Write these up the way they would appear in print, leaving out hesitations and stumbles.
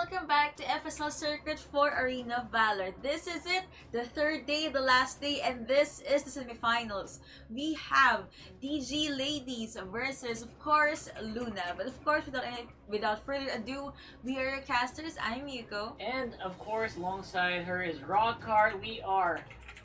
welcome back to FSL Circuit for Arena Valor. This is it, the third day, the last day, and this is the semifinals. We have DG Ladies versus, of course, Luna. But of course, without further ado, we are your casters. I'm Yuko. And of course, alongside her is Rockcard. We are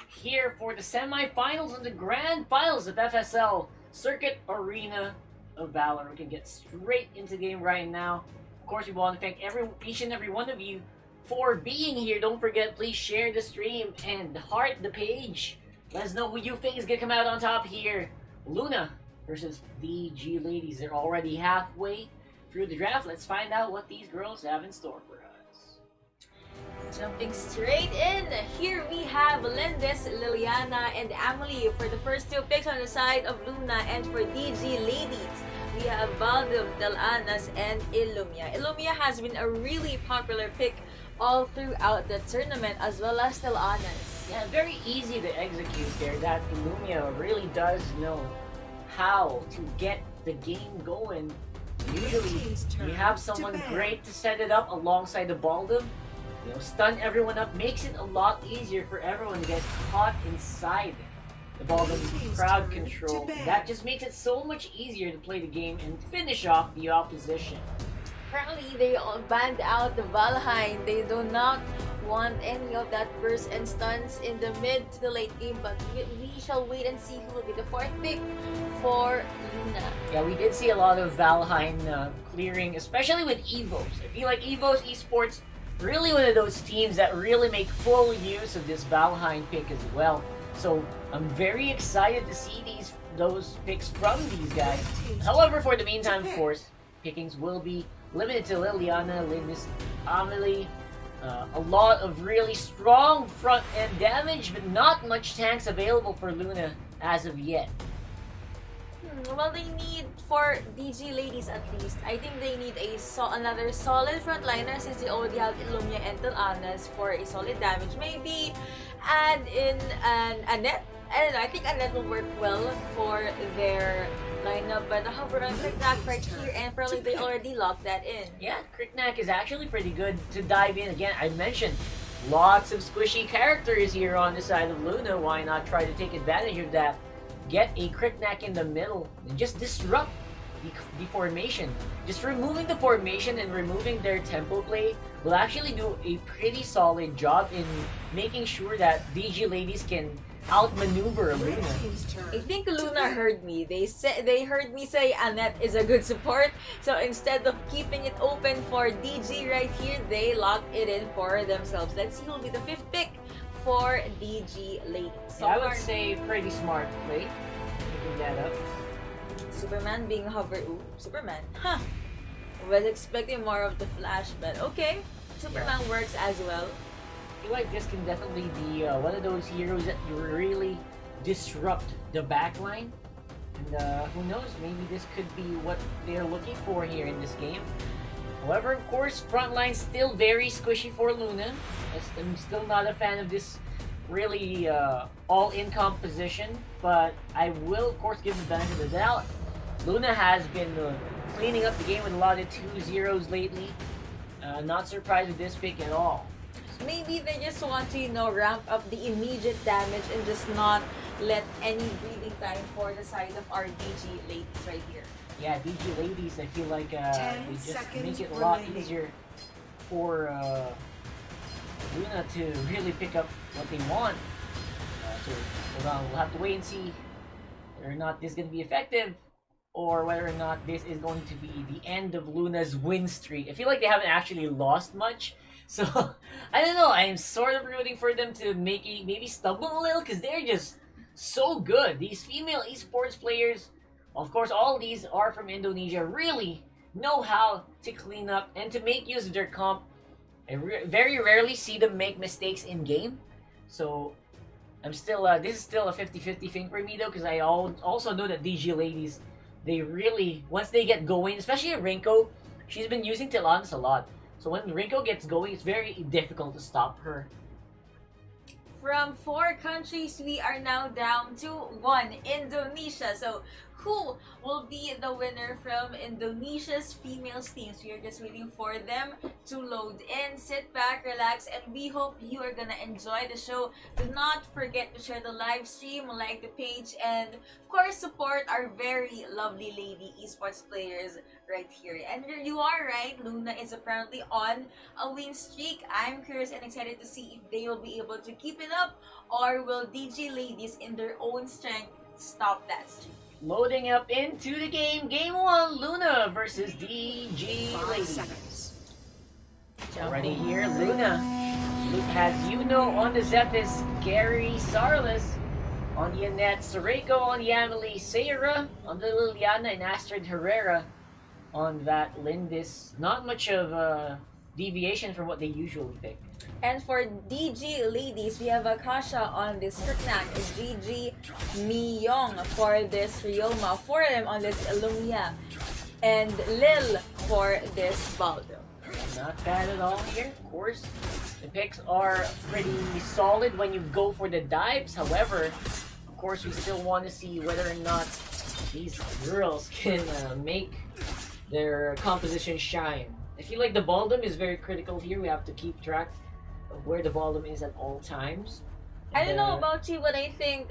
here for the semifinals and the grand finals of FSL Circuit Arena of Valor. We can get straight into the game right now. Of course, we want to thank each and every one of you for being here. Don't forget, please share the stream and heart the page. Let us know who you think is going to come out on top here. Luna versus DG Ladies. They're already halfway through the draft. Let's find out what these girls have in store for us. Jumping straight in, here we have Lindis, Liliana, and Amelie for the first two picks on the side of Luna, and for DG Ladies, we have Baldum, Delanas, and Illumia. Illumia has been a really popular pick all throughout the tournament, as well as Delanas. Yeah, very easy to execute there. That Illumia really does know how to get the game going. Usually, you have someone great to set it up alongside the Baldum. Stun everyone up makes it a lot easier for everyone to get caught inside the Baldum's crowd control. That just makes it so much easier to play the game and finish off the opposition. Apparently, they all banned out the Valheim. They do not want any of that burst and stuns in the mid to the late game, but we shall wait and see who will be the fourth pick for Luna. Yeah, we did see a lot of Valheim clearing, especially with Evos. I feel like Evos Esports really one of those teams that really make full use of this Valheim pick as well. So I'm very excited to see those picks from these guys. However, for the meantime, of course, pickings will be limited to Liliana, Lindis, Amelie. A lot of really strong front end damage, but not much tanks available for Luna as of yet. Well, they need, for DG Ladies at least, I think they need another solid frontliner, since they already have Illumia and Delanas for a solid damage. Maybe add in an Annette. I don't know, I think Annette will work well for their lineup, but however, I'm Cricknack right here, and probably they already locked that in. Yeah, Cricknack is actually pretty good to dive in. Again, I mentioned lots of squishy characters here on the side of Luna. Why not try to take advantage of that? Get a Cricknack in the middle and just disrupt the formation. Just removing the formation and removing their tempo play will actually do a pretty solid job in making sure that DG Ladies can outmaneuver Luna. I think Luna heard me. They heard me say Annette is a good support. So instead of keeping it open for DG right here, they locked it in for themselves. Let's see who will be the fifth pick for DG Ladies. So I would say pretty smart play. Picking that up. Superman being hover. Ooh, Superman. Huh. Was expecting more of the Flash, but okay. Superman works as well. I feel like this can definitely be one of those heroes that you really disrupt the backline. And who knows, maybe this could be what they're looking for here in this game. However, of course, frontline still very squishy for Luna. I'm still not a fan of this really all-in composition, but I will, of course, give the benefit of the doubt. Luna has been cleaning up the game with a lot of 2-0s lately. Not surprised with this pick at all. Maybe they just want to, ramp up the immediate damage and just not let any breathing time for the side of our DG Ladies right here. Yeah, DG Ladies, I feel like they just make it a lot easier for Luna to really pick up what they want. So we'll have to wait and see whether or not this is going to be effective, or whether or not this is going to be the end of Luna's win streak. I feel like they haven't actually lost much, so I don't know. I am sort of rooting for them to maybe stumble a little, because they're just so good. These female esports players, of course, all these are from Indonesia, really know how to clean up and to make use of their comp. I very rarely see them make mistakes in game, so I'm still this is still a 50-50 thing for me though, because I also know that DG Ladies, they really, once they get going, especially Rinko, she's been using Tilanis a lot, so when Rinko gets going, it's very difficult to stop her. from 4 countries, we are now down to 1, Indonesia. So who will be the winner from Indonesia's females teams? We are just waiting for them to load in. Sit back, relax, and we hope you are gonna enjoy the show. Do not forget to share the live stream, like the page, and of course support our very lovely lady esports players right here. And you are right, Luna is apparently on a win streak. I'm curious and excited to see if they will be able to keep it up, or will DG ladies in their own strength stop that streak. Loading up into the game. Game 1, Luna versus DG Ladies. Already here, Luna has Yuno on the Zephys, Gary Sarles on the Annette, Soreko on the Amelie, Sayra on the Liliana, and Astrid Herrera on that Lindis. Not much of a deviation from what they usually pick. And for DG ladies, we have Akasha on this Kirknak, GG Miyong for this Ryoma, for them on this Lumia, and Lil for this Baldo. Not bad at all here. Of course, the picks are pretty solid when you go for the dives. However, of course, we still want to see whether or not these girls can make their composition shine. I feel like the Baldom is very critical here. We have to keep track of where the Baldom is at all times. I don't know about you, but I think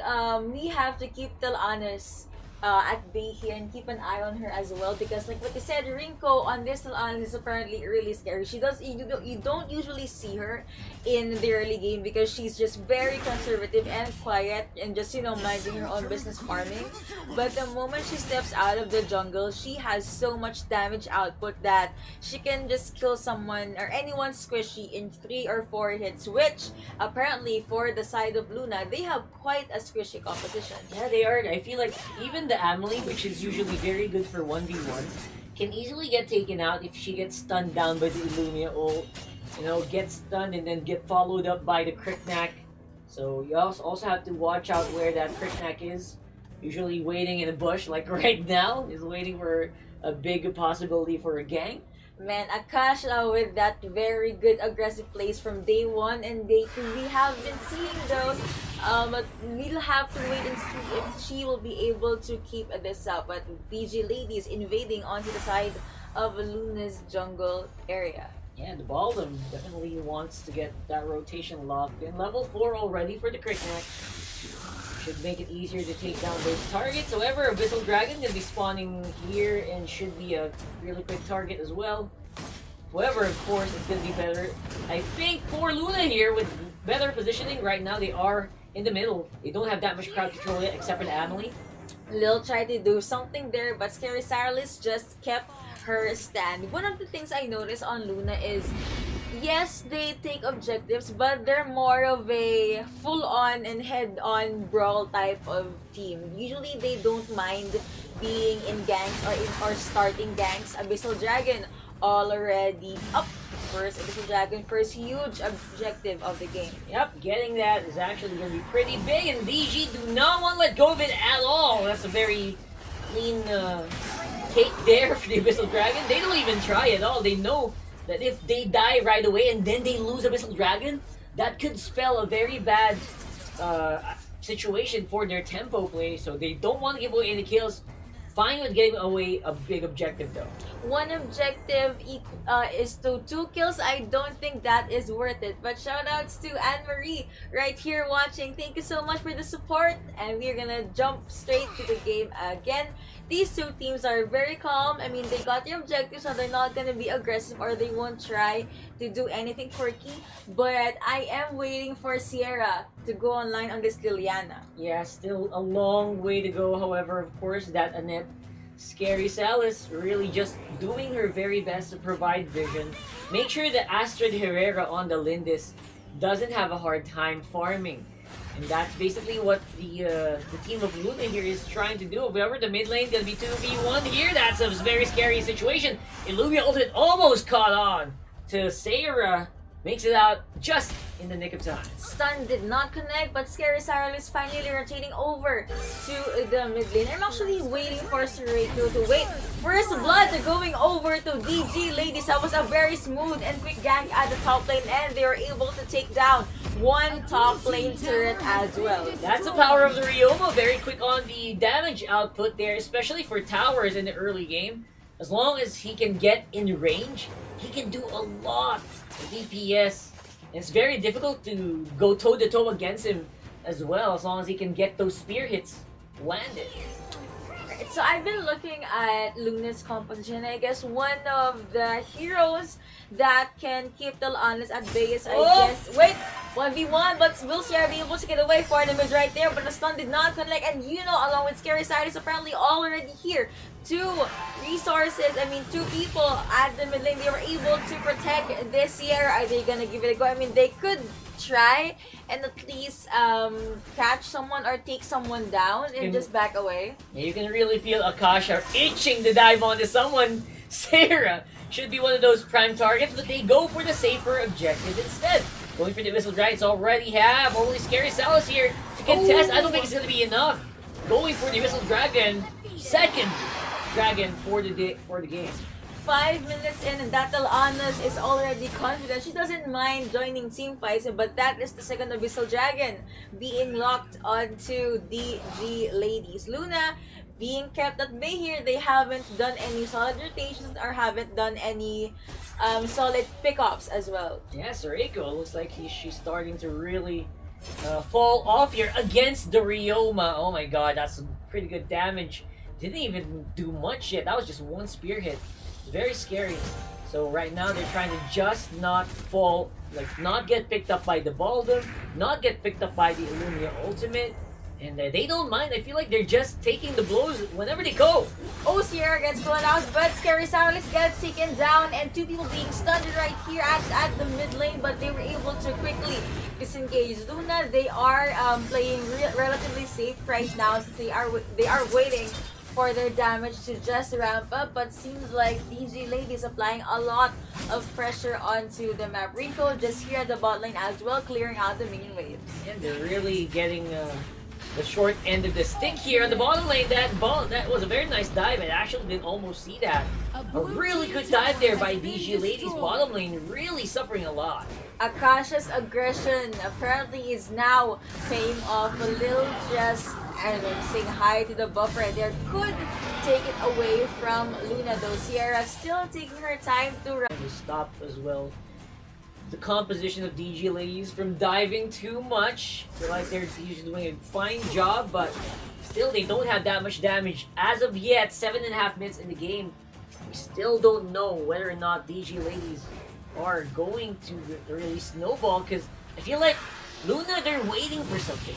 we have to keep Talanas at bay here and keep an eye on her as well, because like what you said, Rinko on this Talanas is apparently really scary. She does you don't usually see her in the early game because she's just very conservative and quiet and just minding her own business farming. But the moment she steps out of the jungle, she has so much damage output that she can just kill someone or anyone squishy in 3 or 4 hits, which apparently for the side of Luna, they have quite a squishy competition. Yeah, they are. I feel like even the Amelie, which is usually very good for 1v1, can easily get taken out if she gets stunned down by the Illumia ult. Get stunned and then get followed up by the Kriknak. So you also have to watch out where that Kriknak is. Usually waiting in a bush, like right now, is waiting for a big possibility for a gang. Man, Akasha with that very good aggressive plays from day 1 and day 2. We have been seeing those. But we'll have to wait and see if she will be able to keep this up. But DG ladies invading onto the side of Luna's jungle area. Yeah, the Baldom definitely wants to get that rotation locked in. Level 4 already for the Kriknak. Should make it easier to take down those targets. However, Abyssal Dragon going to be spawning here and should be a really quick target as well. However, of course, it's going to be better, I think, for Luna here with better positioning. Right now, they are in the middle. They don't have that much crowd control yet, except for the Amelie. Lil tried to do something there, but Scary Sarlis just kept her stand. One of the things I noticed on Luna is, yes, they take objectives, but they're more of a full-on and head-on brawl type of team. Usually, they don't mind being in gangs or starting gangs. Abyssal Dragon already up first. Abyssal Dragon first huge objective of the game. Yep, getting that is actually going to be pretty big, and DG do not want to let go of it at all. That's a very clean take there for the Abyssal Dragon. They don't even try at all. They know that if they die right away and then they lose Abyssal Dragon, that could spell a very bad situation for their tempo play. So they don't want to give away any kills. Fine with getting away a big objective though. One objective is to 2 kills. I don't think that is worth it. But shoutouts to Anne-Marie right here watching. Thank you so much for the support. And we're gonna jump straight to the game again. These 2 teams are very calm. I mean, they got their objectives, so they're not gonna be aggressive or they won't try to do anything quirky. But I am waiting for Sierra to go online on this Liliana. Yeah, still a long way to go. However, of course, that Annette Scary Salis really just doing her very best to provide vision. Make sure that Astrid Herrera on the Lindis doesn't have a hard time farming. And that's basically what the team of Luna here is trying to do. However, the mid lane gonna be 2v1 here. That's a very scary situation. Illumia ultimate almost caught on to Sayra. Makes it out just in the nick of time. Stun did not connect, but Scary Cyril is finally rotating over to the mid lane. I'm actually waiting for Soreko to wait. First blood going over to DG ladies. That was a very smooth and quick gank at the top lane, and they were able to take down one top lane turret as well. That's the power of the Ryoma. Very quick on the damage output there, especially for towers in the early game. As long as he can get in range, he can do a lot of DPS. And it's very difficult to go toe-to-toe against him as well, as long as he can get those spear hits landed. So I've been looking at Luna's composition. I guess one of the heroes that can keep the honest at bay is, I guess. Wait, 1v1, but will Sierra be able to get away for them is right there, but the stun did not connect. And you know, along with Scary Side is apparently already here. Two people at the mid lane. They were able to protect this Sierra. Are they gonna give it a go? I mean, they could try and at least catch someone or take someone down and just back away. Yeah, you can really feel Akasha itching to dive onto someone. Sarah should be one of those prime targets, but they go for the safer objective instead. Going for the Whistle Dragons already have only Scary Salas here to contest. I don't think it's going to be enough. Going for the Whistle Dragon, second dragon for the game. 5 minutes in and Datalanas is already confident. She doesn't mind joining team fights, but that is the second Abyssal Dragon being locked onto DG Ladies. Luna being kept at bay here. They haven't done any solid rotations or haven't done any solid pickups as well. Yeah, Sariko looks like she's starting to really fall off here against the Ryoma. Oh my god, that's some pretty good damage. Didn't even do much yet. That was just one spear hit. Very scary. So right now they're trying to just not fall, like not get picked up by the Baldum, not get picked up by the Illumia Ultimate, and they don't mind. I feel like they're just taking the blows whenever they go. Oh, Sierra gets thrown out, but Scary Salas gets taken down, and two people being stunned right here at the mid lane, but they were able to quickly disengage. Luna, they are playing relatively safe right now since they are waiting for their damage to just ramp up, but seems like DG Ladies applying a lot of pressure onto the map. Rico just here at the bot lane as well, clearing out the minion waves. And they're really getting the short end of the stick here on the bottom lane. That was a very nice dive. I actually didn't almost see that. A really good dive there by DG Ladies bottom lane, really suffering a lot. Akasha's aggression apparently is now paying off. A little just saying hi to the buffer there could take it away from Luna, though. Sierra still taking her time to run. To stop as well the composition of DG Ladies from diving too much. I feel like they're usually doing a fine job, but still they don't have that much damage as of yet. 7.5 minutes in the game. We still don't know whether or not DG Ladies are going to really snowball, because I feel like Luna, they're waiting for something.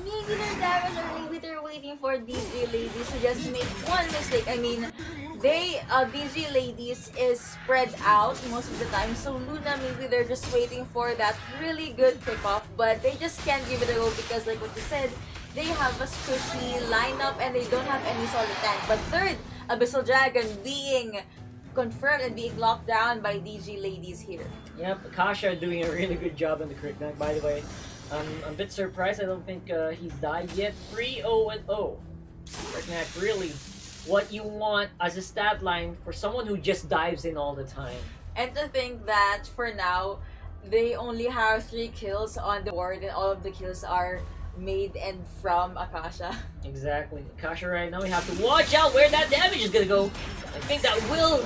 Maybe they're damaged or maybe they're waiting for DG Ladies to just make one mistake. I mean, DG Ladies is spread out most of the time, so Luna, maybe they're just waiting for that really good pickoff, but they just can't give it a go because, like what you said, they have a squishy lineup and they don't have any solid tank. But third, Abyssal Dragon being confirmed and being locked down by DG Ladies here. Yep, Akasha doing a really good job on the crit knack, by the way. I'm a bit surprised. I don't think he's died yet. 3-0-0. Crit knack, really what you want as a stat line for someone who just dives in all the time. And to think that for now, they only have 3 kills on the board and all of the kills are made and from Akasha. Exactly. Akasha right now, we have to watch out where that damage is gonna go. I think that will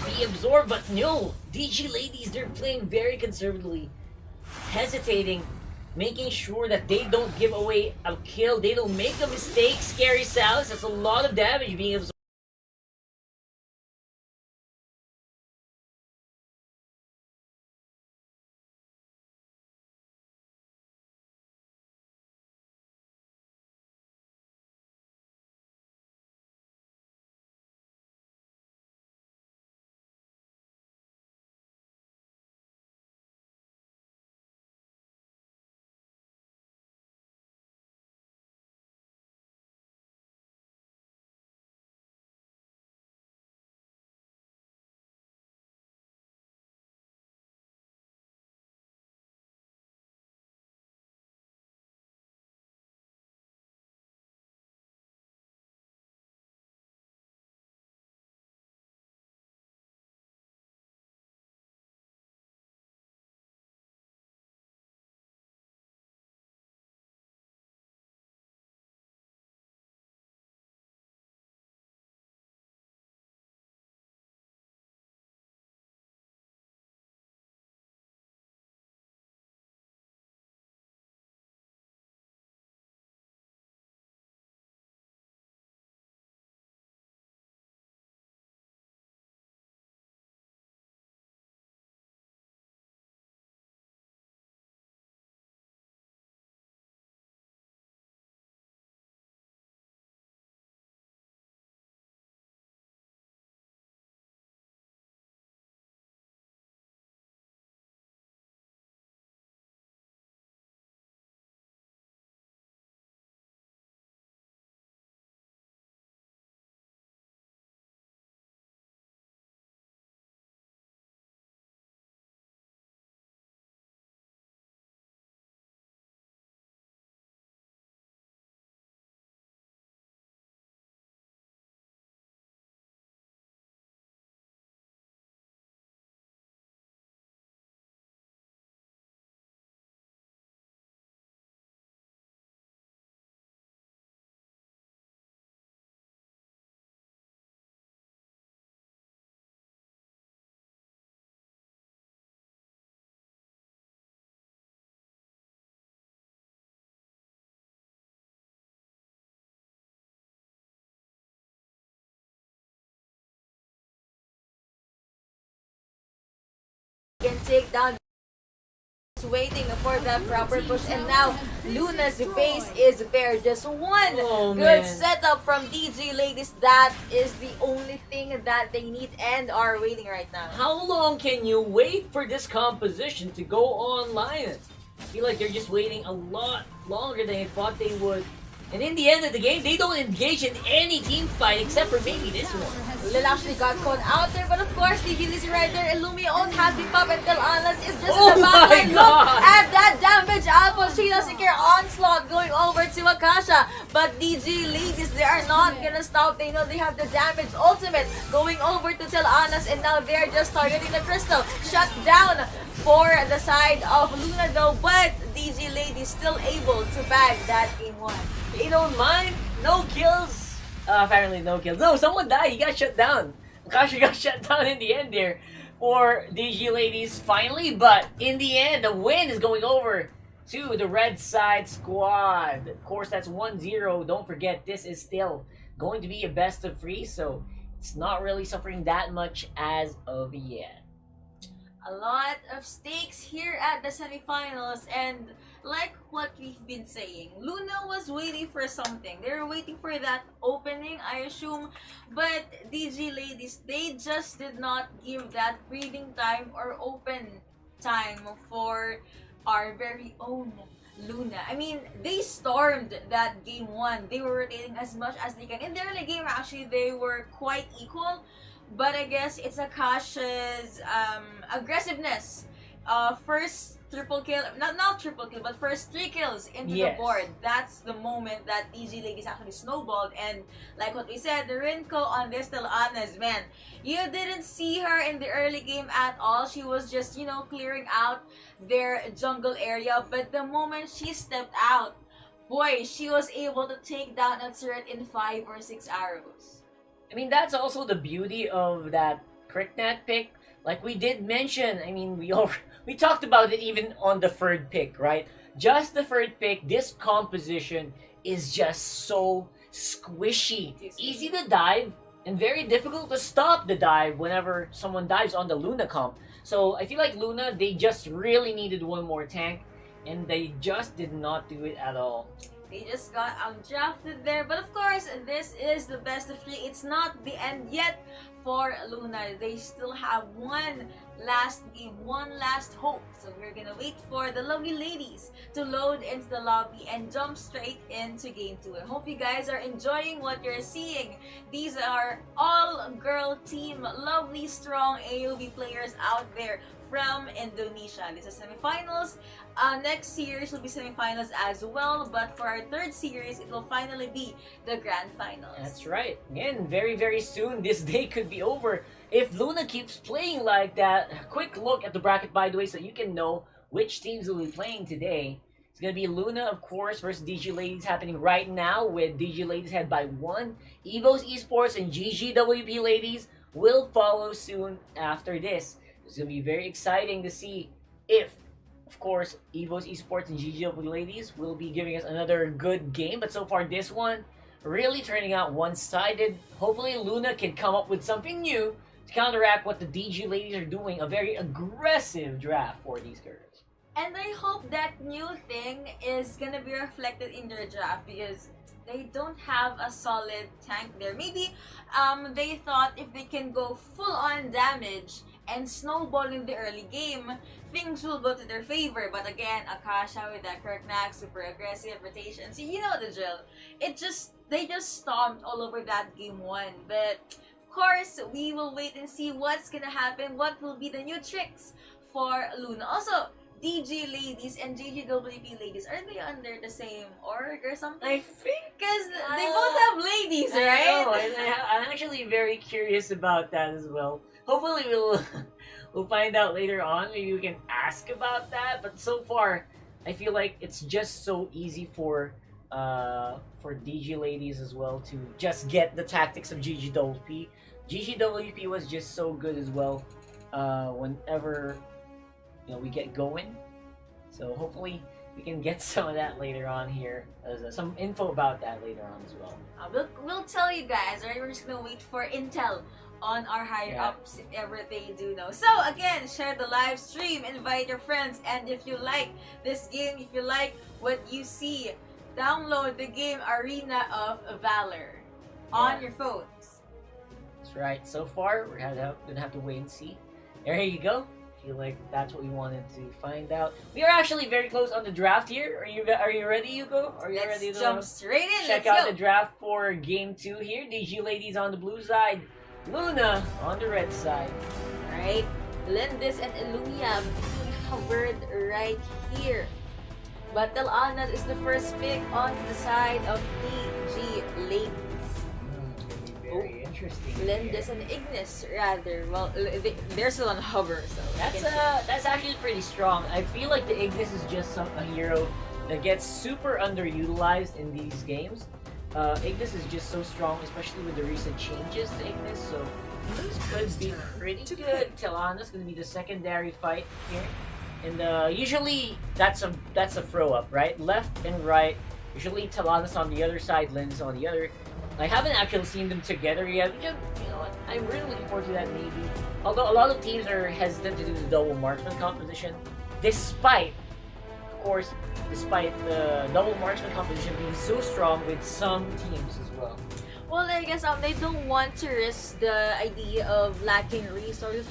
be absorbed, but no. DG Ladies, they're playing very conservatively. Hesitating. Making sure that they don't give away a kill. They don't make a mistake. Scary Salas, that's a lot of damage being absorbed. take down. Waiting for that proper push, and now Luna's base is bare. Just one good setup from DG ladies. That is the only thing that they need and are waiting right now. How long can you wait for this composition to go online? I feel like they're just waiting a lot longer than I thought they would. And in the end of the game, they don't engage in any team fight except for maybe this one. Lil actually got caught out there, but of course, DG is right there. Illumia on has the pop until Alas is just in the backline. Look at that damage. Alpha Sheila secure onslaught going over to Akasha. But DG ladies, they are not gonna stop. They know they have the damage ultimate going over to Tel Anas, and now they're just targeting the crystal. Shut down for the side of Luna though, but DG ladies still able to bag that game 1. They don't mind. No kills. Apparently no kills. No, someone died. He got shut down. Akasha got shut down in the end there for DG ladies finally. But in the end, the win is going over to the red side squad. Of course, that's 1-0. Don't forget, this is still going to be a best of 3. So it's not really suffering that much as of yet. A lot of stakes here at the semifinals, and like what we've been saying, Luna was waiting for something. They were waiting for that opening, I assume, but DG ladies, they just did not give that breathing time or open time for our very own Luna. I mean, they stormed that game 1. They were rotating as much as they can. In the early game, actually, they were quite equal. But I guess it's Akasha's aggressiveness. First triple kill, not triple kill, but first 3 kills into the board. That's the moment that DG ladies actually snowballed. And like what we said, the Rinko on this Tel Anas, man, you didn't see her in the early game at all. She was just, clearing out their jungle area. But the moment she stepped out, boy, she was able to take down a turret in 5 or 6 arrows. I mean, that's also the beauty of that Cricknet pick. Like we did mention, I mean, we talked about it even on the third pick, right? Just the third pick, this composition is just so squishy. Easy to dive, and very difficult to stop the dive whenever someone dives on the Luna comp. So I feel like Luna, they just really needed one more tank, and they just did not do it at all. They just got outdrafted there. But of course, this is the best of 3. It's not the end yet for Luna. They still have one last game, one last hope. So we're gonna wait for the lovely ladies to load into the lobby and jump straight into game 2. I hope you guys are enjoying what you're seeing. These are all girl team, lovely, strong AOV players out there from Indonesia. This is semifinals. Next series will be semifinals as well, but for our third series, it will finally be the grand finals. That's right. Again, very, very soon, this day could be over if Luna keeps playing like that. A quick look at the bracket, by the way, so you can know which teams will be playing today. It's going to be Luna, of course, versus DG Ladies happening right now, with DG Ladies head by 1. Evo's Esports and GGWP Ladies will follow soon after this. It's going to be very exciting to see if, of course, Evo's Esports and GGW Ladies will be giving us another good game. But so far, this one really turning out one-sided. Hopefully, Luna can come up with something new to counteract what the DG Ladies are doing. A very aggressive draft for these girls. And I hope that new thing is going to be reflected in their draft, because they don't have a solid tank there. Maybe they thought if they can go full-on damage and snowball in the early game, things will go to their favor. But again, Akasha with that Kirknack, super aggressive rotation. So you know the drill. They just stomped all over that game 1. But of course, we will wait and see what's gonna happen. What will be the new tricks for Luna? Also, DG Ladies and GGWP Ladies, are they under the same org or something? I think, because they both have ladies, right? I'm actually very curious about that as well. Hopefully we'll find out later on. Maybe we can ask about that. But so far, I feel like it's just so easy for DG Ladies as well to just get the tactics of GGWP. GGWP was just so good as well whenever we get going. So hopefully we can get some of that later on here. Some info about that later on as well. We'll tell you guys, right? We're just gonna wait for intel on our higher Yeah. ups if ever they do know. So again, share the live stream, invite your friends, and if you like this game, if you like what you see, download the game Arena of Valor on Yeah. your phones. That's right. So far, we're gonna have to wait and see. There you go. Feel like that's what we wanted to find out. We are actually very close on the draft here. Are you ready, Hugo? Are you ready Let's to jump straight in. check Let's out go. the draft for game 2 here? DG ladies on the blue side, Luna on the red side. Right? Lindis and Illumia being covered right here. Battle Anas is the first pick on the side of DG ladies. Very interesting. Lindis here. and Ignis, rather. Well, they're still on hover, so That's actually pretty strong. I feel like the Ignis is just a hero that gets super underutilized in these games. Ignis is just so strong, especially with the recent changes to Ignis. So this could be pretty good. Telana's gonna be the secondary fight here, and usually that's a throw up, right? Left and right. Usually Telana's on the other side, Lynn's on the other. I haven't actually seen them together yet. You know what? I'm really looking forward to that maybe. Although a lot of teams are hesitant to do the double marksman composition, despite the double marksman composition being so strong with some teams as well. well, I guess they don't want to risk the idea of lacking resources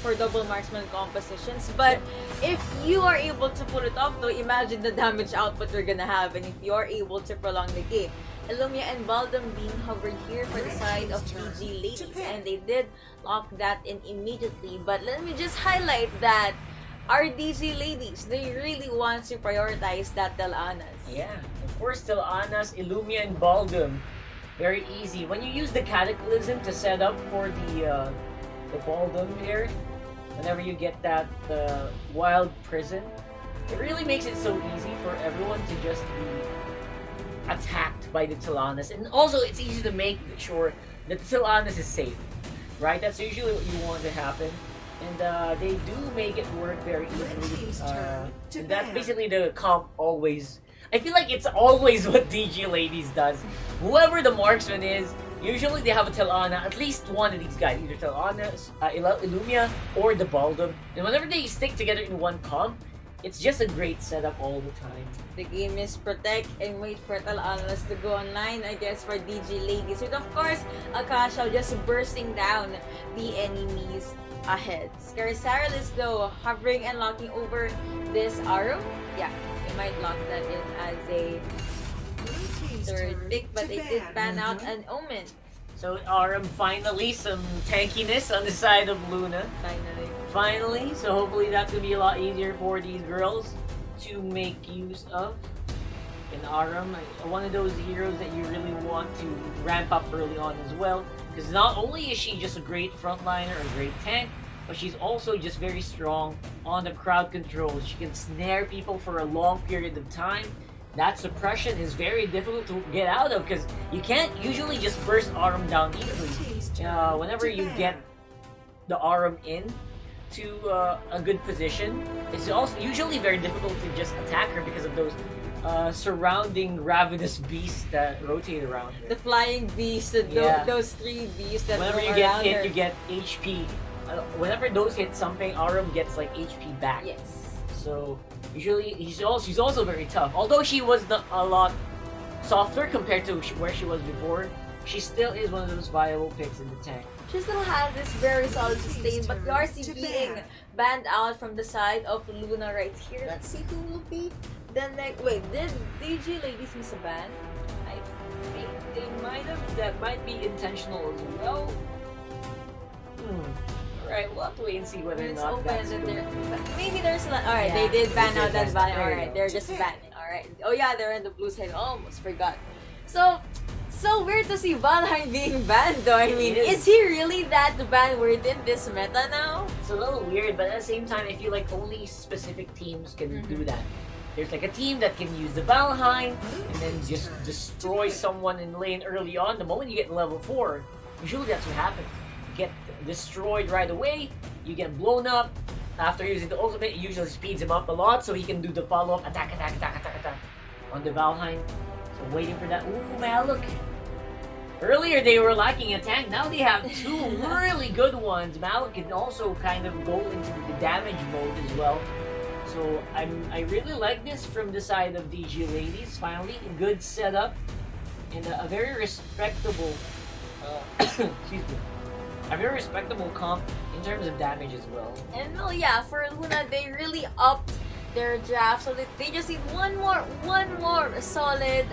for double marksman compositions. But if you are able to pull it off, though, imagine the damage output you're gonna have, and if you are able to prolong the game. Illumia and Baldum being hovered here for the side of DG ladies, and they did lock that in immediately. But let me just highlight that our DG ladies, they really want to prioritize that Telanas. Yeah, of course, Telana's, Illumia, and Baldum. Very easy. When you use the Cataclysm to set up for the Baldum here, whenever you get that Wild Prison, it really makes it so easy for everyone to just be attacked by the Telanas. And also, it's easy to make sure that the Telanas is safe, right? That's usually what you want to happen. And they do make it work very easily. And that's basically the comp always. I feel like it's always what DG Ladies does. Whoever the marksman is, usually they have a Telana, at least one of these guys, either Telana, Illumia, or the Baldum. And whenever they stick together in one comp, it's just a great setup all the time. The game is protect and wait for Telanas to go online, I guess, for DG ladies. With, of course, Akasha just bursting down the enemies ahead. Scarisaralis, though, hovering and locking over this arrow. Yeah, we might lock that in as a third pick, but it did pan out an Omen. So Aram, finally some tankiness on the side of Luna. Finally, so hopefully that's gonna be a lot easier for these girls to make use of. And Aram, one of those heroes that you really want to ramp up early on as well, because not only is she just a great frontliner or a great tank, but she's also just very strong on the crowd control. She can snare people for a long period of time. That suppression is very difficult to get out of because you can't usually just burst Aram down easily. Whenever you get the Aram in to a good position, it's also usually very difficult to just attack her because of those surrounding ravenous beasts that rotate around her. The flying beasts, those three beasts that whenever you get hit, you get HP. Whenever those hit something, Aram gets like HP back. Yes. So usually she's also very tough. Although she was a lot softer compared to where she was before, she still is one of those viable picks in the tank. She still has this very solid sustain, but Yarsi being banned out from the side of Luna right here. Let's see who will be the next. Wait, did DG ladies miss a ban? I think that might be intentional as well. Alright, we'll have to wait and see whether or It's not open that's that going they're. to be. But maybe there's not. Alright, Yeah, they did ban they out did that ban. ban. There you Alright, go. they're just banning. Alright. Oh yeah, they're in the blue side. Almost forgot. So weird to see Valheim being banned though. I mean, It is. is he really that ban worth in this meta now? It's a little weird, but at the same time, I feel like only specific teams can do that. There's like a team that can use the Valheim and then just destroy someone in lane early on. The moment you get level 4, usually that's what happens. You get destroyed right away, you get blown up. After using the ultimate, it usually speeds him up a lot so he can do the follow-up attack on the Valheim. So waiting for that. Ooh, Maluk. Earlier they were lacking a tank, now they have two really good ones. Malik can also kind of go into the damage mode as well. So I really like this from the side of DG Ladies. Finally, a good setup and a very respectable, excuse me, a very respectable comp in terms of damage as well. And well, yeah, for Luna, they really upped their draft, so that they just need one more solid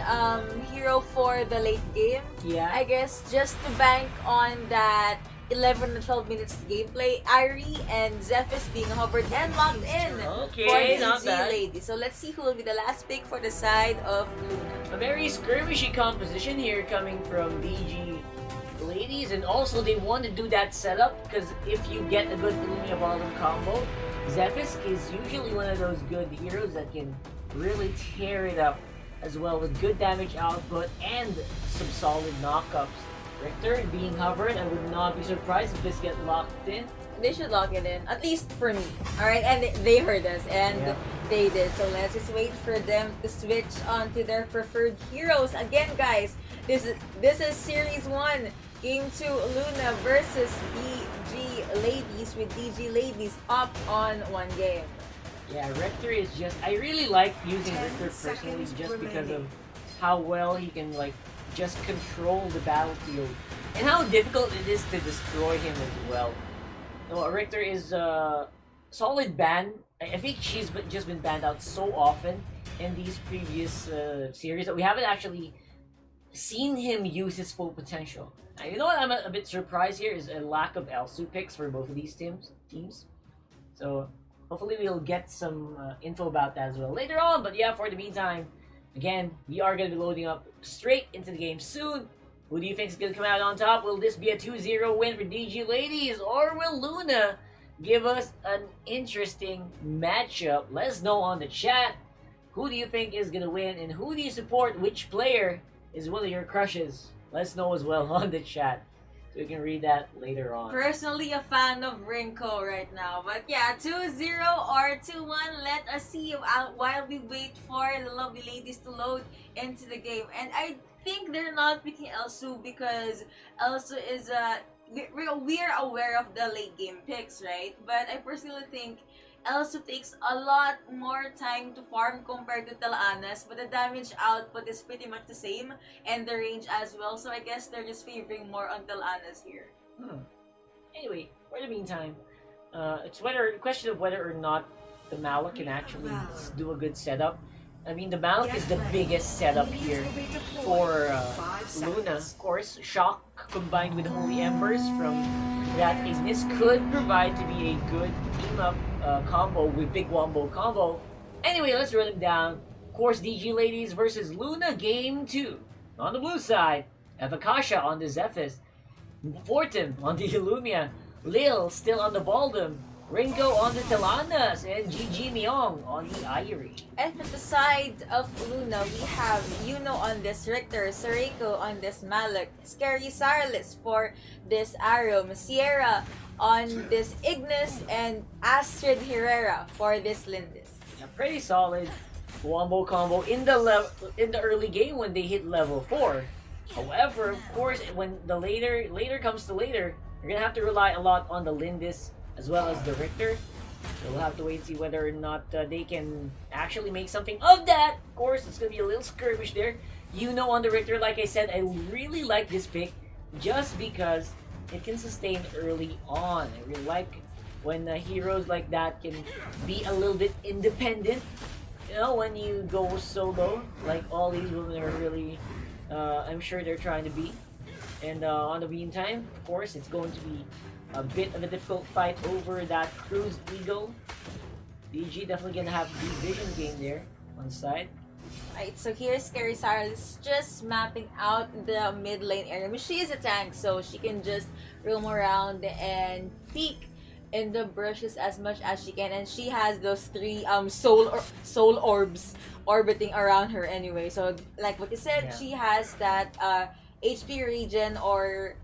hero for the late game. Yeah, I guess just to bank on that 11 to 12 minutes gameplay, Irie and Zephys being hovered and locked in okay, for not DG bad. Lady. So let's see who will be the last pick for the side of Luna. A very skirmishy composition here coming from DG Ladies, and also they want to do that setup because if you get a good Lumia bottom combo, Zephys is usually one of those good heroes that can really tear it up as well with good damage output and some solid knockups. Richter being hovered, I would not be surprised if this gets locked in. They should lock it in, at least for me. Alright, and they heard us, and they did. So let's just wait for them to switch on to their preferred heroes. Again, guys, this is Series 1. Game 2, Luna versus DG Ladies, with DG Ladies up on one game. Yeah, Richter is just... I really like using Richter personally just because of how well he can, like, just control the battlefield and how difficult it is to destroy him as well. No, Richter is a solid ban. I think she's just been banned out so often in these previous series that we haven't actually seen him use his full potential. Now, you know what I'm a bit surprised here is a lack of Elsu picks for both of these teams. So hopefully we'll get some info about that as well later on. But yeah, for the meantime, again, we are going to be loading up straight into the game soon. Who do you think is going to come out on top? Will this be a 2-0 win for DG Ladies? Or will Luna give us an interesting matchup? Let us know on the chat. Who do you think is going to win? And who do you support? Which player is one of your crushes? Let us know as well on the chat. So we can read that later on. Personally, a fan of Rinko right now. But yeah, 2-0 or 2-1. Let us see while we wait for the lovely ladies to load into the game. And I think they're not picking Elsu because Elsu is we're aware of the late game picks, right? But I personally think Elsu takes a lot more time to farm compared to Talaanas, but the damage output is pretty much the same, and the range as well, so I guess they're just favoring more on Talaanas here. Anyway, for the meantime, it's a question of whether or not the Malik can actually do a good setup. I mean, the Malik is the biggest setup here for Luna. Of course, Shock combined with Holy Embers from that Ignis could provide to be a good team-up combo with Big Wombo combo. Anyway, let's run it down. Of course, DG Ladies versus Luna Game 2. On the blue side, Avakasha on the Zephys, Fortim on the Illumia, Lil still on the Baldum, Ringo on the Talaanas, and GG Myong on the Irie. And at the side of Luna, we have Yuno on this Richter, Sareko on this Malik, Scary Sarlis for this Arum, Sierra on this Ignis, and Astrid Herrera for this Lindis. A pretty solid Wombo combo in the early game when they hit level 4. However, of course, when the later comes to later, you're gonna have to rely a lot on the Lindis as well as the Richter. So we'll have to wait and see whether or not they can actually make something of that. Of course, it's gonna be a little skirmish there. You know, on the Richter, like I said, I really like this pick just because it can sustain early on. I really like when heroes like that can be a little bit independent. You know, when you go solo, like all these women are really, I'm sure they're trying to be. And on the meantime, of course, it's going to be a bit of a difficult fight over that Cruise Eagle. DG definitely gonna have the vision game there on the side. Right, so here's Scary Sarlis just mapping out the mid lane area. I mean, she is a tank, so she can just roam around and peek in the bushes as much as she can, and she has those 3 soul orbs orbiting around her anyway. So like what you said, she has that HP regen or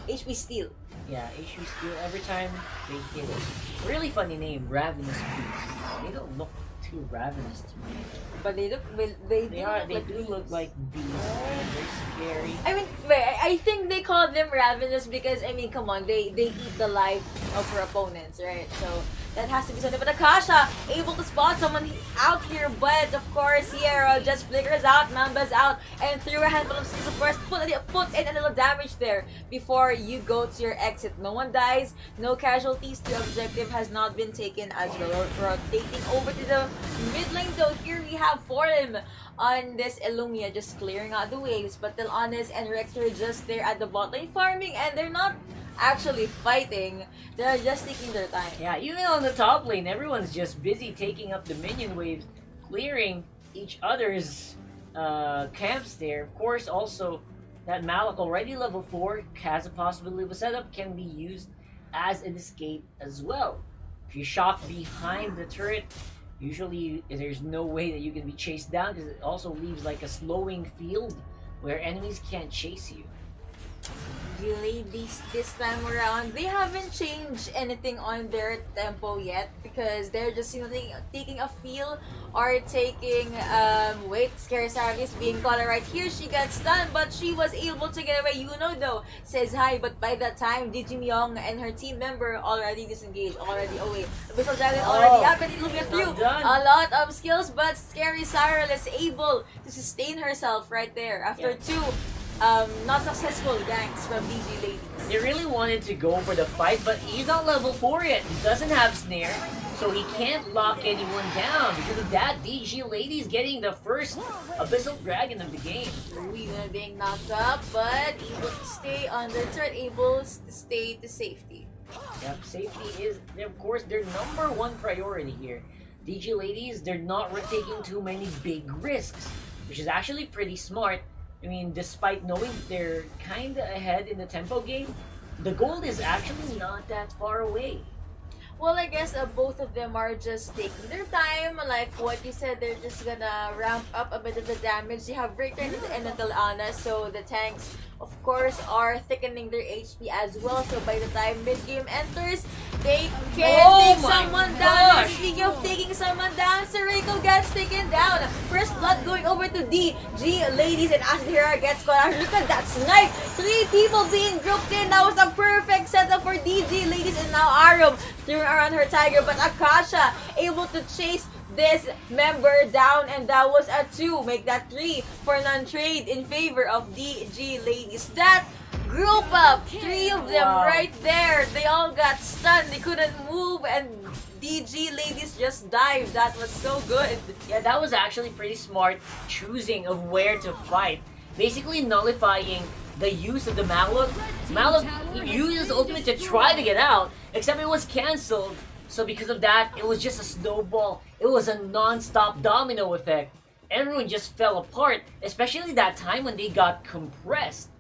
HP steal. Yeah, HP steal every time they hit it. Really funny name, Ravenous Beast. They don't look too ravenous to me. But they do look like beasts. They're scary. I mean, I think they call them ravenous because, I mean, come on, they eat the life of her opponents, right? So that has to be something. But Akasha able to spot someone out here, but of course Sierra just flickers out, Mamba's out, and threw a handful of skills. Of course, put in a little damage there before you go to your exit. No one dies, no casualties. The objective has not been taken as well. Rotating over to the mid lane though. Here we have Forum on this Illumia just clearing out the waves, but Telonis and Rector just there at the bot lane farming, and they're not actually fighting, they're just taking their time. Yeah, even on the top lane, everyone's just busy taking up the minion waves, clearing each other's camps there. Of course, also, that Malak already level 4 has a possibility of a setup, can be used as an escape as well. If you shock behind the turret, usually there's no way that you can be chased down because it also leaves like a slowing field where enemies can't chase you. The ladies this time around, they haven't changed anything on their tempo yet because they're just, you know, taking a feel or taking Scary Sarah is being caught right here. She got stunned, but she was able to get away. Yuno though says hi, but by that time Digi Myung and her team member already disengaged, already away. Abyssal Dragon already up, and it will get through a lot of skills, but Scary Sarah is able to sustain herself right there after two not successful ganks from DG Ladies. They really wanted to go for the fight, but he's not level 4 yet. He doesn't have snare, so he can't lock anyone down. Because of that, DG Ladies getting the first Abyssal Dragon of the game. Luna being knocked up, but able to stay on the turret, able to stay to safety. Yep, safety is, of course, their number one priority here. DG Ladies, they're not taking too many big risks, which is actually pretty smart. I mean, despite knowing they're kinda ahead in the tempo game, the gold is actually not that far away. Well, I guess both of them are just taking their time. Like what you said, they're just gonna ramp up a bit of the damage. They have Breaker and Natalana, so the tanks, of course, are thickening their HP as well. So by the time mid-game enters, they can take someone down. Speaking of taking someone down, Sareko gets taken down. First blood going over to DG Ladies, and Ashira gets caught out. Look at that snipe! 3 people being grouped in. That was a perfect setup for DG Ladies, and now Arum throwing around her tiger, but Akasha able to chase this member down, and that was a 2. Make that 3 for non-trade in favor of DG Ladies. That group up, 3 of them right there. They all got stunned. They couldn't move, and DG Ladies just dived. That was so good. Yeah, that was actually pretty smart choosing of where to fight. Basically nullifying the use of the Malak. Malak used his ultimate to try to get out, except it was cancelled. So because of that, it was just a snowball. It was a non-stop domino effect. Everyone just fell apart, especially that time when they got compressed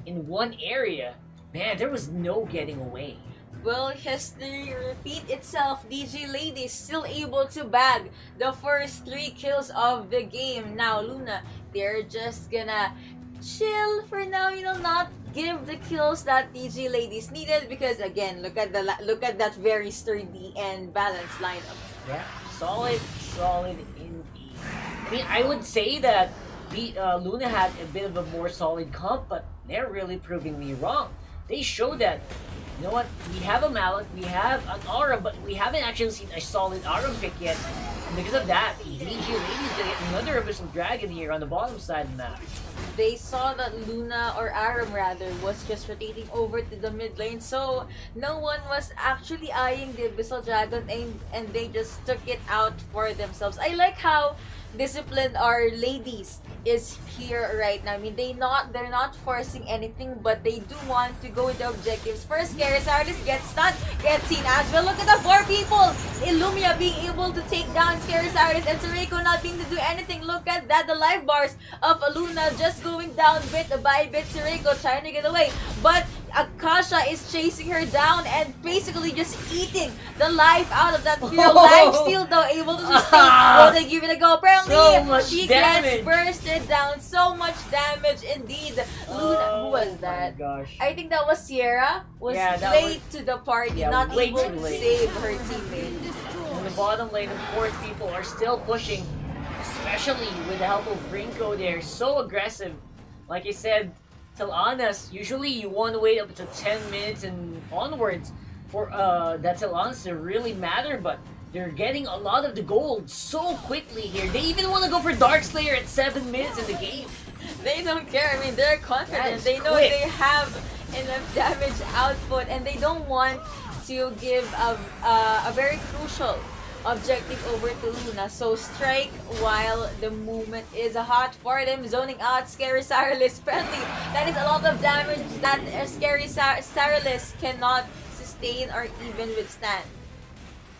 in one area. Man, there was no getting away. Will history repeat itself? DG Ladies still able to bag the first 3 kills of the game. Now Luna, they're just gonna chill for now, you know, not give the kills that DG Ladies needed, because again, look at that very sturdy and balanced lineup. Yeah, solid indeed. I mean, I would say that Luna had a bit of a more solid comp, but they're really proving me wrong. They show that, you know what, we have a Malak, we have an Aura, but we haven't actually seen a solid Aura pick yet. And because of that, DG Ladies gonna get another Abyssal Dragon here on the bottom side of the map. They saw that Luna, or Aram rather, was just rotating over to the mid lane, so no one was actually eyeing the Abyssal Dragon, and they just took it out for themselves. I like how disciplined our ladies is here right now. I mean, they're not forcing anything, but they do want to go with the objectives. First, Scarisardis gets stunned, gets seen as well. Look at the 4 people! Illumia being able to take down Scarisardis, and Sareko not being to do anything. Look at that, the life bars of Luna just going down bit by bit. Sareko trying to get away, but Akasha is chasing her down and basically just eating the life out of that hero. Life steal though, able to sustain. Will they give it a go? Apparently, so she damage. gets bursted down. So much damage indeed. Luna, who was that? Gosh. I think that was Sierra. Was late to the party, not able to save her teammate. the bottom lane, of course, people are still pushing, especially with the help of Rinko there. So aggressive. Like I said, till Honest, usually you want to wait up to 10 minutes and onwards for that till Honest to really matter, but they're getting a lot of the gold so quickly here. They even want to go for Darkslayer at 7 minutes in the game. They don't care. I mean, they're confident. They know quick. they have enough damage output, and they don't want to give a very crucial objective over to Luna. So strike while the movement is hot for them. Zoning out Scary Cyrillus friendly. That is a lot of damage that Scary Cyrillus cannot sustain or even withstand.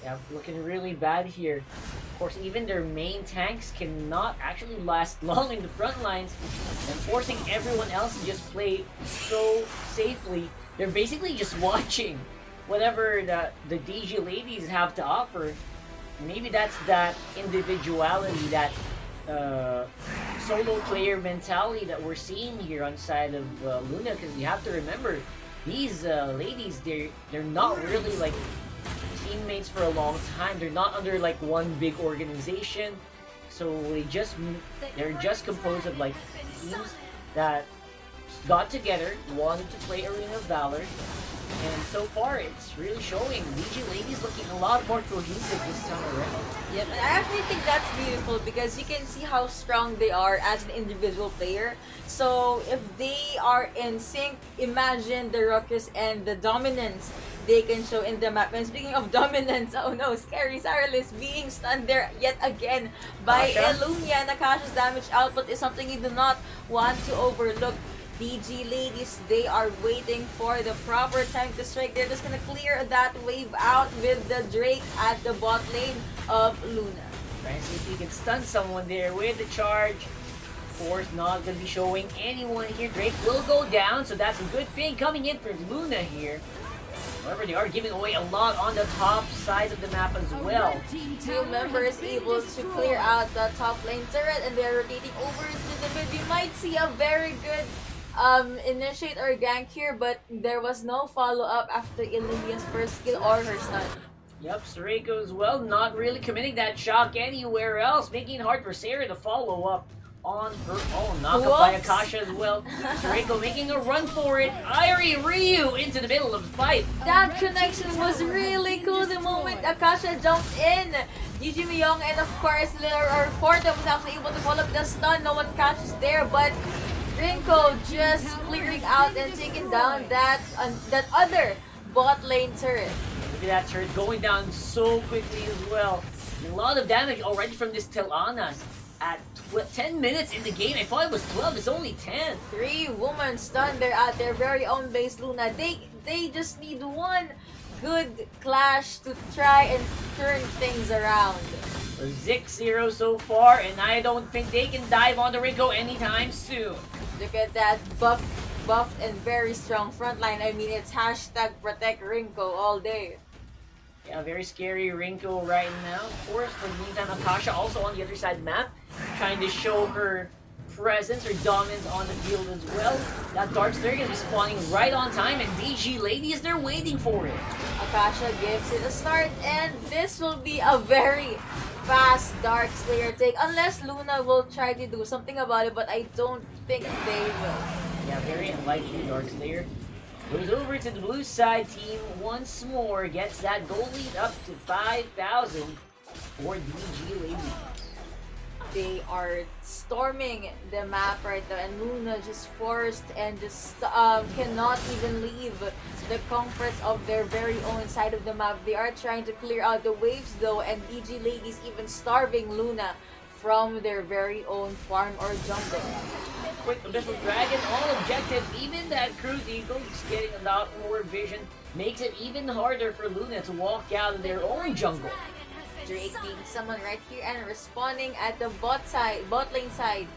Yeah, looking really bad here. Of course, even their main tanks cannot actually last long in the front lines, and forcing everyone else to just play so safely. They're basically just watching whatever the DG ladies have to offer. Maybe that's that individuality, that solo player mentality that we're seeing here on the side of Luna, because you have to remember, these ladies, they're not really like teammates for a long time. They're not under like one big organization, so they're just composed of like teams that got together, wanted to play Arena of Valor, and so far it's really showing. DG Ladies looking a lot more cohesive this time around. Yep, and I actually think that's beautiful because you can see how strong they are as an individual player. So if they are in sync, imagine the ruckus and the dominance they can show in the map. And speaking of dominance, oh no, Scary Cyrillus being stunned there yet again by Illumia, and Akasha's damage output is something you do not want to overlook. DG Ladies, they are waiting for the proper time to strike. They're just gonna clear that wave out with the Drake at the bot lane of Luna. Trying to see if he can stun someone there with the charge. Of course, not gonna be showing anyone here. Drake will go down, so that's a good thing coming in for Luna here. However, they are giving away a lot on the top side of the map as well. Two members able to clear out the top lane turret, and they're rotating over to the mid. We might see a very good initiate or gank here, but there was no follow-up after Illumia's first skill or her stun. Yep, Sareko as well, not really committing that shock anywhere else, making it hard for Sarah to follow up on her own. Knock up by Akasha as well. Sareko making a run for it. Irie Ryu into the middle of the fight. That connection was really cool the moment Akasha jumped in. Gigi Myung and of course Forta was actually able to follow up the stun. No one catches there, but Rinko just clearing out and taking down that other bot lane turret. Look at that turret going down so quickly as well. And a lot of damage already from this Tilanas. At 10 minutes in the game, I thought it was 12, it's only 10. 3 women stunned there at their very own base, Luna. They just need one good clash to try and turn things around. 6-0 so far, and I don't think they can dive on the Rinko anytime soon. Look at that buffed and very strong frontline. I mean, it's hashtag protect Rinko all day. Yeah, very scary Rinko right now. Of course, for the meantime, Akasha also on the other side of the map, trying to show her presence, her dominance on the field as well. That Darkslayer gonna be spawning right on time, and DG Ladies, they're waiting for it. Akasha gives it a start, and this will be a very fast Darkslayer take, unless Luna will try to do something about it, but I don't think they will. Yeah, very unlikely. Darkslayer goes over to the blue side team once more, gets that goal lead up to 5,000 for DG Ladies. They are storming the map right now, and Luna just forced and just cannot even leave the comforts of their very own side of the map. They are trying to clear out the waves though, and DG Ladies even starving Luna from their very own farm or jungle. Quick Abyssal Dragon on objective. Even that Cruise Eagle is getting a lot more vision, makes it even harder for Luna to walk out of their own jungle. Drake being summoned right here and responding at the bot lane side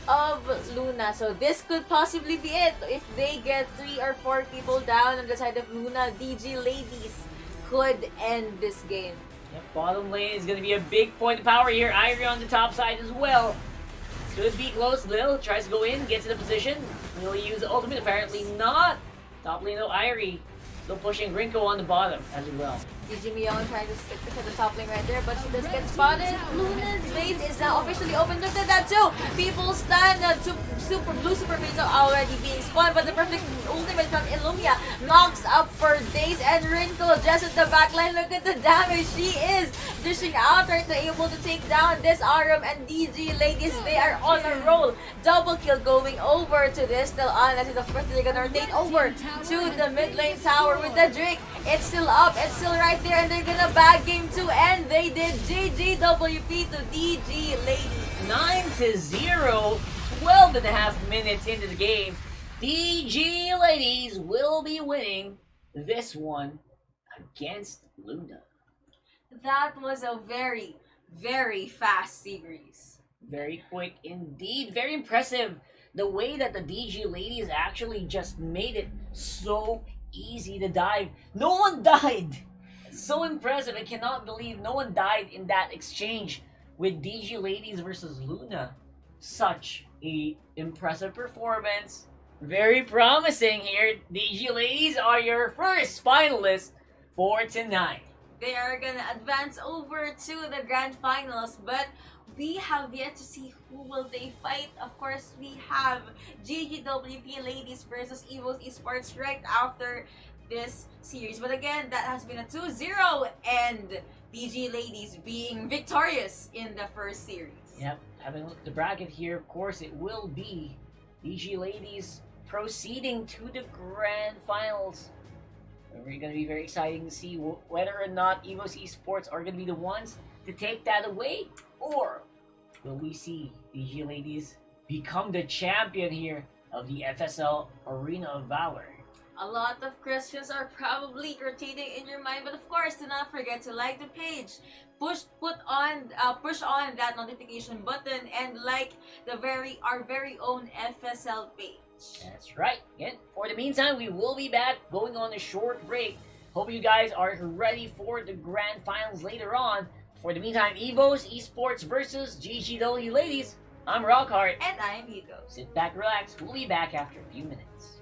of Luna. So this could possibly be it. If they get 3 or 4 people down on the side of Luna, DG Ladies could end this game. Yep, bottom lane is going to be a big point of power here. Irie on the top side as well. Could be close. Lil tries to go in, gets in a position. Will he use the ultimate? Apparently not. Top lane though, Irie still pushing Rinko on the bottom as well. Gigi Miyong trying to stick to the top lane right there, but she does get spotted. Luna's base is now officially open. Look at that too! People stand super blue super base are already being spawned, but the perfect ultimate from Illumia knocks up for Days and Wrinkle just at the backline. Look at the damage she is dishing out right now, able to take down this Aram and DG ladies. They are on a roll. Double kill going over to this still on. As of course they're gonna rotate over to the mid lane tower with the Drake. It's still up, it's still right there, and they're gonna bag game 2, and they did. GGWP to DG ladies. 9-0, 12.5 minutes into the game. DG ladies will be winning this one against Luna. That was a very, very fast series. Very quick indeed. Very impressive. The way that the DG ladies actually just made it so easy to dive. No one died. So impressive. I cannot believe no one died in that exchange with DG ladies versus Luna. Such a impressive performance. Very promising here. DG ladies are your first finalists for tonight. They are gonna advance over to the grand finals, but we have yet to see who will they fight. Of course, we have GGWP ladies versus Evo's Esports right after this series. But again, that has been a 2-0 and DG ladies being victorious in the first series. Yep, having a look at the bracket here, of course, it will be DG ladies proceeding to the grand finals. We're going to be very exciting to see whether or not Evo's Esports are going to be the ones to take that away, or will we see DG ladies become the champion here of the FSL Arena of Valor? A lot of questions are probably rotating in your mind, but of course, do not forget to like the page, push on that notification button, and like our very own FSL page. That's right. Again, for the meantime, we will be back going on a short break. Hope you guys are ready for the grand finals later on. For the meantime, Evo's Esports versus GGW ladies. I'm Rockhart. And I'm Hugo. Sit back, relax. We'll be back after a few minutes.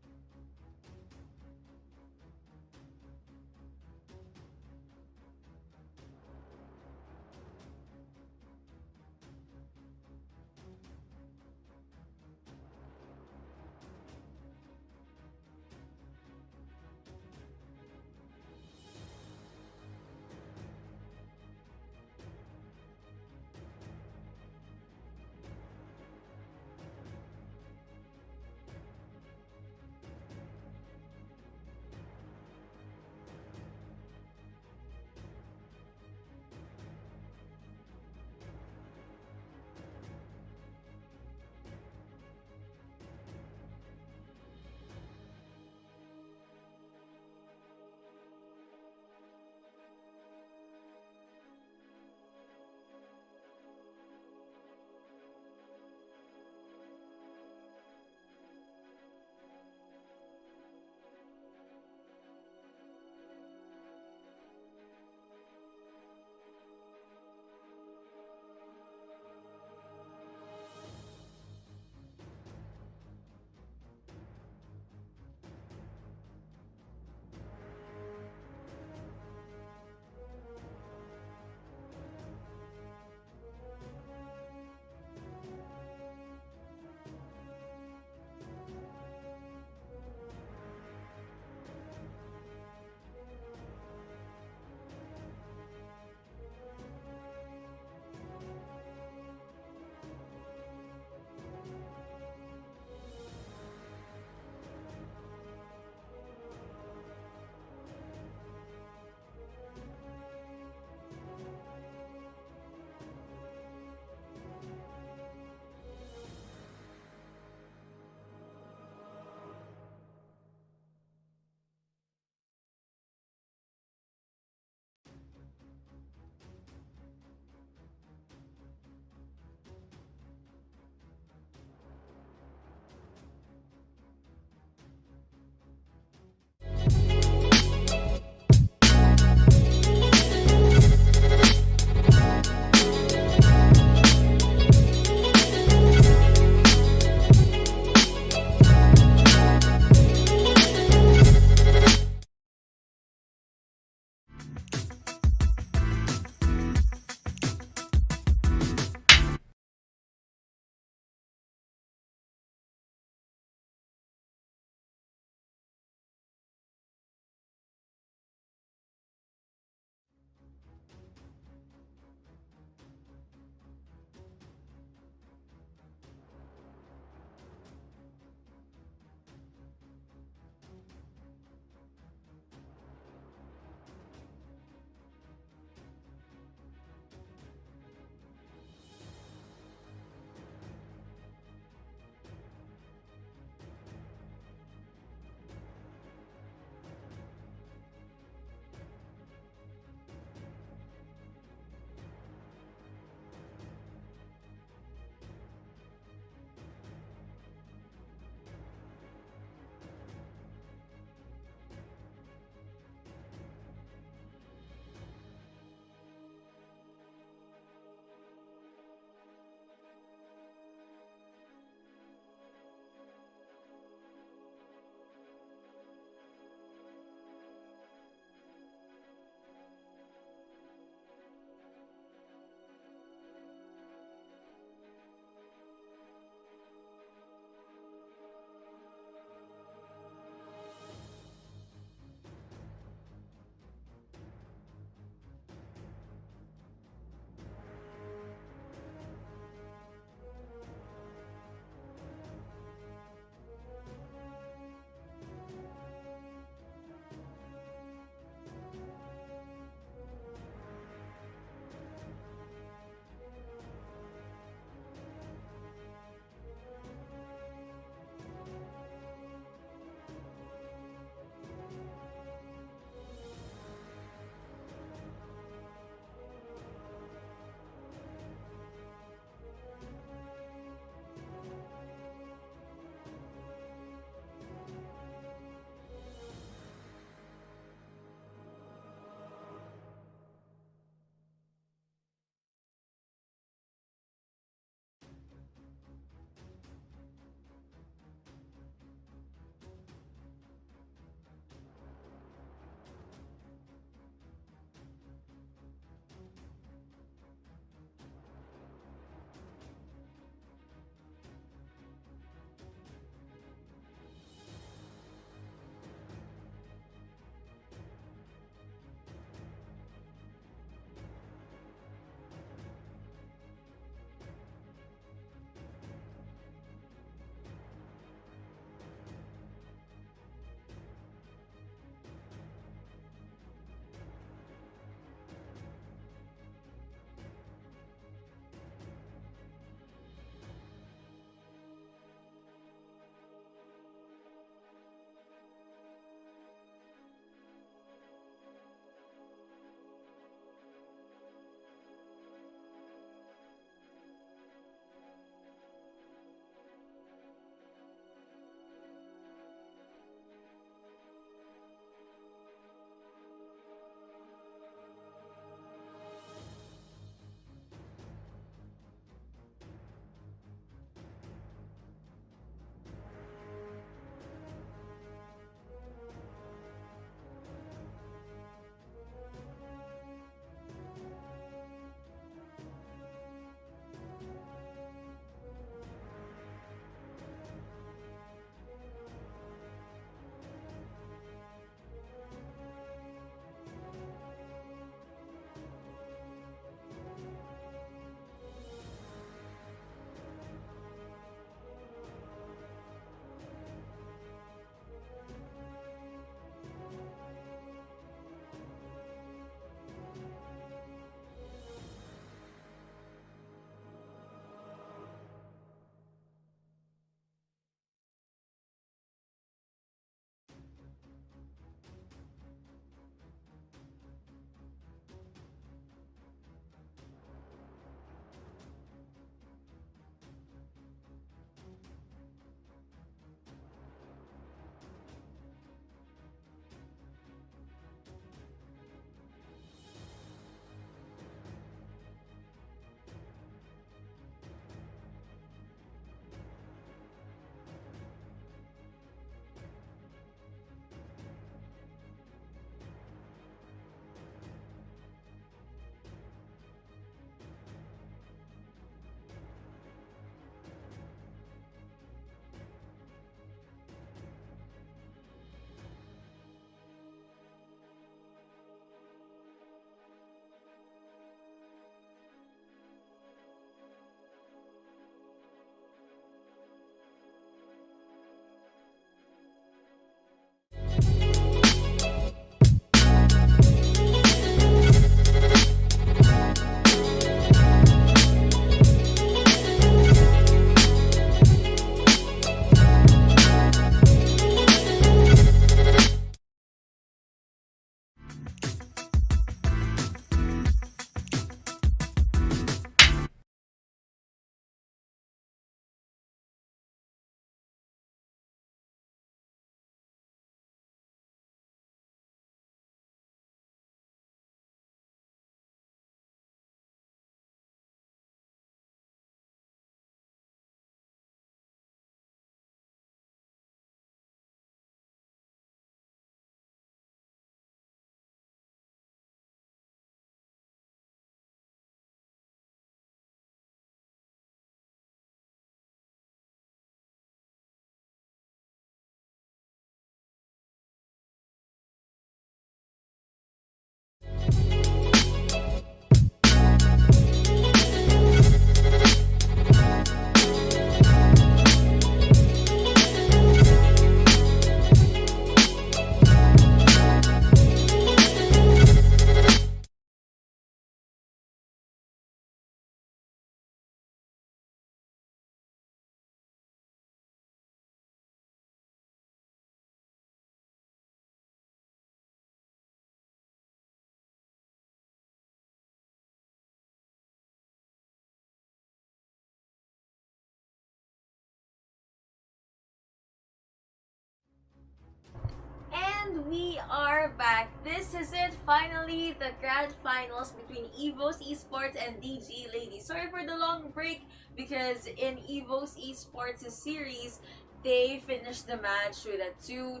we are back. This is it, finally, the grand finals between EVO's Esports and DG Ladies. Sorry for the long break because in EVO's Esports series, they finished the match with a 2-1.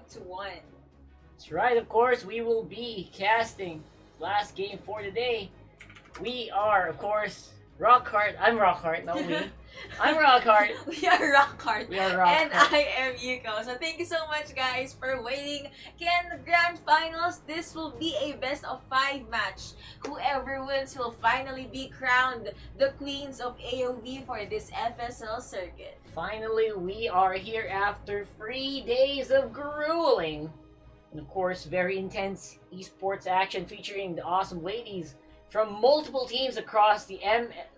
That's right, of course, we will be casting last game for today. We are, of course, Rockhart. I'm Rockhart, not we. I'm Rockhart. We are Rockhart. We are Rockhart. And I am Yuko. So thank you so much, guys, for waiting. Again, the grand finals, this will be a best of 5 match. Whoever wins will finally be crowned the queens of AOV for this FSL circuit. Finally, we are here after 3 days of grueling and, of course, very intense esports action featuring the awesome ladies from multiple teams across the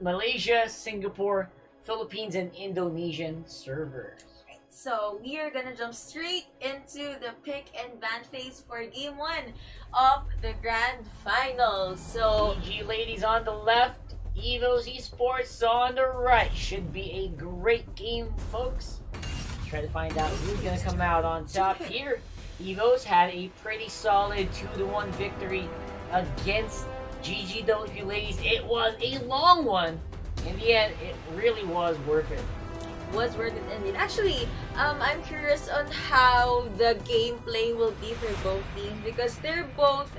Malaysia, Singapore, Philippines, and Indonesian servers. So we are gonna jump straight into the pick and ban phase for game 1 of the grand finals. So DG Ladies on the left, EVO's Esports on the right. Should be a great game, folks. Let's try to find out who's gonna come out on top here. EVO's had a pretty solid 2-1 victory against GGW Ladies. It was a long one. In the end, it really was worth it. Was worth it indeed. Actually, I'm curious on how the gameplay will be for both teams because they're both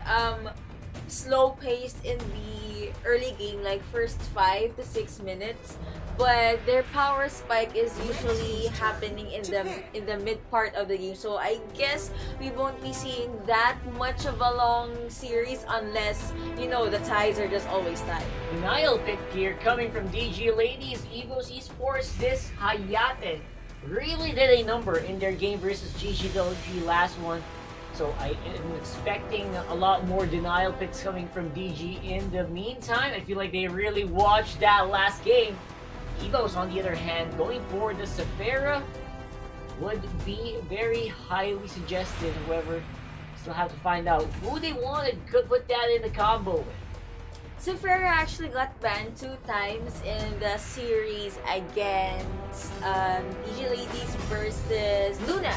slow paced in the early game, like first 5 to 6 minutes. But their power spike is usually happening in the mid part of the game. So I guess we won't be seeing that much of a long series unless, you know, the ties are just always tied. Denial pick here coming from DG Ladies, EVO's Esports. This Hayate really did a number in their game versus GGWG last one. So I am expecting a lot more denial picks coming from DG. In the meantime, I feel like they really watched that last game. EVO's, on the other hand, going for the Sephira would be very highly suggested. However, still have to find out who they wanted could put that in the combo with. Sephira actually got banned 2 times in the series against DG Ladies versus Luna.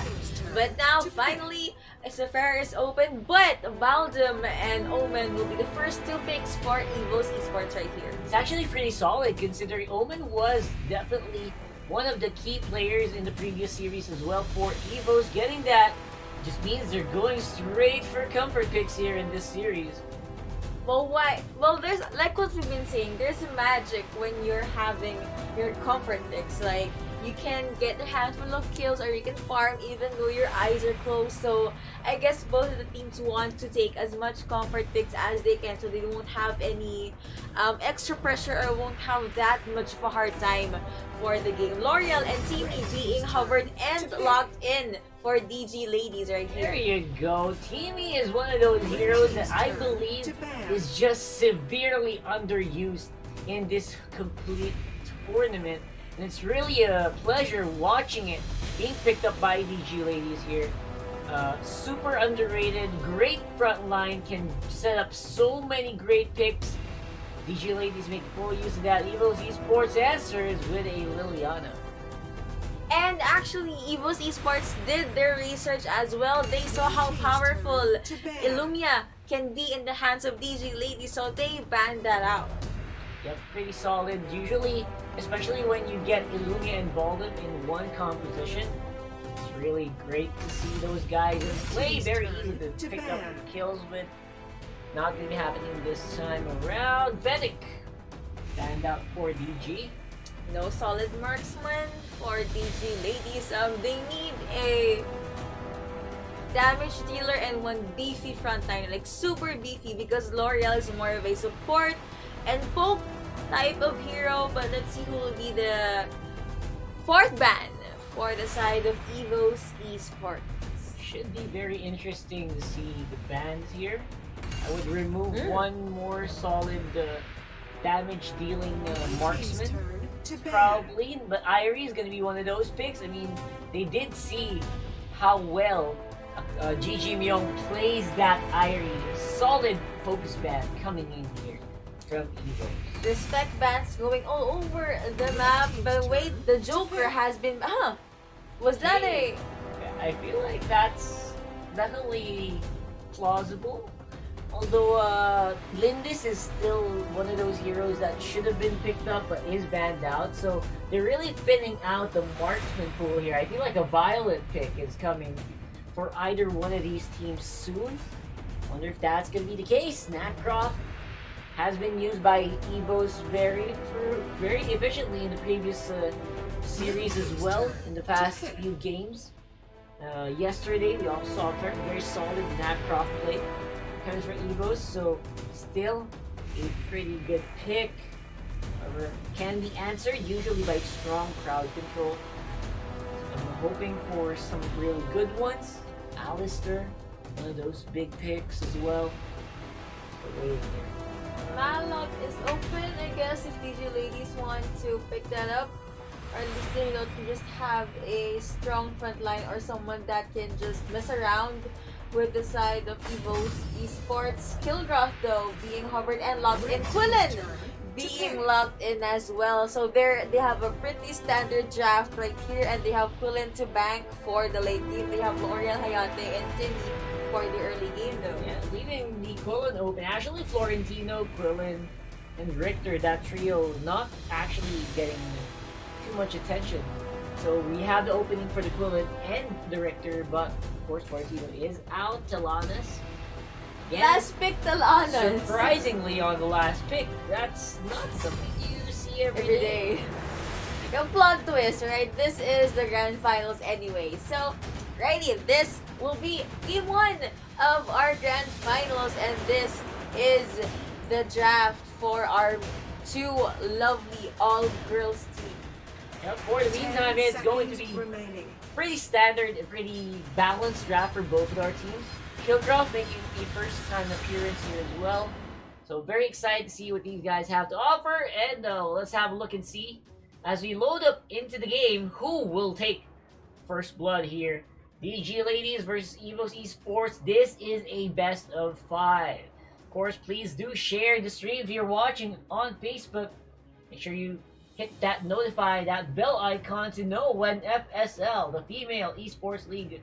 But now, finally, Sephira is open, but Baldum and Omen will be the first 2 picks for EVO's Esports right here. It's actually pretty solid considering Omen was definitely one of the key players in the previous series as well for EVO's. Getting that just means they're going straight for comfort picks here in this series. Well, why? Well, there's, like what we've been saying, there's a magic when you're having your comfort picks. Like, you can get a handful of kills or you can farm even though your eyes are closed. So I guess both of the teams want to take as much comfort picks as they can so they won't have any extra pressure or won't have that much of a hard time for the game. L'Oreal and Timmy being hovered and locked in for DG Ladies right here. There you go. Timmy is one of those heroes that I believe is just severely underused in this complete tournament. And it's really a pleasure watching it being picked up by DG Ladies here. Super underrated, great front line, can set up so many great picks. DG Ladies make full use of that. EVO's Esports answers with a Liliana. And actually, EVO's Esports did their research as well. They saw how powerful Illumia can be in the hands of DG Ladies, so they banned that out. Yep, pretty solid. Usually, especially when you get Illumia and Baldwin in one composition, it's really great to see those guys in play. Very easy to pick up kills with. Not going to be happening this time around. Vedic stand out for DG. No solid marksman for DG Ladies. They need a damage dealer and one beefy frontliner, like super beefy, because L'Oreal is more of a support and poke type of hero. But let's see who will be the 4th ban for the side of EVO's Esports. Should be very interesting to see the bans here. I would remove one more solid damage dealing marksman probably, but Irie is going to be one of those picks. I mean, they did see how well GG Myung plays that Irie. Solid focus ban coming in here from EVO. Respect bans going all over the map, but wait, the Joker has been... was that a... I feel like that's definitely plausible. Although Lindis is still one of those heroes that should have been picked up but is banned out. So they're really thinning out the marksman pool here. I feel like a Violet pick is coming for either one of these teams soon. Wonder if that's going to be the case. Natcroft has been used by Evos very efficiently in the previous series as well, in the past few games. Yesterday we also saw a very solid Natcroft play comes for Evos, so still a pretty good pick. However, can be answered usually by strong crowd control. I'm hoping for some really good ones. Alistair, one of those big picks as well. We're waiting here. Malloc is open, I guess, if DJ ladies want to pick that up. Or at least they don't just have a strong front line or someone that can just mess around with the side of Evo's Esports. Kilgroth though being hovered and locked in. Quillen being locked in as well. So they have a pretty standard draft right here, and they have Quillen to bank for the late game. They have L'Oreal, Hayate, and Timmy for the early game though. Yeah, leaving the Quillen open. Actually, Florentino, Quillen, and Richter, that trio, not actually getting too much attention. So we have the opening for the Quillen and the Richter, but of course Florentino is out. Talanas. Last pick Talanas. Surprisingly on the last pick. That's not something you see every day. Yung plot twist, right? This is the grand finals anyway. So, righty, this will be game 1 of our grand finals, and this is the draft for our 2 lovely all-girls team. Yep, for the meantime, it's going to be pretty standard and pretty balanced draft for both of our teams. Kilgroth making a first-time appearance here as well. So very excited to see what these guys have to offer, and let's have a look and see as we load up into the game who will take first blood here. DG Ladies versus Evos Esports. This is a best of 5. Of course, please do share the stream if you're watching on Facebook. Make sure you hit that that bell icon to know when FSL, the Female Esports League,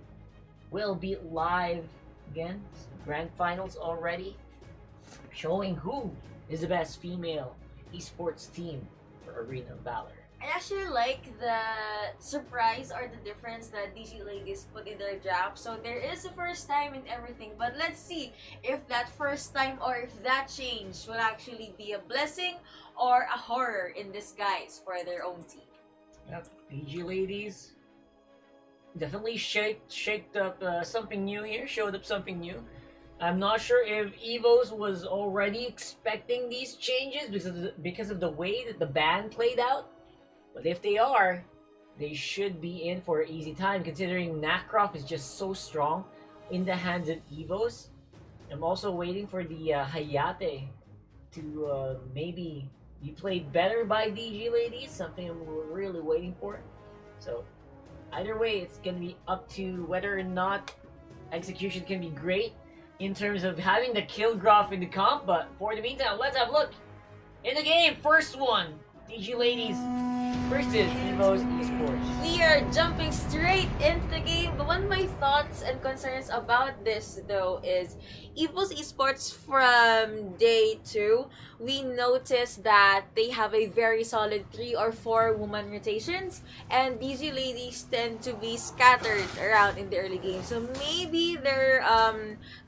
will be live again. Grand finals already, showing who is the best female esports team for Arena of Valor. I actually like the surprise or the difference that DG Ladies put in their draft. So there is a first time in everything, but let's see if that first time or if that change will actually be a blessing or a horror in disguise for their own team. Yep, DG Ladies definitely shaked up something new here, showed up something new. I'm not sure if Evos was already expecting these changes because of the way that the ban played out. But if they are, they should be in for an easy time, considering Natcroft is just so strong in the hands of Evos. I'm also waiting for the Hayate to maybe be played better by DG Ladies, something I'm really waiting for. So either way, it's going to be up to whether or not execution can be great in terms of having the Kilgroth in the comp. But for the meantime, let's have a look in the game. First one, DG Ladies versus Evos Esports. We are jumping straight into the game, but one of my thoughts and concerns about this though is Evos Esports from day 2, we noticed that they have a very solid 3 or 4 woman rotations, and DG Ladies tend to be scattered around in the early game. So maybe they're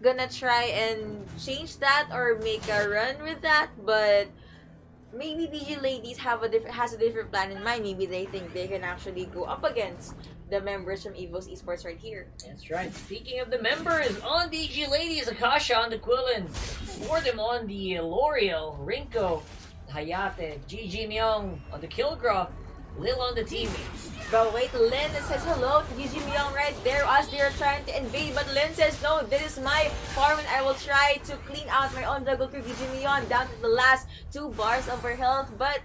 gonna try and change that or make a run with that, but maybe DG Ladies has a different plan in mind. Maybe they think they can actually go up against the members from Evos Esports right here. That's right. Speaking of the members, on DG Ladies, Akasha on the Quillen. For them on the L'Oreal, Rinko, Hayate, GG Myung on the Kilgroth, Lil on the team. But wait, Lin says hello to GG Myung right there as they're trying to invade. But Lin says, no, this is my farm and I will try to clean out my own jungle crew. GG Myung down to the last 2 bars of her health. But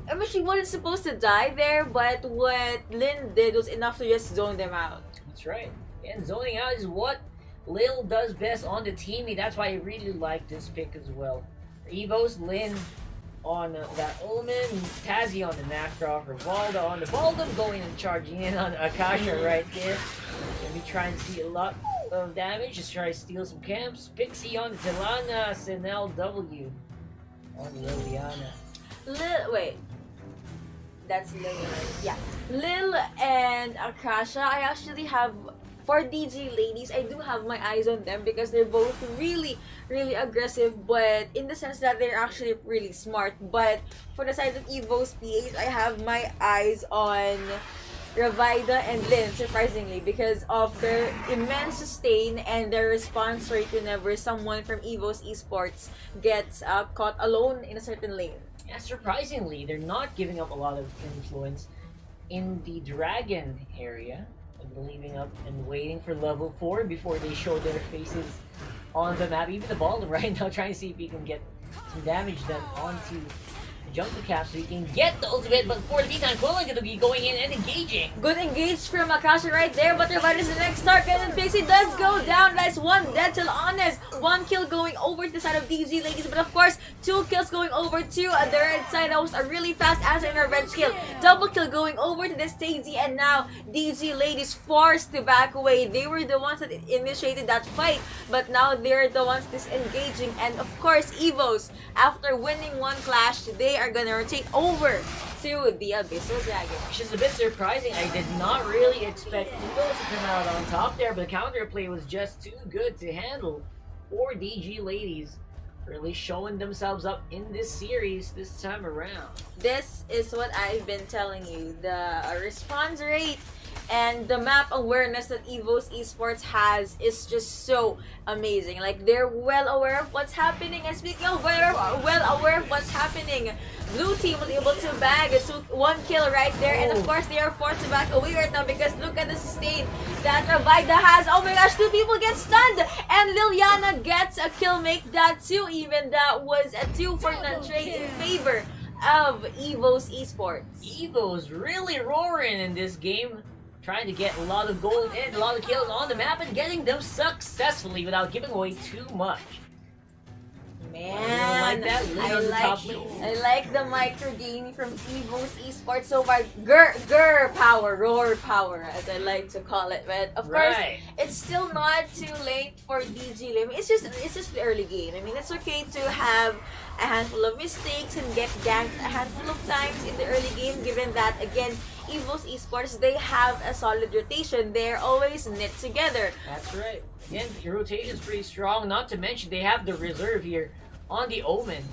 I mean, she wasn't supposed to die there, but what Lin did was enough to just zone them out. That's right. And zoning out is what Lil does best on the team. That's why I really like this pick as well. For Evos, Lin on that Omen, Tazzy on the Natcroft, Rivalda on the Baldum, going and charging in on Akasha right there. Gonna be trying to see a lot of damage. Just try to steal some camps. Pixie on the Tilanas and LW on Liliana. Wait. That's Lil. Yeah. Lil and Akasha, I actually have, for DG ladies, I do have my eyes on them because they're both really, really aggressive, but in the sense that they're actually really smart. But for the side of Evo's PH, I have my eyes on Ravida and Lin, surprisingly, because of their immense sustain and their response rate whenever someone from Evo's esports gets caught alone in a certain lane. Yeah, surprisingly, they're not giving up a lot of influence in the Dragon area, leaving up and waiting for level 4 before they show their faces on the map. Even the Baldwin right now trying to see if he can get some damage done onto jump the cap so he can get the ultimate, but for the meantime, Quillen gonna be going in and engaging. Good engage from Akasha right there, but Ravida is the next target, and Pixie does go down. That's one dead till honest. One kill going over to the side of DG ladies, but of course, 2 kills going over to the right side. That was a really fast answer and revenge kill. Double kill going over to this Stacey, and now DG ladies forced to back away. They were the ones that initiated that fight, but now they're the ones disengaging. And of course, Evos, after winning one clash, they are gonna rotate over to the Abyssal Dragon. Which is a bit surprising. I did not really expect Eagles to come out on top there, but the counterplay was just too good to handle for DG ladies. Really showing themselves up in this series this time around. This is what I've been telling you. The response rate and the map awareness that Evo's Esports has is just so amazing. Like, they're well aware of what's happening. And speaking of well aware of what's happening, Blue team was able to bag one kill right there. And of course, they are forced to back away right now because look at the sustain that Ravida has. Oh my gosh, 2 people get stunned. And Liliana gets a kill, make that 2 even. That was a 2 for non-trade in favor of Evo's Esports. Evo's really roaring in this game, trying to get a lot of gold and a lot of kills on the map and getting them successfully without giving away too much. Man, I like the micro gaming from Evo's Esports so far. Grr power, roar power, as I like to call it. But of course, it's still not too late for DG. I mean, it's just the early game. I mean, it's okay to have a handful of mistakes and get ganked a handful of times in the early game, given that, again, Evo's Esports, they have a solid rotation. They're always knit together. That's right. Again, the rotation's pretty strong, not to mention they have the reserve here on the Omen.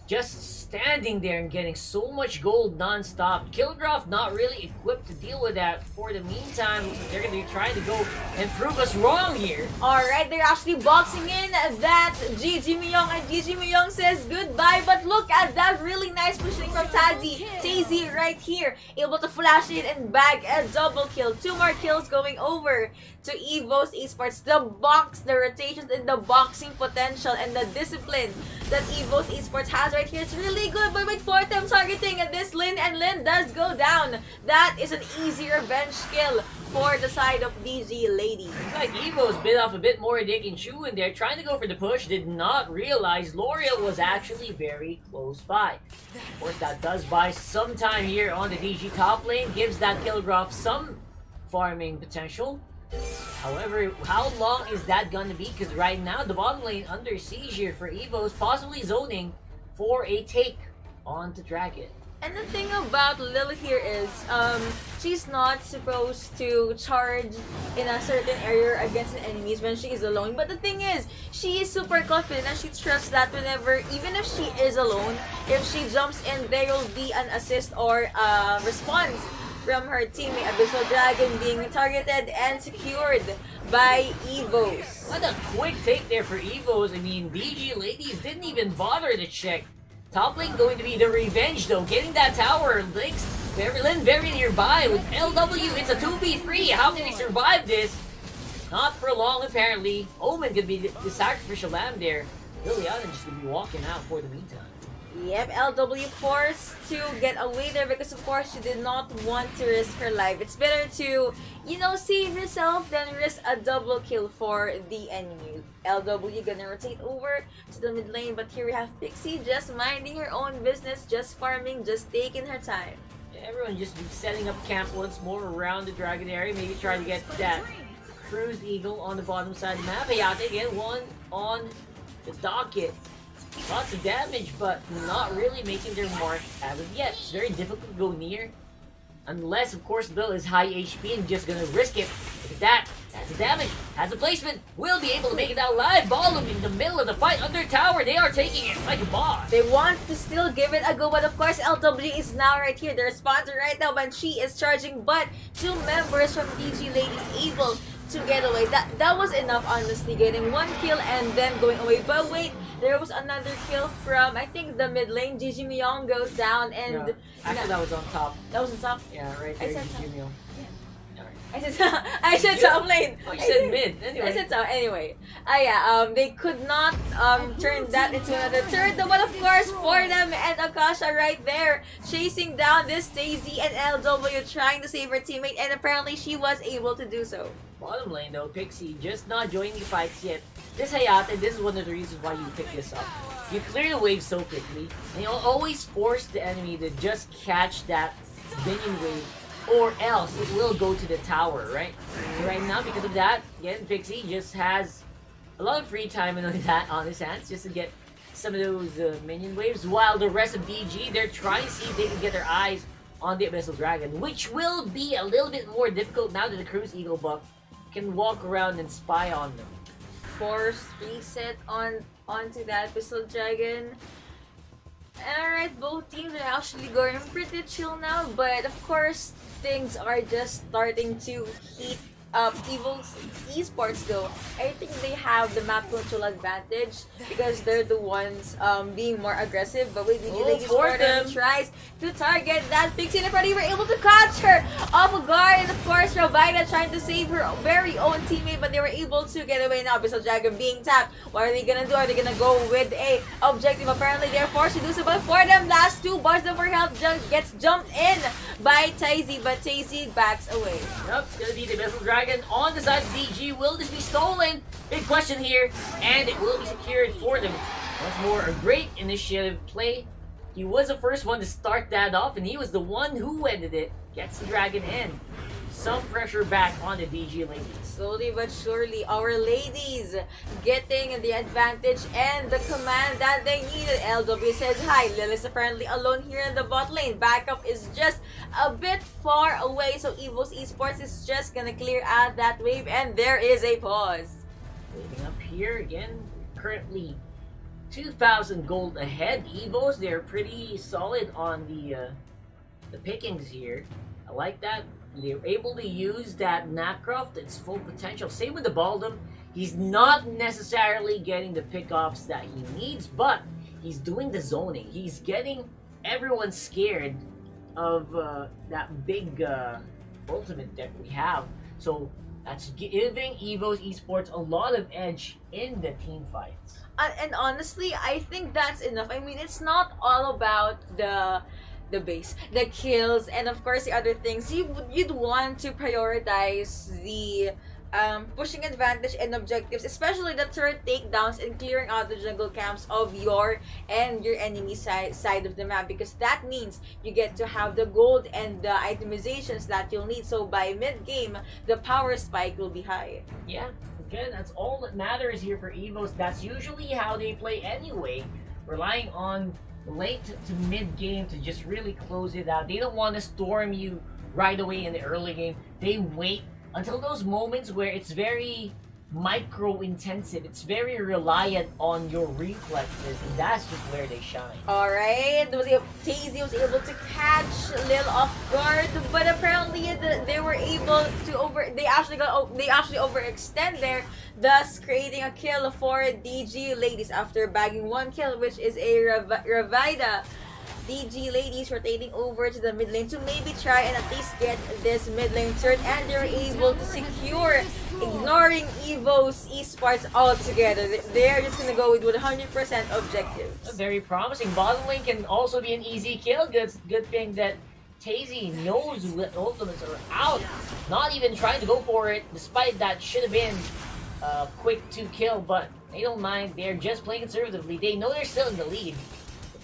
Just standing there and getting so much gold non-stop. Kilgraph not really equipped to deal with that for the meantime. They're going to be trying to go and prove us wrong here. Alright, they're actually boxing in that GG Myung, and GG Myung says goodbye. But look at that really nice pushing from Tazy right here. Able to flash it and bag a double kill. 2 more kills going over to Evo's Esports. The rotations and the boxing potential and the discipline that Evo's Esports has right here is really good. But with 4 times targeting at this Lin, and Lin does go down. That is an easy revenge kill for the side of DG ladies. Looks like Evo's bit off a bit more they can chew in there, trying to go for the push. Did not realize L'Oreal was actually very close by. Of course, that does buy some time here on the DG top lane, gives that Kilgraph some farming potential. However, how long is that gonna be? Because right now, the bottom lane under siege here for Evo's, possibly zoning for a take on the Dragon. And the thing about Lil here is, she's not supposed to charge in a certain area against the enemies when she is alone. But the thing is, she is super confident and she trusts that whenever, even if she is alone, if she jumps in, there will be an assist or response from her teammate. Abyssal Dragon being targeted and secured by Evos. What a quick take there for Evos. I mean, DG ladies didn't even bother to check. Top lane going to be the revenge though, getting that tower. Links very nearby with LW. It's a 2v3. How can they survive this? Not for long apparently. Omen could be the sacrificial lamb there. Liliana just gonna be walking out for the meantime. Yep, LW forced to get away there because of course she did not want to risk her life. It's better to, save yourself than risk a double kill for the enemy. LW gonna rotate over to the mid lane, but here we have Pixie just minding her own business, just farming, just taking her time. Yeah, everyone just be setting up camp once more around the Dragon area, maybe try to get that Cruise Eagle on the bottom side of the map. Hayate again, one on the docket. Lots of damage, but not really making their mark as of yet. It's very difficult to go near. Unless, of course, Bill is high HP and just gonna risk it. Look at that. That's the damage. Has a placement. Will be able to make it out live. Ballum in the middle of the fight under tower. They are taking it like a boss. They want to still give it a go, but of course LW is now right here. Their sponsor right now when she is charging, but 2 members from DG Ladies able to get away. That was enough, honestly, getting 1 kill and then going away. But wait, there was another kill from, I think, the mid lane. Gigi Myong goes down and... Yeah. Actually, that was on top. That was on top? Yeah, right there, Gigi Myong. I said top lane. Oh, you said mid. Anyway. I said top. Anyway. They could not turn that into another turn. But of course, for them and Akasha right there, chasing down this Daisy and LW trying to save her teammate, and apparently she was able to do so. Bottom lane though, Pixie just not joining the fights yet. This Hayate, this is one of the reasons why you pick this up. You clear the wave so quickly, and you'll always force the enemy to just catch that minion wave, or else it will go to the tower, right? So right now, because of that, again, Pixie just has a lot of free time on his hands just to get some of those minion waves, while the rest of DG, they're trying to see if they can get their eyes on the Abyssal Dragon, which will be a little bit more difficult now that the Cruise Eagle buff can walk around and spy on them. Force reset onto that Abyssal Dragon. Alright, both teams are actually going pretty chill now, but of course, things are just starting to heat up. Evil's esports though, I think they have the map control advantage because they're the ones being more aggressive, but with the Ladies for them tries to target that Pixie, and they were able to catch her off guard, and of course Ravina trying to save her very own teammate, but they were able to get away now. Abyssal Dragon being tapped. What are they gonna do? Are they gonna go with a objective? Apparently they're forced to do so, but for them, last 2 bars of her health gets jumped in by Tazy, but Tazy backs away. Yep, it's gonna be the Abyssal Dragon on the side of DG. Will this be stolen? Big question here, and it will be secured for them. Once more, a great initiative play. He was the first one to start that off, and he was the one who ended it. Gets the dragon in. Some pressure back on the DG ladies. Slowly but surely, our ladies getting the advantage and the command that they needed. LW says hi. Lil is apparently alone here in the bot lane. Backup is just a bit far away, so Evo's Esports is just gonna clear out that wave, and there is a pause. Waving up here again, currently 2,000 gold ahead. Evos, they're pretty solid on the pickings here. I like that. They're able to use that Nacroft its full potential. Same with the Baldum. He's not necessarily getting the pickoffs that he needs, but he's doing the zoning. He's getting everyone scared of that big ultimate deck we have. So that's giving Evo's Esports a lot of edge in the team fights. And honestly, I think that's enough. I mean, it's not all about the base, the kills, and of course the other things. You'd want to prioritize the pushing advantage and objectives, especially the turret takedowns and clearing out the jungle camps of your enemy side of the map, because that means you get to have the gold and the itemizations that you'll need. So by mid game, the power spike will be high. Yeah, again, that's all that matters here for Evos. That's usually how they play anyway, relying on late to mid game to just really close it out. They don't want to storm you right away in the early game. They wait until those moments where it's very micro intensive, it's very reliant on your reflexes, and that's just where they shine. Alright, Tazy was able to catch Lil off guard, but apparently they were able to they actually overextend there, thus creating a kill for DG ladies after bagging 1 kill, which is a Ravida. DG ladies rotating over to the mid lane to maybe try and at least get this mid lane turret, and they're able to secure, ignoring Evo's Esports altogether. They're just gonna go with 100% objectives. Very promising. Bottom lane can also be an easy kill. Good thing that Tazy knows what ultimates are out, not even trying to go for it, despite that should have been a quick 2 kill, but they don't mind. They're just playing conservatively. They know they're still in the lead.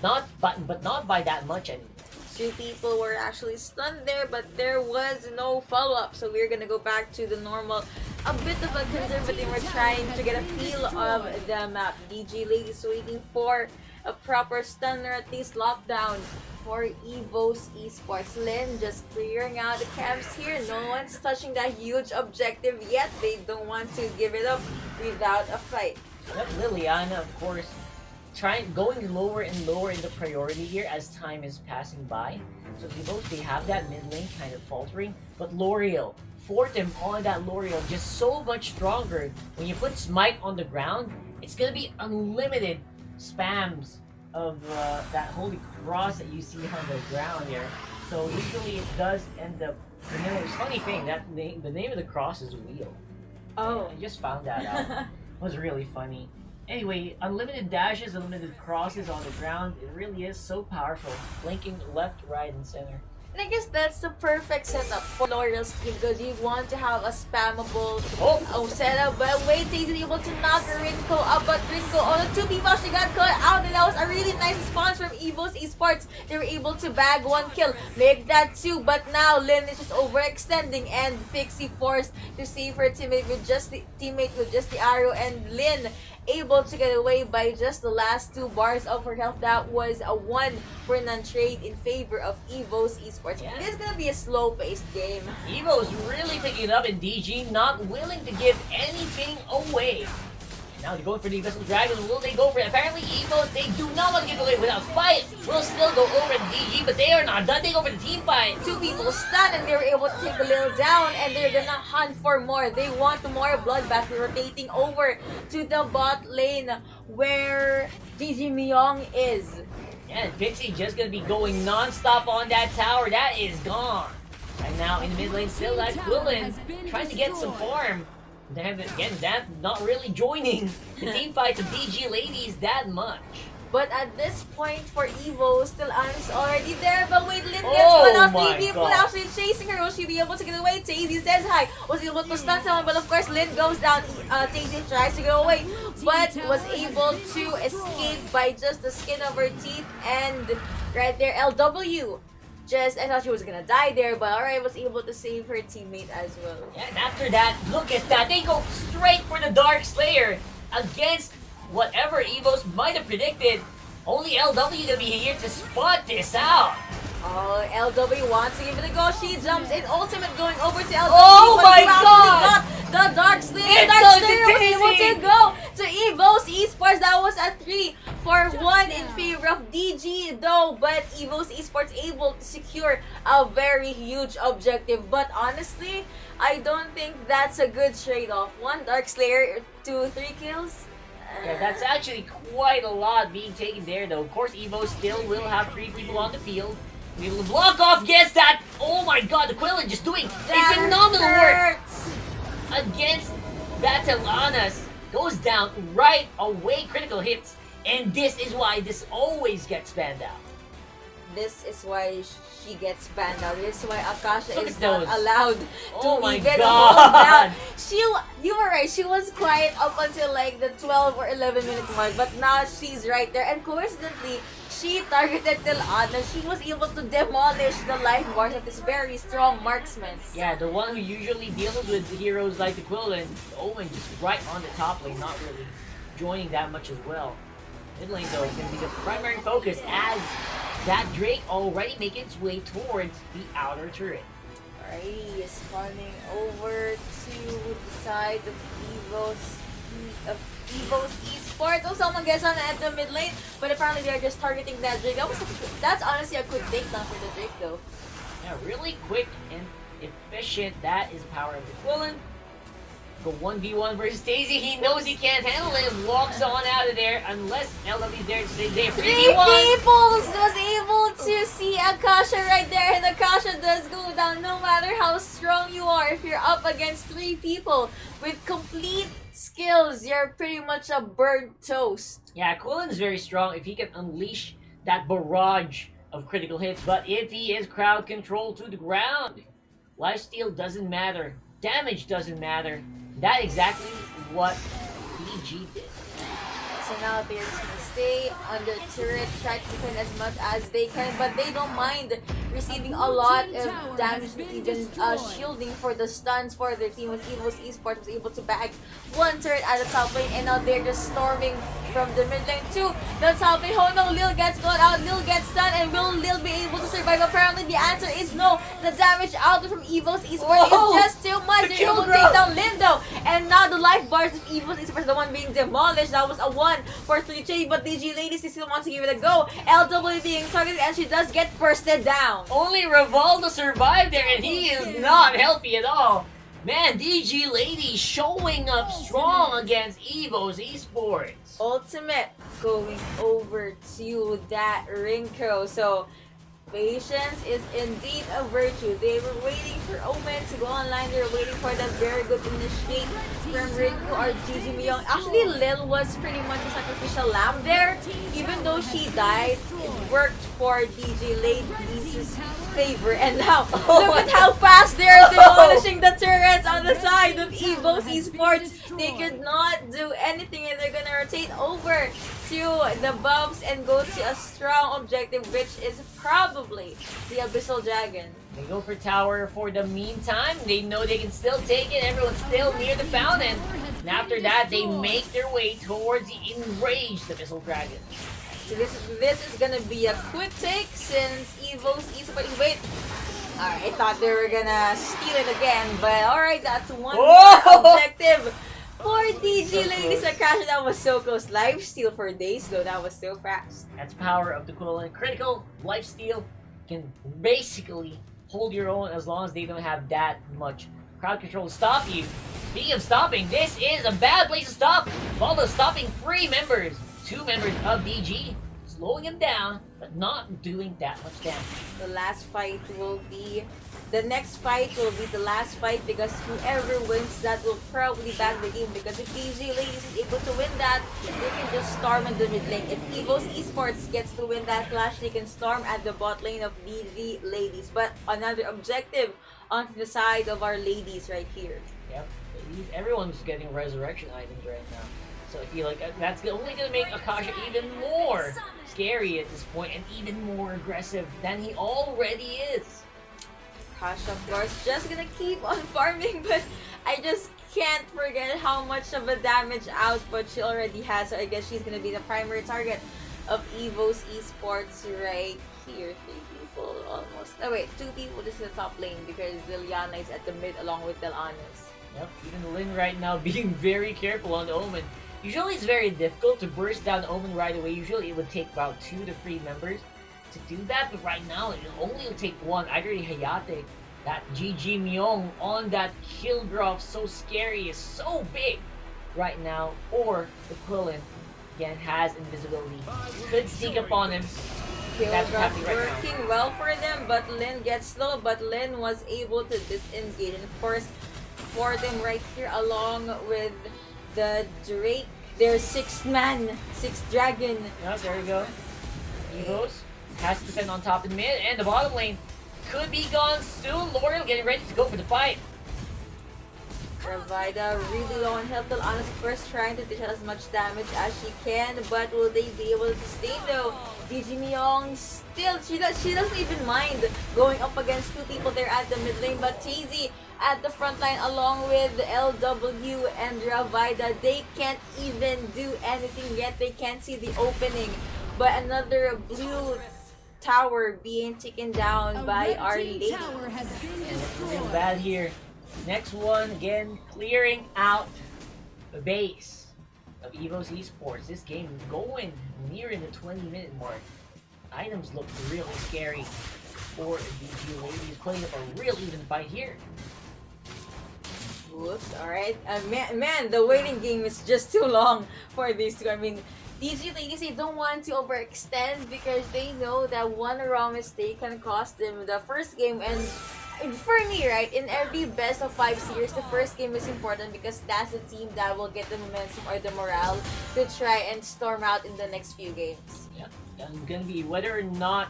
But not by that much anymore. 2 people were actually stunned there, but there was no follow-up, so we're gonna go back to the normal a bit of a conservative. We're trying to get a feel of the map. DG Ladies waiting for a proper stunner, at least lockdown for Evo's Esports. Lin just clearing out the camps here. No one's touching that huge objective yet. They don't want to give it up without a fight. Yep, Liliana, of course, going lower and lower in the priority here as time is passing by. So Evos, they have that mid lane kind of faltering, but L'Oreal, Fortem on that L'Oreal, just so much stronger. When you put Smite on the ground, it's gonna be unlimited spams of that holy cross that you see on the ground here. So usually it does end up. You know, it's funny thing that the name of the cross is Wheel. Oh, I just found that out. It was really funny. Anyway, unlimited dashes, unlimited crosses on the ground. It really is so powerful. Blinking left, right, and center. and I guess that's the perfect setup for L'Oreal's team because you want to have a spammable setup. But wait, he's able to knock Rinko up, but Rinko, the two people she got caught out, and that was a really nice response from Evo's Esports. They were able to bag one kill, make that two, but now Lin is just overextending, and Pixie forced to save her teammate with just the arrow, and Lin able to get away by just the last 2 bars of her health. That was a 1-for-none trade in favor of Evo's Esports. Yeah. This is gonna be a slow-paced game. Evo's really picking it up in DG, not willing to give anything away. Now they're going for the Vessel Dragon. Will they go for it? Apparently Evos, they do not want to give away without fight. Will still go over in DG, but they are not done. They go for the team fight. 2 people stunned, and they were able to take a little down, and they're gonna hunt for more. They want more bloodbath. They're rotating over to the bot lane where DG Myong is. Yeah, and Pixie just gonna be going non-stop on that tower. That is gone. And now in the mid lane, still that Quillen trying to get some farm. Again, that not really joining the team fights of DG Ladies that much. But at this point for Evo, still Anna's already there. But wait, Lin gets one of 3 people actually chasing her. Will she be able to get away? Tazy says hi. Was able to stun someone, but of course Lin goes down. Tazy tries to get away, but was able to escape by just the skin of her teeth. And right there, LW. I thought she was gonna die there, but alright, was able to save her teammate as well. Yeah, and after that, look at that. They go straight for the Dark Slayer against whatever Evos might have predicted. Only LW gonna be here to spot this out. Oh, LW wants to give it a go. She jumps in, ultimate going over to LW. Oh my god! The Dark Slayer. Dark Slayer was able to go to Evo's Esports. That was a 3-for-1 in favor of DG though. But Evo's Esports able to secure a very huge objective. But honestly, I don't think that's a good trade-off. 1 Dark Slayer, 2, 3 kills. Yeah, that's actually quite a lot being taken there though. Of course, Evo still will have 3 people on the field. We will block off, yes, that! Oh my god, the Quillen just doing a phenomenal work against that Telanas. Goes down right away, critical hits. And this is why this always gets banned out. This is why she gets banned out. This is why Akasha Look is at not those. allowed Oh to my even God. hold down. You were right. She was quiet up until like the 12 or 11 minute mark, but now she's right there. And coincidentally, she targeted Tilana. She was able to demolish the life bars of this very strong marksman. Yeah, the one who usually deals with heroes like the Quillen, Owen just right on the top lane, not really joining that much as well. Mid lane though is going to be the primary focus as that Drake already making its way towards the outer turret. Alrighty, spawning over to the side of Evo's Esports. Oh, someone gets on at the mid lane, but apparently they're just targeting that Drake. That's honestly a quick takedown for the Drake though. Yeah, really quick and efficient. That is the power of the Quillen. Go 1v1 versus Daisy. He knows he can't handle it. Walks on out of there unless LW's there to say they're 3 3v1. people was able to see Akasha right there, and Akasha does go down no matter how strong you are. If you're up against 3 people with complete skills, you're pretty much a burnt toast. Yeah, Quillen is very strong if he can unleash that barrage of critical hits, but if he is crowd controlled to the ground, lifesteal doesn't matter, damage doesn't matter. That's exactly what DG did. So now they're just gonna stay on the turret, try to defend as much as they can, but they don't mind receiving a lot of damage, even shielding for the stuns for their team. With Evil's Esports was able to bag one turret at the top lane, and now they're just storming from the mid lane to the top lane. Oh no, Lil gets caught out, Lil gets stunned, and will Lil be able to survive? Apparently the answer is no. The damage out from Evil's Esports is just too much. They're able to take down Lindo, and now the life bars of Evil's Esports, the one being demolished. That was a 1 for 3J, but DG Ladies still wants to give it a go. LW being targeted, and she does get bursted down. Only Rivaldo survived there, and he is not healthy at all. Man, DG Ladies showing up strong against Evo's Esports. Ultimate going over to that Rinko. So patience is indeed a virtue. They were waiting for Omen to go online. They were waiting for that very good initiate from Rinko or Gigi Myung. Actually, Lil was pretty much a sacrificial lamb there. Even though she died, it worked for DJ Ladies' favor. And now, look at how fast they're demolishing the turrets on the side of Evo's Esports. They could not do anything, and they're gonna rotate over to the buffs and go to a strong objective, which is probably the Abyssal Dragon. They go for tower for the meantime. They know they can still take it. Everyone's still near the fountain. And after that, they make their way towards the enraged Abyssal Dragon. So this is gonna be a quick take since Evo's Esports. Wait. Alright, I thought they were gonna steal it again, but alright, that's one more objective for DG Ladies and Crash. That was so close. Life steal for days though, that was so fast. That's power of the equivalent. Critical lifesteal can basically hold your own as long as they don't have that much crowd control to stop you. Speaking of stopping, this is a bad place to stop. Valor stopping 3 members, 2 members of DG, slowing him down, but not doing that much damage. The last fight will be the next fight will be the last fight, because whoever wins that will probably bag the game, because if DG Ladies is able to win that, they can just storm in the mid lane. If Evo's Esports gets to win that clash, they can storm at the bot lane of DG Ladies. But another objective onto the side of our ladies right here. Yep, everyone's getting resurrection items right now. So I feel like that's only going to make Akasha even more scary at this point, and even more aggressive than he already is. Akasha, of course, just gonna keep on farming, but I just can't forget how much of a damage output she already has. So I guess she's gonna be the primary target of Evo's Esports right here. 3 people almost. Oh wait, 2 people. This is the top lane because Liliana is at the mid along with Delanas. Yep, even Lin right now being very careful on the Omen. Usually it's very difficult to burst down Omen right away. Usually it would take about 2 to 3 members to do that, but right now it only will take 1. Either the Hayate, that GG Myung on that kill graph, so scary, is so big right now, or the Quillen again has invisibility, could sneak up on him. Kill That's graph happening right working now. well for them, but Lin gets slow, but Lin was able to disengage, and of course for them right here along with the Drake, their 6-man, 6-dragon. Yeah, there you go. Evos has to defend on top and mid, and the bottom lane could be gone soon. L'Oreal getting ready to go for the fight. Ravida really low on health. Honest first trying to dish out as much damage as she can, but will they be able to sustain though? DG Myung still, she doesn't even mind going up against 2 people there at the mid lane, but TZ at the front line along with LW and Ravida, they can't even do anything yet. They can't see the opening, but another blue tower being taken down by our lady. Real bad here. Next one again, clearing out the base of Evo's Esports. This game going nearing the 20-minute mark. Items look really scary for the DG Ladies, putting up a real even fight here. Whoops, alright. Man, the waiting game is just too long for these 2. I mean, DG Ladies, they don't want to overextend because they know that one wrong mistake can cost them the first game. And for me, right, in every best of 5 series, the first game is important because that's the team that will get the momentum or the morale to try and storm out in the next few games. Yeah, that's gonna be whether or not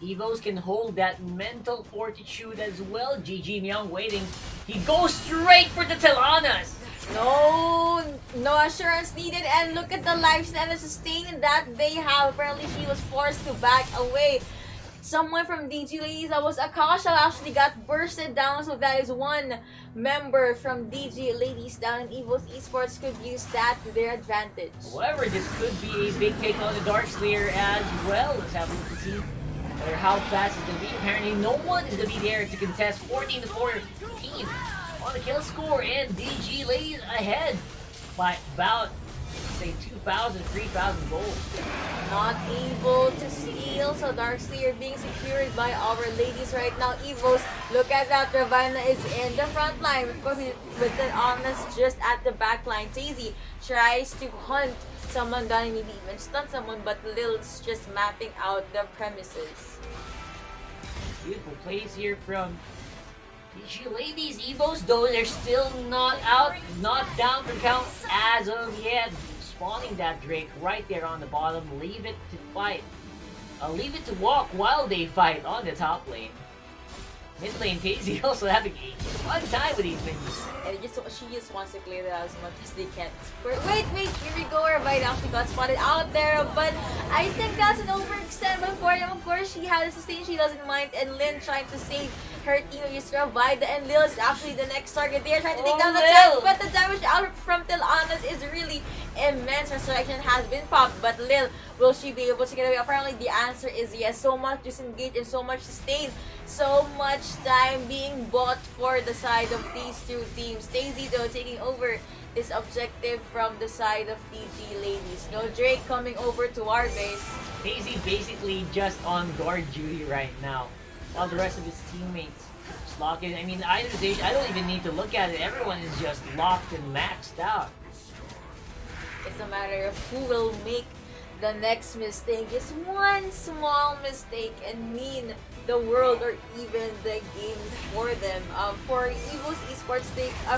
Evos can hold that mental fortitude as well. GG Myung waiting. He goes straight for the Telanas. No assurance needed, and look at the lifestyle and the sustain that they have. Apparently, she was forced to back away. Someone from DG Ladies, that was Akasha, actually got bursted down, so that is one member from DG Ladies down, and Evil's Esports could use that to their advantage. However, this could be a big take on the Dark Slayer as well. Let's have a look to see how fast it's going to be. Apparently, no one is going to be there to contest 14 to 14 on the kill score, and DG Ladies ahead by about, say, 2,000, 3,000 gold. Not able to steal, so Dark Slayer being secured by our ladies right now. Evos, look at that, Ravana is in the front line. Of course, with the Honest just at the back line. Daisy tries to hunt someone down, maybe even stun someone, but Lil's just mapping out the premises. Beautiful plays here from DG Ladies. Evos, though, they're still not out, not down for count as of yet. Spawning that Drake right there on the bottom. Leave it to fight. Leave it to walk while they fight on the top lane. Mid lane, Daisy also having a fun time with these minions. And she just wants to clear that as much as they can. Wait, here we go. Ravine actually got spotted out there, but I think that's an overextend for him. Of course, she had a sustain, she doesn't mind, and Lin trying to save her team against Ravida, and Lil is actually the next target. They are trying to take down the tank, but the damage out from Tilanas is really immense. Resurrection has been popped, but Lil, will she be able to get away? Apparently, the answer is yes. So much disengage and so much sustain. So much time being bought for the side of these two teams. Daisy, though, taking over this objective from the side of DG Ladies. No Drake coming over to our base. Daisy basically just on guard duty right now, while the rest of his teammates just lock in. I mean, either stage, I don't even need to look at it. Everyone is just locked and maxed out. It's a matter of who will make the next mistake. Just one small mistake and mean the world or even the game for them. For Evo's Esports,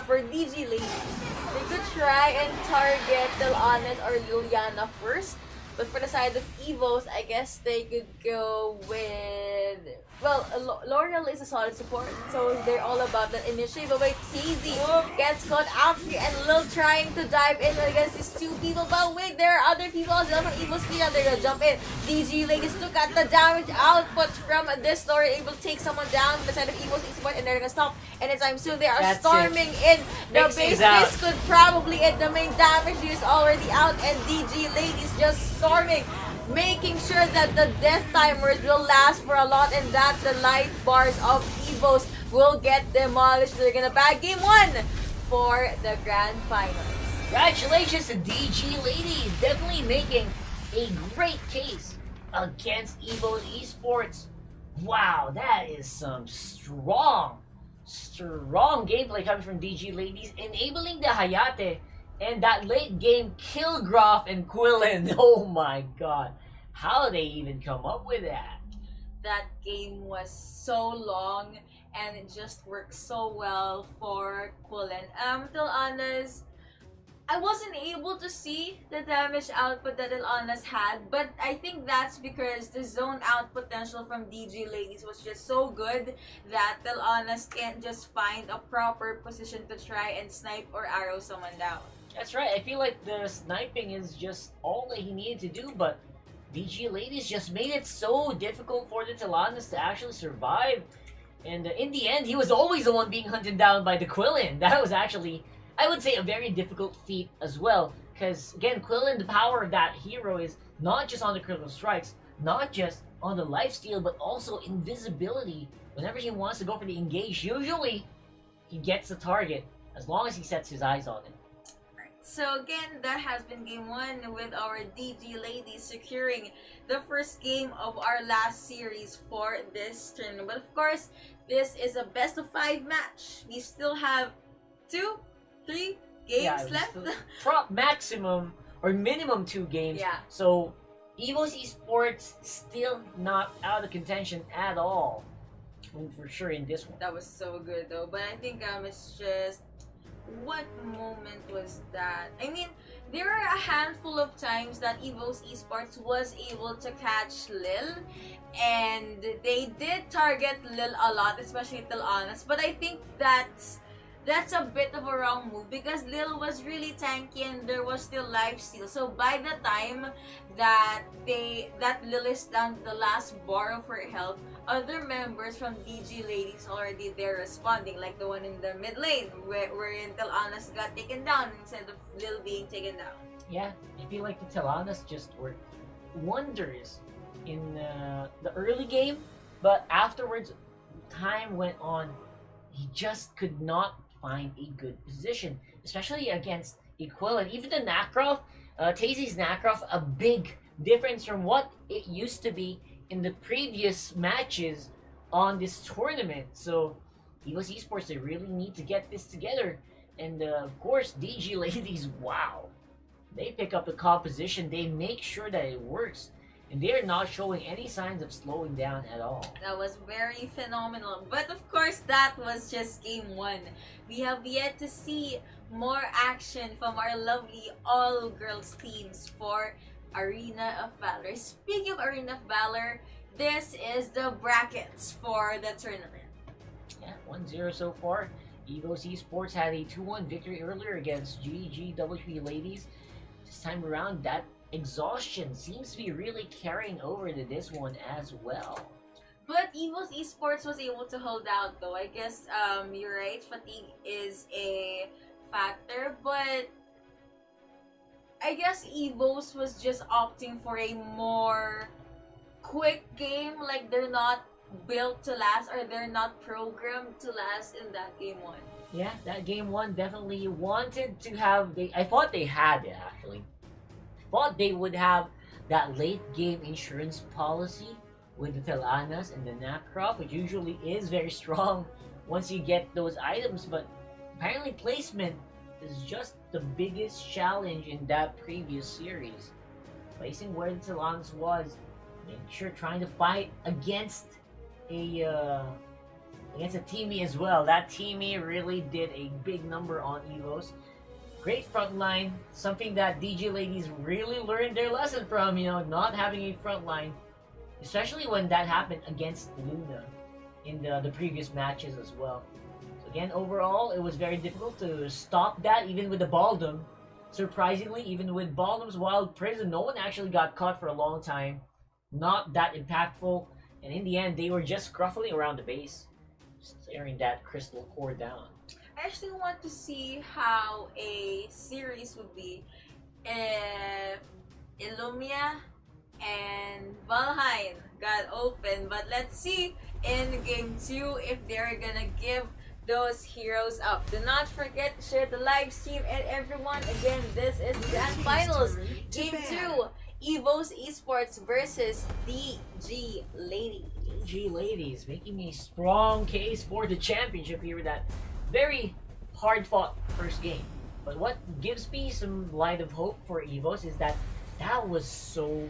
for DG Ladies, they could try and target Tilanas or Liliana first. But for the side of Evos, I guess they could go with... Well, L'Oreal is a solid support, so they're all about that initiative. But wait, Easy gets caught out here, and Lil trying to dive in against these two people. But wait, there are other people as well from Evo's speed, and they're gonna jump in. DG Ladies took out the damage output from this L'Oreal, able to take someone down the side of Evo's Esports, and they're gonna stop anytime soon. They are storming in the base. This could probably end the main damage is already out, and DG Ladies just storming, making sure that the death timers will last for a lot and that the life bars of Evos will get demolished. They're gonna bag game 1 for the grand finals. Congratulations to DG Ladies, definitely making a great case against Evos Esports. Wow, that is some strong gameplay coming from DG Ladies, enabling the Hayate and that late game kill Groff and Quillen. Oh my god. How they even come up with that? That game was so long and it just worked so well for Quillen. To be honest, I wasn't able to see the damage output that Ilanas had, but I think that's because the zone out potential from DG Ladies was just so good that Ilanas can't just find a proper position to try and snipe or arrow someone down. That's right. I feel like the sniping is just all that he needed to do, but DG Ladies just made it so difficult for the Tilanas to actually survive. And in the end, he was always the one being hunted down by the Quillen. That was actually, I would say, a very difficult feat as well. Because, again, Quillen, the power of that hero is not just on the critical strikes, not just on the lifesteal, but also invisibility. Whenever he wants to go for the engage, usually he gets the target as long as he sets his eyes on it. So again, that has been game 1 with our DG Ladies securing the first game of our last series for this tournament. But of course, this is a best of 5 match. We still have 2, 3 games left. Maximum or minimum 2 games. Yeah. So Evos Esports still not out of contention at all. For sure in this one. That was so good though. But I think it's just, what moment was that? I mean, there are a handful of times that Evos Esports was able to catch Lil, and they did target Lil a lot, especially Tilanas. But I think that's that's a bit of a wrong move because Lil was really tanky and there was still lifesteal. So by the time that Lil is down to the last bar of her health, other members from DG Ladies already there responding, like the one in the mid lane wherein Anas got taken down instead of Lil being taken down. Yeah, I feel like the Anas just worked wonders in the early game, but afterwards, time went on. He just could not find a good position, especially against Equilin. Even the Nacroft, Tazy's Nacroft, a big difference from what it used to be in the previous matches on this tournament. So, EVOS Esports, they really need to get this together. And of course, DG Ladies, wow. They pick up the composition, they make sure that it works. And they're not showing any signs of slowing down at all. That was very phenomenal. But of course, that was just game 1. We have yet to see more action from our lovely all-girls teams for Arena of Valor. Speaking of Arena of Valor, this is the brackets for the tournament. Yeah, 1-0 so far. EVOS Esports had a 2-1 victory earlier against GGWP Ladies. This time around, that exhaustion seems to be really carrying over to this one as well. But EVOS Esports was able to hold out though. I guess you're right, fatigue is a factor, but I guess EVOS was just opting for a more quick game, like they're not built to last or they're not programmed to last in that game 1. Yeah, that game 1 definitely wanted to have, I thought they had it actually. Thought they would have that late game insurance policy with the Telanas and the Nacroft, which usually is very strong once you get those items, but apparently placement is just the biggest challenge in that previous series. Placing where the Telanas was, make sure trying to fight against a teamie as well. That teamie really did a big number on EVOS. Great front line, something that DG Ladies really learned their lesson from, not having a front line, especially when that happened against Luna in the previous matches as well. So again, overall, it was very difficult to stop that, even with the Baldom. Surprisingly, even with Baldom's Wild Prison, no one actually got caught for a long time. Not that impactful, and in the end, they were just scruffling around the base, just tearing that crystal core down. I actually want to see how a series would be if Illumia and Valheim got open. But let's see in game 2 if they're gonna give those heroes up. Do not forget to share the live stream, and everyone, again, this is Grand Finals. Game 2, EVOS Esports versus DG Ladies. DG Ladies making a strong case for the championship here with that very hard-fought first game. But what gives me some light of hope for EVOS is that was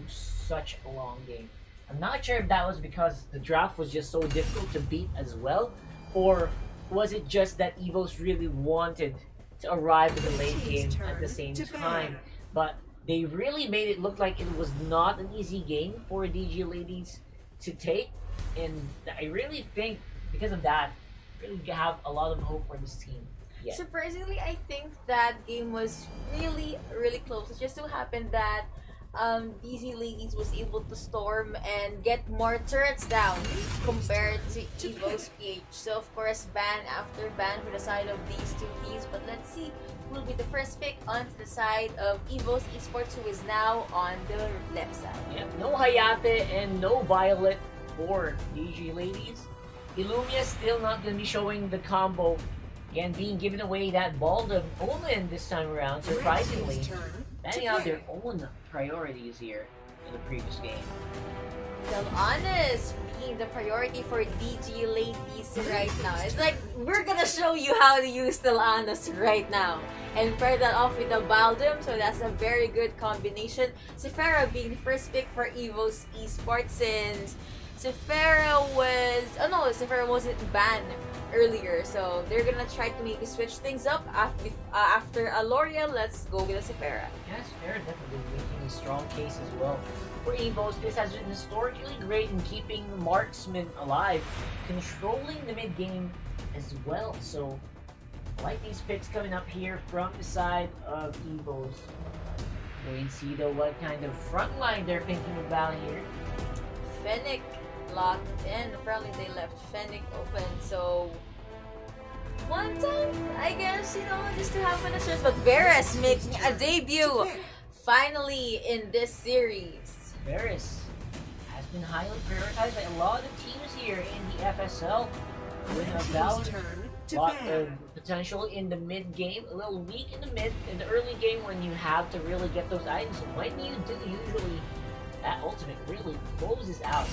such a long game. I'm not sure if that was because the draft was just so difficult to beat as well, or was it just that EVOS really wanted to arrive in the late game at the same time. But they really made it look like it was not an easy game for DG Ladies to take, and I really think because of that, really have a lot of hope for this team. Yeah. Surprisingly, I think that game was really, really close. It just so happened that DG Ladies was able to storm and get more turrets down compared to EVOS PH. So of course, ban after ban for the side of these two teams. But let's see who will be the first pick onto the side of EVOS Esports, who is now on the left side. Yep, no Hayate and no Violet for DG Ladies. Illumia still not going to be showing the combo. Again, being given away that Baldom Omen this time around, surprisingly. Banning out their own priorities here in the previous game. Honest being the priority for DG Ladies right now. It's like, we're gonna show you how to use Honest right now. And pair that off with the Baldom, so that's a very good combination. Sephara being the first pick for EVOS Esports, since Sephara wasn't banned earlier, so they're gonna try to maybe switch things up after Aloria. Let's go with the Sephara. Yes, Sephara definitely making a strong case as well. For EVOS, this has been historically great in keeping marksmen alive, controlling the mid game as well. So I like these picks coming up here from the side of Evos. Wait and see though what kind of front line they're thinking about here. Fennec locked in. Apparently they left Fennec open, so one time, I guess, just to have an assurance. But Varus making a debut finally in this series. Varus has been highly prioritized by a lot of teams here in the FSL. With a Valor, lot of potential in the mid game, a little weak in the early game when you have to really get those items. When you do, usually that ultimate really closes out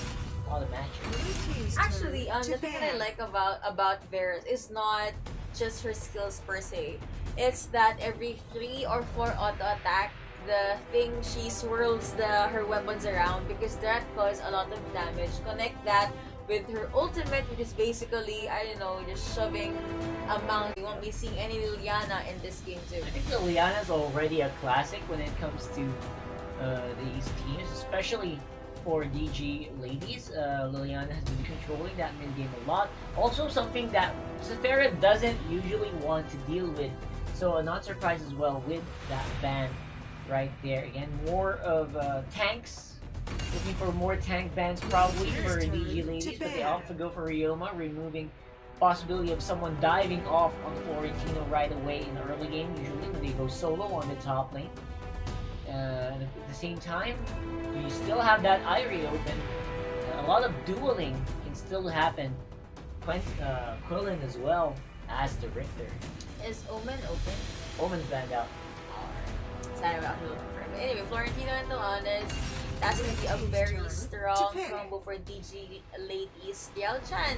a lot of matches. Actually, the thing that I like about Varus is not just her skills per se. It's that every 3 or 4 auto attack, the thing she swirls her weapons around, because that causes a lot of damage. Connect that with her ultimate, which is basically, I don't know, just shoving a mount. You won't be seeing any Liliana in this game too. I think Liliana is already a classic when it comes to these teams, especially for DG ladies. Liliana has been controlling that mid game a lot. Also something that Sephira doesn't usually want to deal with. So not surprised as well with that ban right there. Again, more of tanks. Looking for more tank bans probably for DG ladies, but they opt to go for Ryoma, removing possibility of someone diving off on Florentino right away in the early game, usually when they go solo on the top lane. And at the same time, you still have that Irie open. A lot of dueling can still happen. Quillen as well as the Richter. Is Omen open? Omen's banned out. Alright. Sorry about looking for it. But anyway, Florentino and Telanes. That's going to be a very strong combo for DG ladies. Diao-chan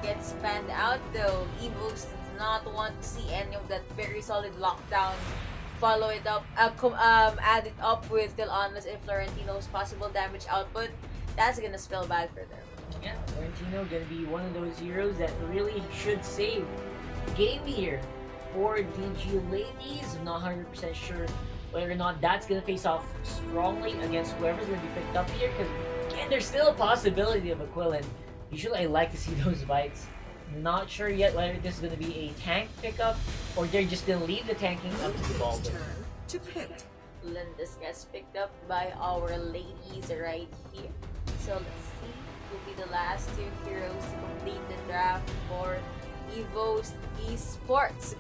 gets banned out though. Evos does not want to see any of that very solid lockdown. Follow it up, add it up with Telanes and Florentino's possible damage output. That's going to spell bad for them. Yeah, Florentino going to be one of those heroes that really should save the game here for DG ladies. I'm not 100% sure whether or not that's going to face off strongly against whoever's going to be picked up here, because again, there's still a possibility of a Quillen. Usually I like to see those fights. Not sure yet whether this is going to be a tank pickup or they're just going to leave the tanking up to the ball. Lindis gets picked up by our ladies right here. So let's see who will be the last 2 heroes to complete the draft for Evos Esports.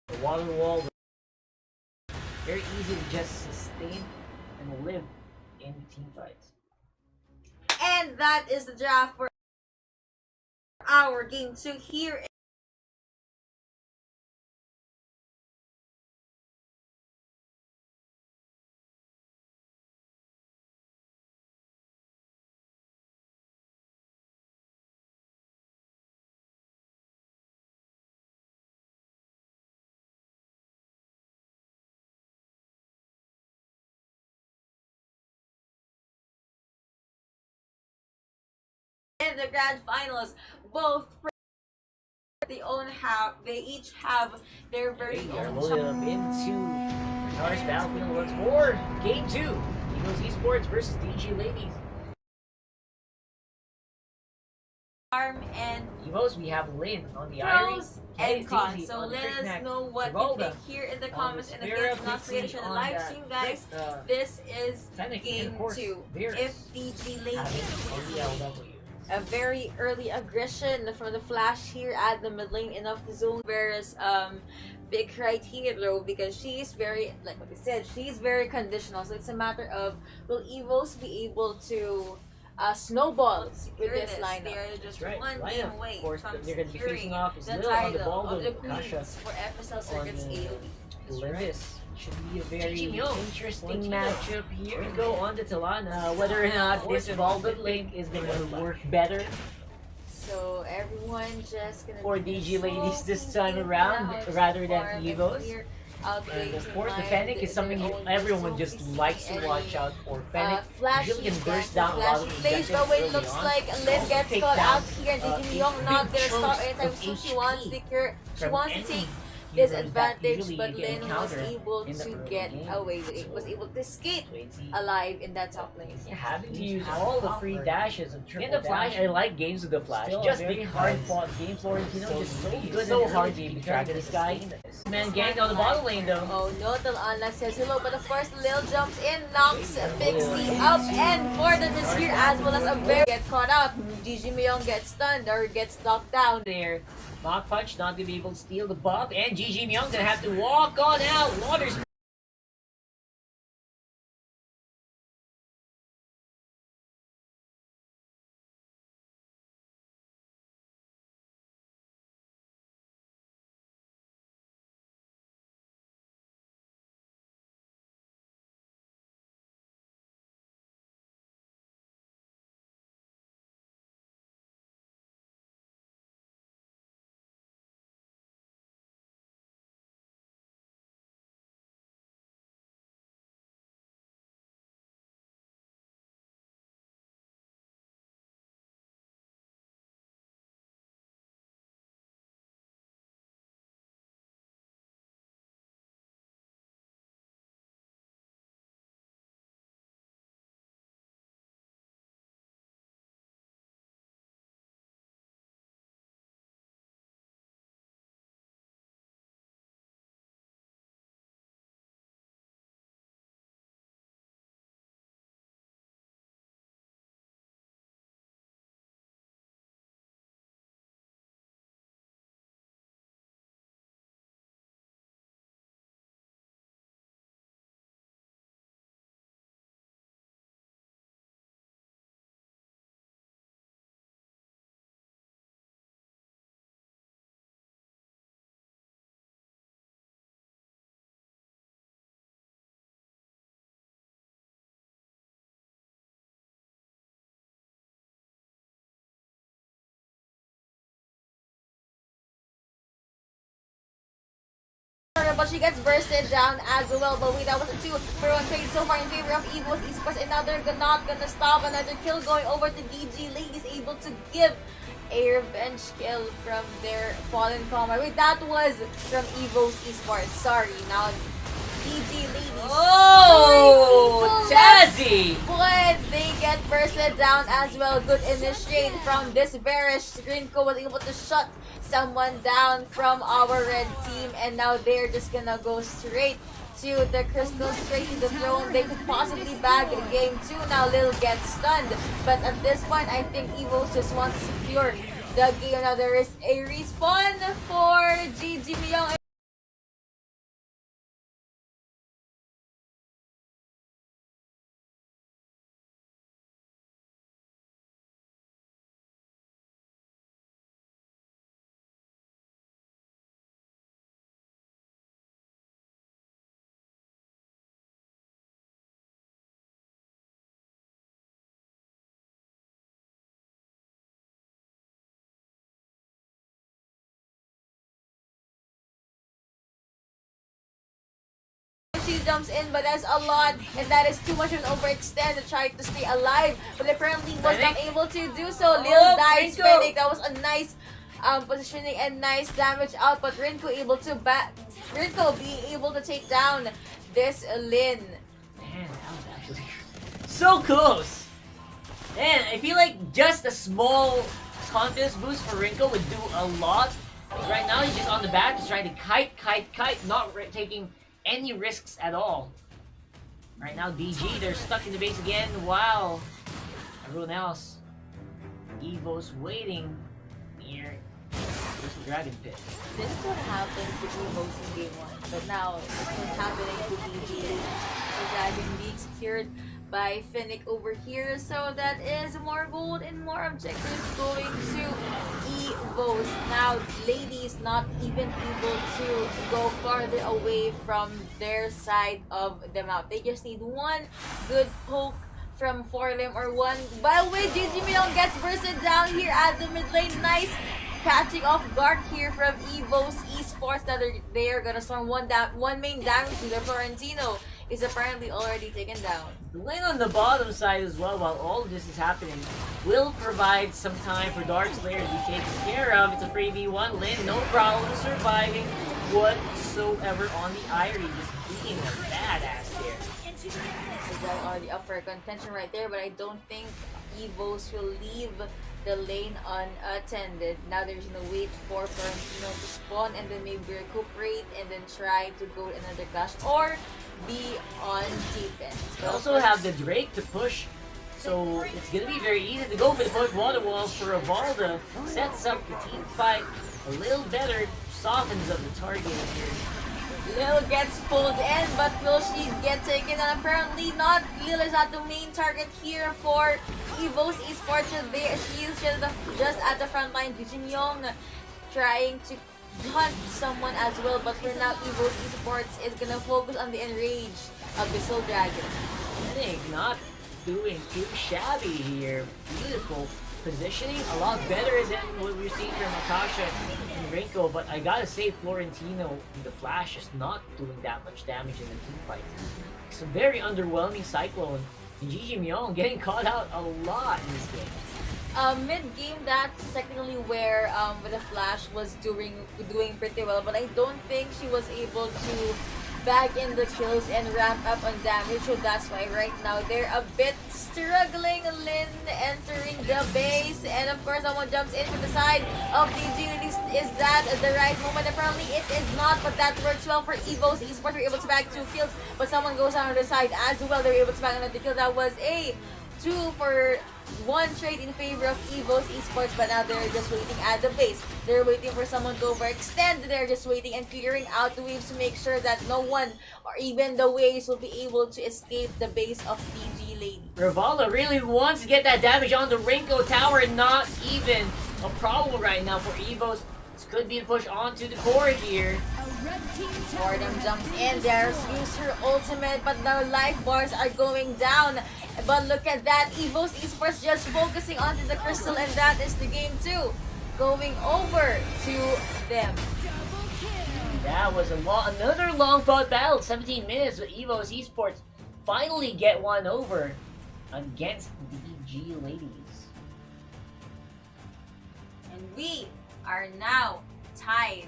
The water wall, very easy to just sustain and live in team fights. And that is the draft for our game 2 here. In the grand finals, both they each have their very We are own loaded up into Guitar's Battlefield once more. Game 2, Eagles Esports versus DG Ladies. charm and Evos, we have Lynn on the pros Irie, and cons. So let us know what you think here in the comments. And again, do not forget to share the live stream, guys. This is Fennec, and game of course, 2. Varus If DG having ladies on the LW. a very early aggression from the Flash here at the mid lane, enough to zone Vera's big right hero, because she's very, like what I said, she's very conditional. So it's a matter of, will Evos be able to snowball with this lineup? They are just one game away. Of course, they're going to be facing off is Lil on the ball with Kasha for FSL Circuits AoE. This should be a very interesting matchup here. We go on to Talana, whether or not this Volbit link is going to work better so everyone just gonna for DG ladies this time around rather than Evos. And of course, the Fennec is something everyone just likes to watch out for. Fennec usually can burst down a lot of objectives but when early it looks on. like Lin gets caught out here, and Gigi Myung not gonna stop anytime soon. She wants to take this advantage, but Lin was able to get away with it, was able to escape alive in that top lane. Having to use all the free dashes and triple in the Flash, I like games with the Flash. Just big hard fought game, Florentino just so good, so hard to track this guy. Man ganked on the bottom lane though. Oh no, Talana says hello, but of course Lil jumps in, knocks Pixie up, and Forden is here as well as a very get caught out. Gigi Myung gets stunned or gets knocked down there. Mach Punch not gonna be able to steal the buff, and Gigi Myung gonna have to walk on out. Water's but she gets bursted down as well. But wait, that was a 2-for-1 trade so far in favor of Evos Esports, and now they're not gonna stop. Another kill going over to DG. Ladies able to give a revenge kill from their fallen comrade. Wait, that was from Evos Esports. Sorry, now DG Ladies. Oh, Tazzy! But they get bursted down as well. Good initiate from this Verish. Rinko was able to shut someone down from our red team, and now they're just gonna go straight to the crystal, straight to the throne. They could possibly bag game 2. Now Lil gets stunned, but at this point I think Evos just want to secure the game. Now there is a respawn for Gigi Myung. She jumps in, but that's a lot, and that is too much of an overextend to try to stay alive, but apparently was not able to do so. Lil dies. Fennec, that was a nice positioning and nice damage out, but Rinko being able to take down this Lin. Man, that was actually so close. Man, I feel like just a small confidence boost for Rinko would do a lot. Right now he's just on the back, just trying to kite, not taking any risks at all. Right now DG, they're stuck in the base again. Wow. Everyone else Evo's waiting near this Dragon Pit. This is what happened to Evo's in game 1, but now it's what's happening to DG. So Dragon being secured by Finnick over here, so that is more gold and more objectives going to Evos. Now, ladies not even able to go farther away from their side of the map. They just need one good poke from Forlim or one. By the way, Gigi Mion gets bursted down here at the mid lane. Nice catching off guard here from Evos Esports that they are gonna storm one main damage to their Florentino is apparently already taken down. The lane on the bottom side as well, while all of this is happening, will provide some time for Dark Slayer to be taken care of. It's a free v1. Lin, no problem surviving whatsoever on the Irie, just being a badass here. So they're already up for contention right there, but I don't think Evos will leave the lane unattended. Now they're just gonna wait for Florentino to spawn and then maybe recuperate and then try to go another clash or be on defense. They also have the Drake to push, so it's gonna be very easy to go for the push water walls for Rivalda. Sets up the team fight a little better, softens up the target here. Lil gets pulled in, but will she get taken? And apparently not. Lil is not the main target here for Evos Esports. She is just at the front line. Jin Young trying to hunt someone as well, but for now Evos Esports is gonna focus on the enrage of the Soul Dragon. Finnick not doing too shabby here. Beautiful positioning, a lot better than what we're seeing from Akasha and Rinko, but I gotta say Florentino, the Flash, is not doing that much damage in the team fight. It's a very underwhelming Cyclone, and Gigi Myung getting caught out a lot in this game. Mid-game, that's technically where the Flash was doing pretty well, but I don't think she was able to bag in the kills and ramp up on damage, so that's why right now they're a bit struggling. Lin entering the base, and of course someone jumps in from the side of DG. Is that the right moment? Apparently it is not, but that works well for Evos Esports. They're able to bag 2 kills, but someone goes down on the side as well. They're able to bag another kill. That was a 2-for-1 trade in favor of Evos Esports, but now they're just waiting at the base. They're waiting for someone to overextend. They're just waiting and clearing out the waves to make sure that no one or even the waves will be able to escape the base of DG Lady. Rivalda really wants to get that damage on the Rinko Tower, not even a problem right now for Evos. This could be a push onto the core here. Fordham jumps in there, used her ultimate, but the life bars are going down. But look at that, Evos Esports just focusing onto the crystal, and that is the game 2 going over to them. That was another long fought battle, 17 minutes, but Evos Esports finally get one over against DG Ladies. And we are now tied.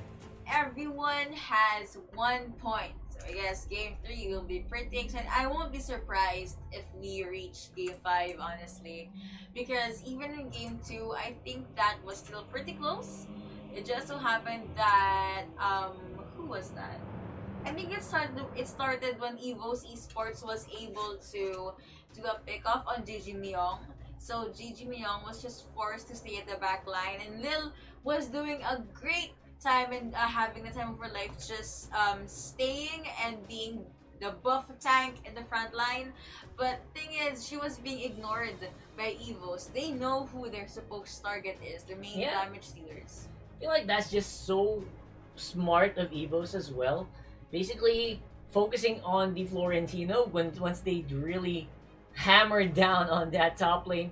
Everyone has 1 point. So I guess game 3 will be pretty exciting. I won't be surprised if we reach game 5, honestly. Because even in game 2, I think that was still pretty close. It just so happened that, who was that? I think it started when Evos Esports was able to do a pick-off on Gigi Myung. So Gigi Myung was just forced to stay at the back line, and Lil was doing a great time and having the time of her life, just staying and being the buff tank in the front line. But thing is, she was being ignored by Evos. They know who their supposed target is, the main damage dealers. I feel like that's just so smart of Evos as well. Basically, focusing on the Florentino once they really hammered down on that top lane,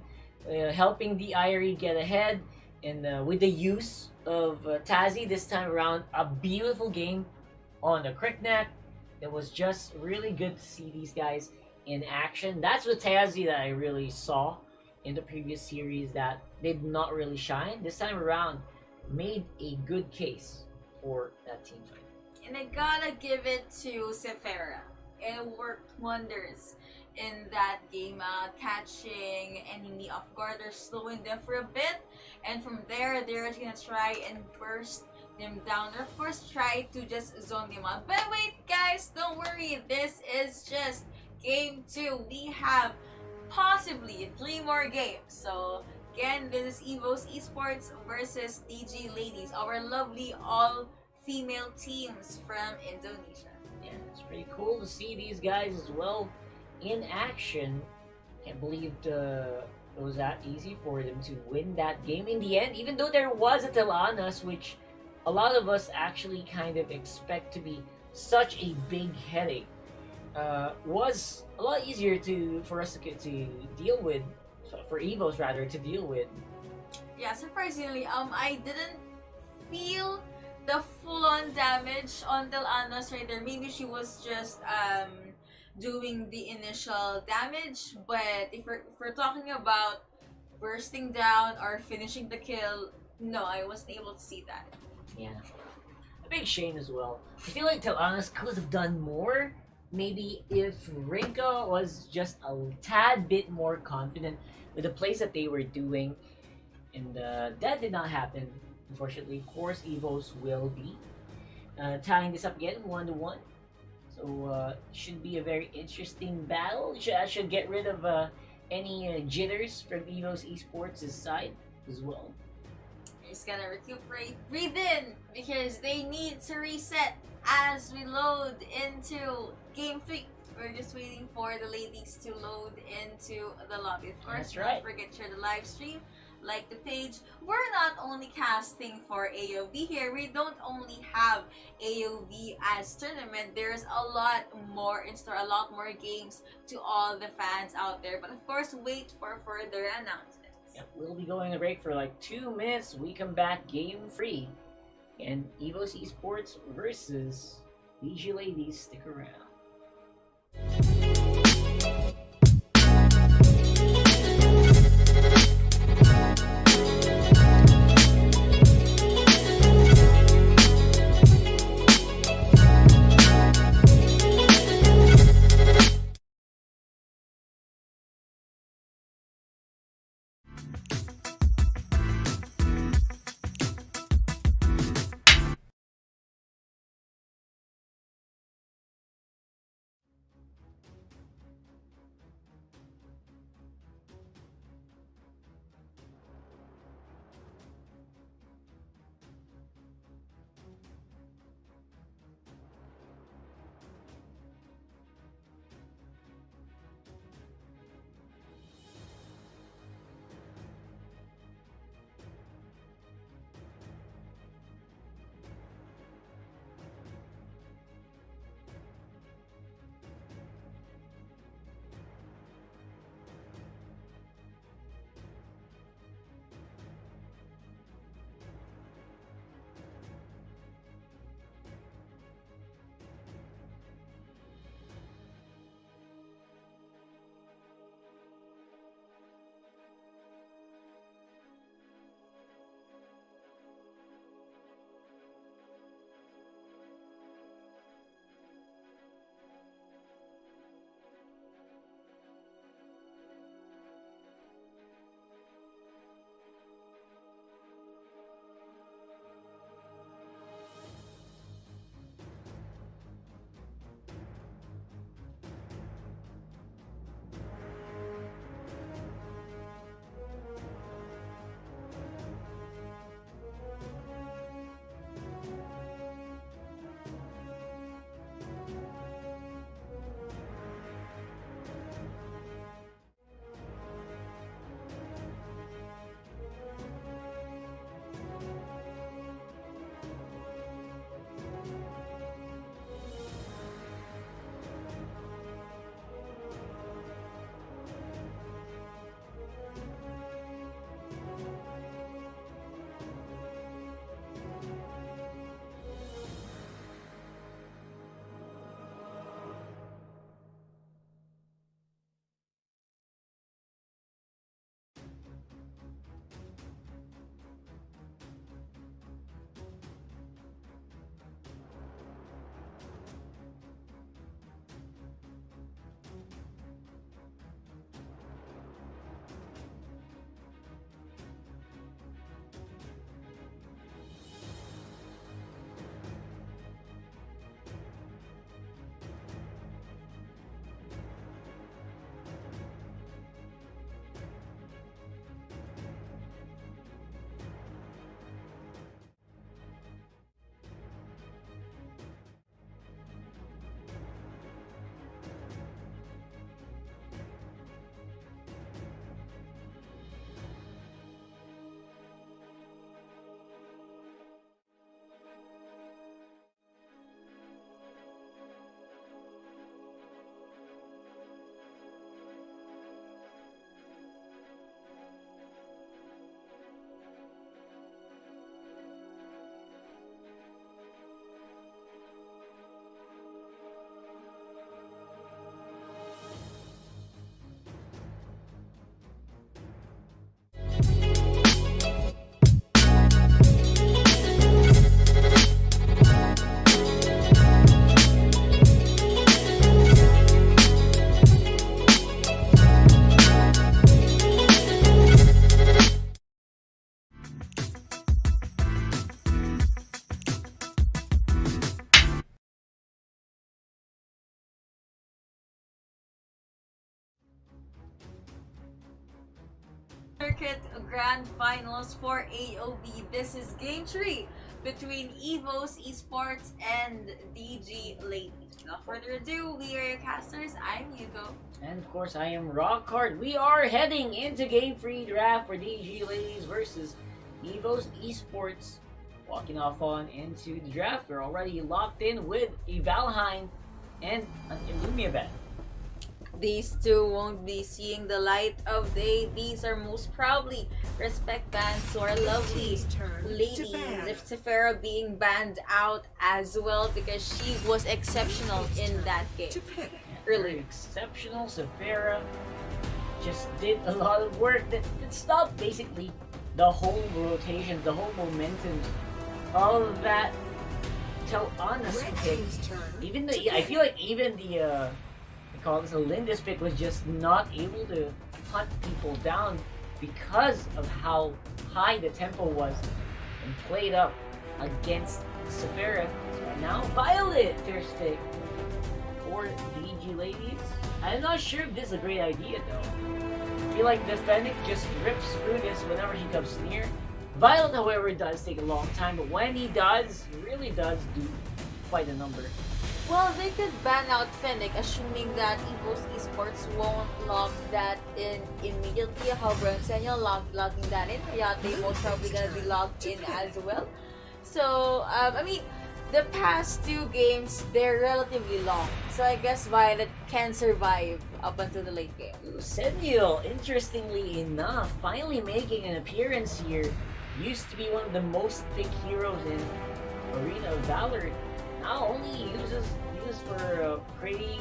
helping the Irie get ahead, and with the use of Tazi this time around, a beautiful game on the Cricknet. It was just really good to see these guys in action. That's what Tazi that I really saw in the previous series that did not really shine. This time around, made a good case for that team fight. And I gotta give it to Sephora. It worked wonders in that game, catching enemy off guard or slowing them for a bit, and from there they're just gonna try and burst them down, or of course try to just zone them out. But wait guys, don't worry, this is just game 2. We have possibly 3 more games, so Again, this is Evo's Esports versus DG Ladies, our lovely all-female teams from Indonesia. Yeah, it's pretty cool to see these guys as well in action. Can't believe it was that easy for them to win that game in the end, even though there was a Telanas, which a lot of us actually kind of expect to be such a big headache. Was a lot easier for us to deal with, for Evos rather to deal with. Yeah, surprisingly, I didn't feel the full-on damage on Delana's right there. Maybe she was just doing the initial damage, but if we're talking about bursting down or finishing the kill, no, I wasn't able to see that. Yeah, a big shame as well. I feel like Telanas could have done more. Maybe if Rinka was just a tad bit more confident with the plays that they were doing, and that did not happen. Unfortunately, of course, Evos will be tying this up again 1-1. So should be a very interesting battle. Should get rid of any jitters from Evos Esports' side as well. Just gonna recuperate, breathe in, because they need to reset as we load into Game 3. We're just waiting for the ladies to load into the lobby. Of course, That's right. Don't forget to share the live stream, like the page. We're not only casting for AOV here. We don't only have AOV as tournament. There's a lot more in store, a lot more games to all the fans out there. But of course, wait for further announcements. Yep, we'll be going on a break for like 2 minutes. We come back game 3. And Evos Esports versus DG Ladies. Stick around. Circuit Grand Finals for AOV. This is Game 3 between EVOS Esports and DG Ladies. Without further ado, we are your casters. I'm Hugo. And of course, I am Rockhard. We are heading into Game 3 draft for DG Ladies versus EVOS Esports. Walking off on into the draft, we're already locked in with a Valheim and an Illumia bet. These two won't be seeing the light of day. These are most probably respect bans or lovely ladies. If Sephora being banned out as well because she was exceptional in that game. Really exceptional. Sephora just did a lot of work that stopped basically the whole rotation, the whole momentum of that till honest pick. Even the I feel like even the call this a Lindis pick was just not able to hunt people down because of how high the tempo was and played up against Sephora. So now Violet first pick for DG Ladies. I'm not sure if this is a great idea though. I feel like the Fennec just rips through this whenever he comes near. Violet, however, does take a long time, but when he does, he really does do quite a number. Well, they could ban out Fennec, assuming that EVOS Esports won't lock that in immediately. However, instead of locking that in, yeah, they most probably gonna be locked in as well. So, I mean, the past two games, they're relatively long. So I guess Violet can survive up until the late game. Senil, interestingly enough, finally making an appearance here. Used to be one of the most picked heroes in Arena of Valor. Now only uses for a pretty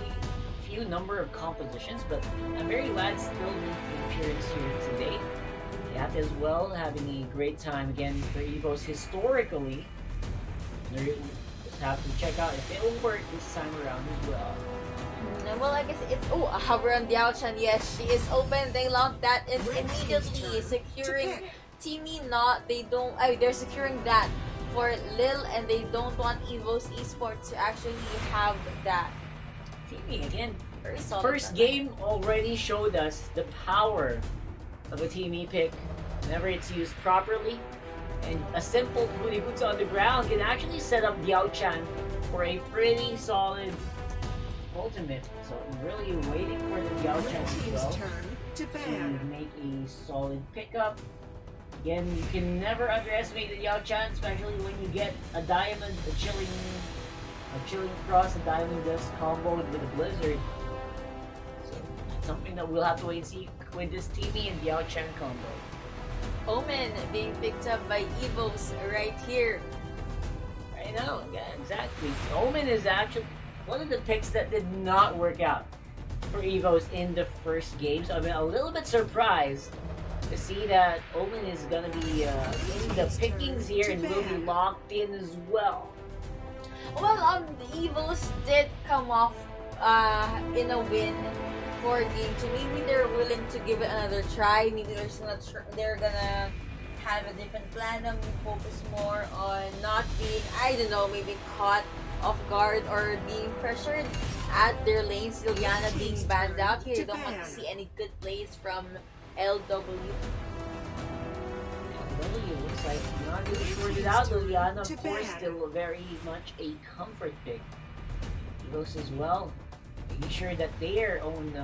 few number of compositions, but I'm very glad still making an appearance here today. Yat as well, having a great time again for EVOS historically. Just have to check out if it will work this time around as well. Well, I guess it's a hover on Diao-chan. Yes, she is open. They lock that in immediately, securing Teamy. They're securing that for Lil, and they don't want EVOS Esports to actually have that. Teamy again. Very solid. First game already showed us the power of a Teamy pick whenever it's used properly. And a simple booty boots on the ground can actually set up Diao-chan for a pretty solid ultimate. So I'm really waiting for the Diao-chan as well to make a solid pickup. Again, you can never underestimate the Diao-chan, especially when you get a diamond, a chilling cross, a diamond dust comboed with a blizzard. So something that we'll have to wait and see with this Teamy and Diao-chan combo. Omen being picked up by EVOS right here. Right now, yeah, exactly. Omen is actually one of the picks that did not work out for EVOS in the first game. So I've been a little bit surprised to see that Omen is gonna be in the pickings here and will be locked in as well. Well, the EVOS did come off in a win for game 2. Maybe they're willing to give it another try. Maybe they're gonna have a different plan and focus more on not being, I don't know, maybe caught off guard or being pressured at their lanes. Liliana being banned out here. You don't want to see any good plays from LW. LW looks like not really sorted out. Liliana, of course, still very much a comfort pick. EVOS as well, making sure that their own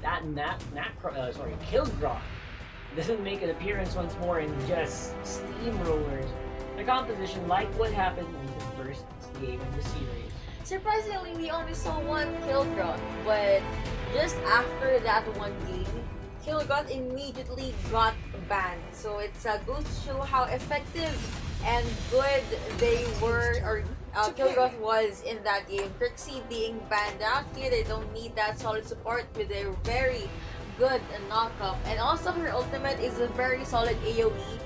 Killgrot doesn't make an appearance once more and just steamrollers the composition like what happened in the first game in the series. Surprisingly, we only saw one Killgrot, but just after that one game, Killgrot immediately got banned. So it's goes to show how effective and good they were, or Killgrot was in that game. Trixie being banned out here, they don't need that solid support with their very good knockup. And also her ultimate is a very solid AoE.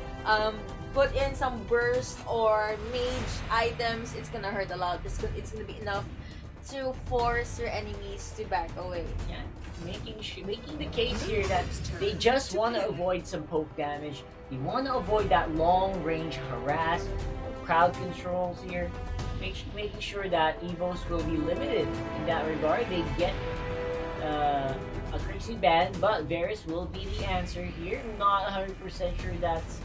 Put in some burst or mage items, it's gonna hurt a lot. It's gonna be enough to force your enemies to back away. Yeah, making the case here that they just want to avoid some poke damage. They want to avoid that long range harass, crowd controls here. Making sure that EVOS will be limited in that regard. They get a crazy ban, but Varus will be the answer here. Not 100% sure that's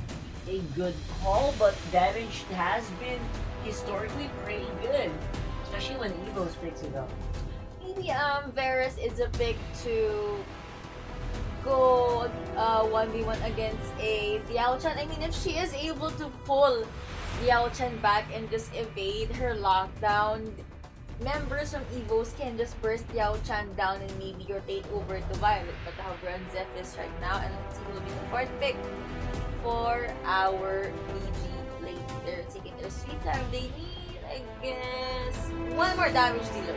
a good call, but damage has been historically pretty good, especially when Evos picks it up. Maybe Varus is a pick to go 1v1 against a Diao-chan. I mean, if she is able to pull Diao-chan back and just evade her lockdown, members from Evos can just burst Diao-chan down and maybe rotate over to Violet. But however, on Zephyrus right now, and let's see who will be the fourth pick for our DG late. They're taking their sweet time. They need, I guess, one more damage dealer.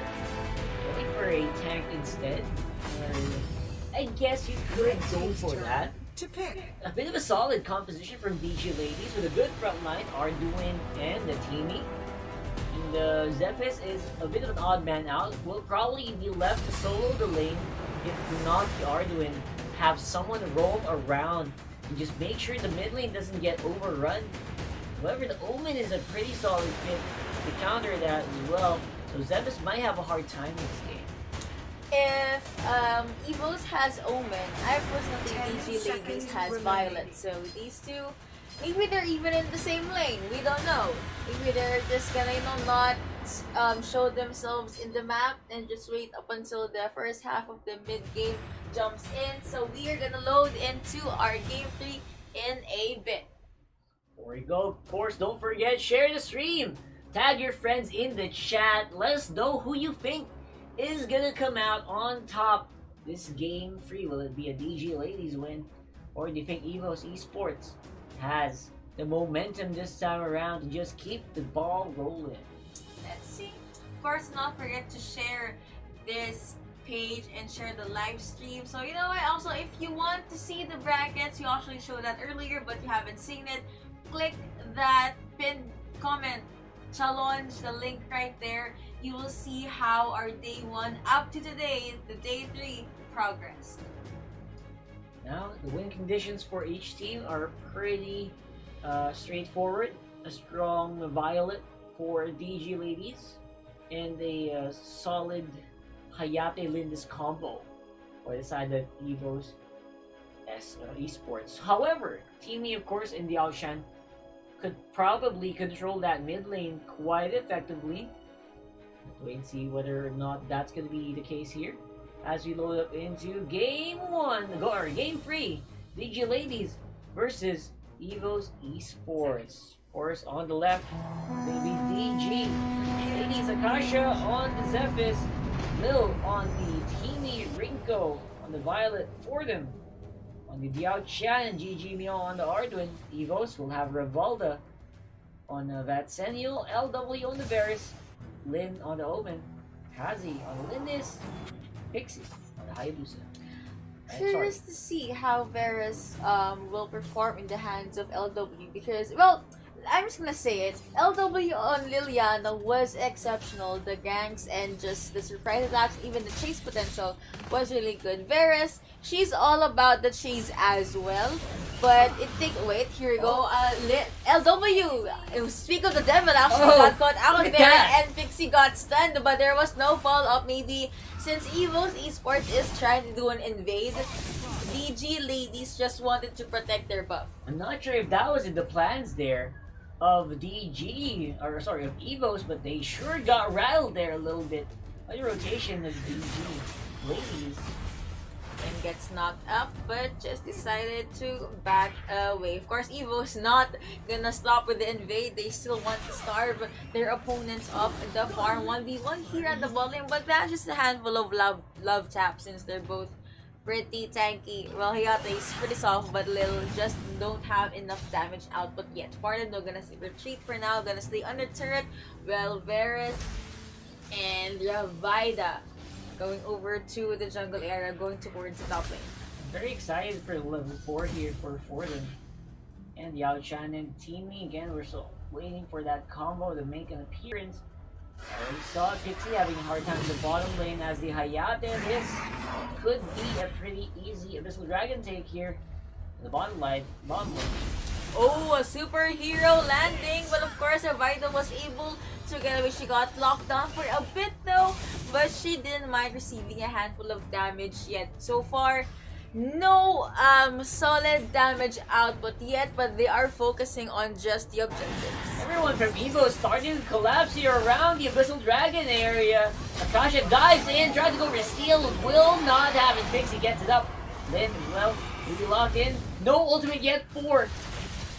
Going for a tank instead. I guess you could go for that. A bit of a solid composition from DG Ladies with a good front line, Arduin and the Teamy. And Zephyrus is a bit of an odd man out. Will probably be left to solo the lane if not the Arduin have someone roam around and just make sure the mid lane doesn't get overrun. However, the Omen is a pretty solid fit to counter that as well. So Zephyrus might have a hard time in this game. If Evos has Omen, I personally think DG Ladies has Violet. So these two, maybe they're even in the same lane. We don't know. Maybe they're just gonna, not show themselves in the map and just wait up until the first half of the mid game jumps in. So we are gonna load into our game 3 in a bit. Before we go, of course, don't forget, share the stream. Tag your friends in the chat. Let us know who you think is gonna come out on top this game 3. Will it be a DG Ladies win? Or do you think Evos Esports has the momentum this time around to just keep the ball rolling? Let's see. Of course, not forget to share this page and share the live stream. So you know what, also if you want to see the brackets, we actually showed that earlier but you haven't seen it, click that pinned comment challenge, the link right there. You will see how our day 1 up to today, the day 3 progressed. Now, the win conditions for each team are pretty straightforward. A strong Violet for DG Ladies and a solid Hayate Lindis combo for the side of Evos Esports. However, Teamy, of course, in the Diao-chan could probably control that mid lane quite effectively. Wait and see whether or not that's going to be the case here as we load up into game 3, DG Ladies versus Evos Esports. Of course, on the left, it's going to be DG Ladies, Akasha on the Zephyrus, Lil on the Teamy, Rinko on the Violet for them. On the Diao-chan and GG Mio on the Arduin, Evos will have Revolda on Vatsenio, LW on the Varus, Lin on the Omen, Kazi on the Lindis, Pixie on the Hayabusa. Curious to see how Varus will perform in the hands of LW because, well, I'm just gonna say it, LW on Liliana was exceptional. The ganks and just the surprise attacks, even the chase potential was really good. Varus, she's all about the chase as well. But wait, here we go. LW, speak of the devil, actually got caught out there and Pixie got stunned, but there was no follow-up. Maybe since Evos Esports is trying to do an invade, DG Ladies just wanted to protect their buff. I'm not sure if that was in the plans there of DG, or sorry, of Evos, but they sure got rattled there a little bit by the rotation of DG Ladies. And gets knocked up, but just decided to back away. Of course, Evo's not gonna stop with the invade. They still want to starve their opponents off the farm. 1v1 here at the bottom, but that's just a handful of love taps since they're both pretty tanky. Well, Hayate is pretty soft, but Lil just don't have enough damage output yet. For them, they're gonna retreat for now, gonna stay under turret. Well, Varus and Ravida going over to the jungle area, going towards the top lane. I'm very excited for level 4 here for them. And Diao-chan and Teamy, again, we're still waiting for that combo to make an appearance. We saw Pixie having a hard time in the bottom lane as the Hayate. This could be a pretty easy Abyssal Dragon take here in the bottom lane. Oh, a superhero landing, but of course Ravida was able to get away. She got locked down for a bit though, but she didn't mind receiving a handful of damage yet. So far, no solid damage output yet, but they are focusing on just the objectives. Everyone from Evo starting to collapse here around the Abyssal Dragon area. Akasha dives in, tries to go for steal, will not have his Pixie, gets it up. Lin, well, will be locked in. No ultimate yet for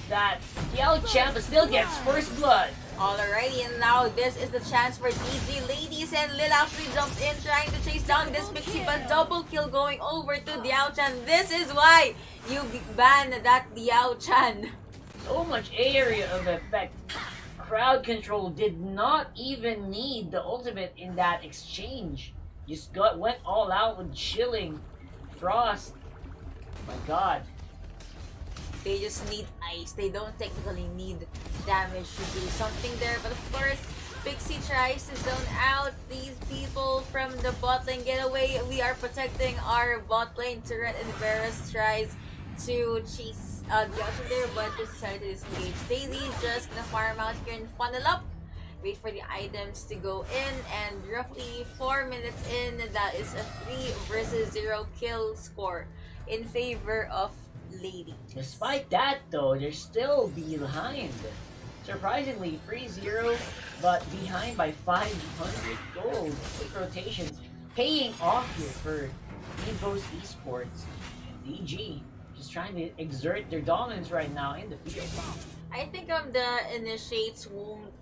that Yao Champ, but still gets first blood. Alrighty, and now this is the chance for DG ladies, and Lil actually jumps in trying to chase down this Pixie, but double kill going over to Diao Chan. This is why you ban that Diao Chan. So much area of effect. Crowd control did not even need the ultimate in that exchange. Just went all out with chilling. Frost. My god. They just need ice. They don't technically need damage to do something there. But of course, Pixie tries to zone out these people from the bot lane. Get away. We are protecting our bot lane turret, and Varus tries to chase the option there, but just decided to disengage. Daisy just gonna farm out here and funnel up. Wait for the items to go in, and roughly 4 minutes in, that is a 3 versus 0 kill score in favor of ladies. Despite that though, they're still behind. Surprisingly, 3-0, but behind by 500 gold. Quick rotations paying off here for Evo's Esports. DG just trying to exert their dominance right now in the field. I think the initiates won't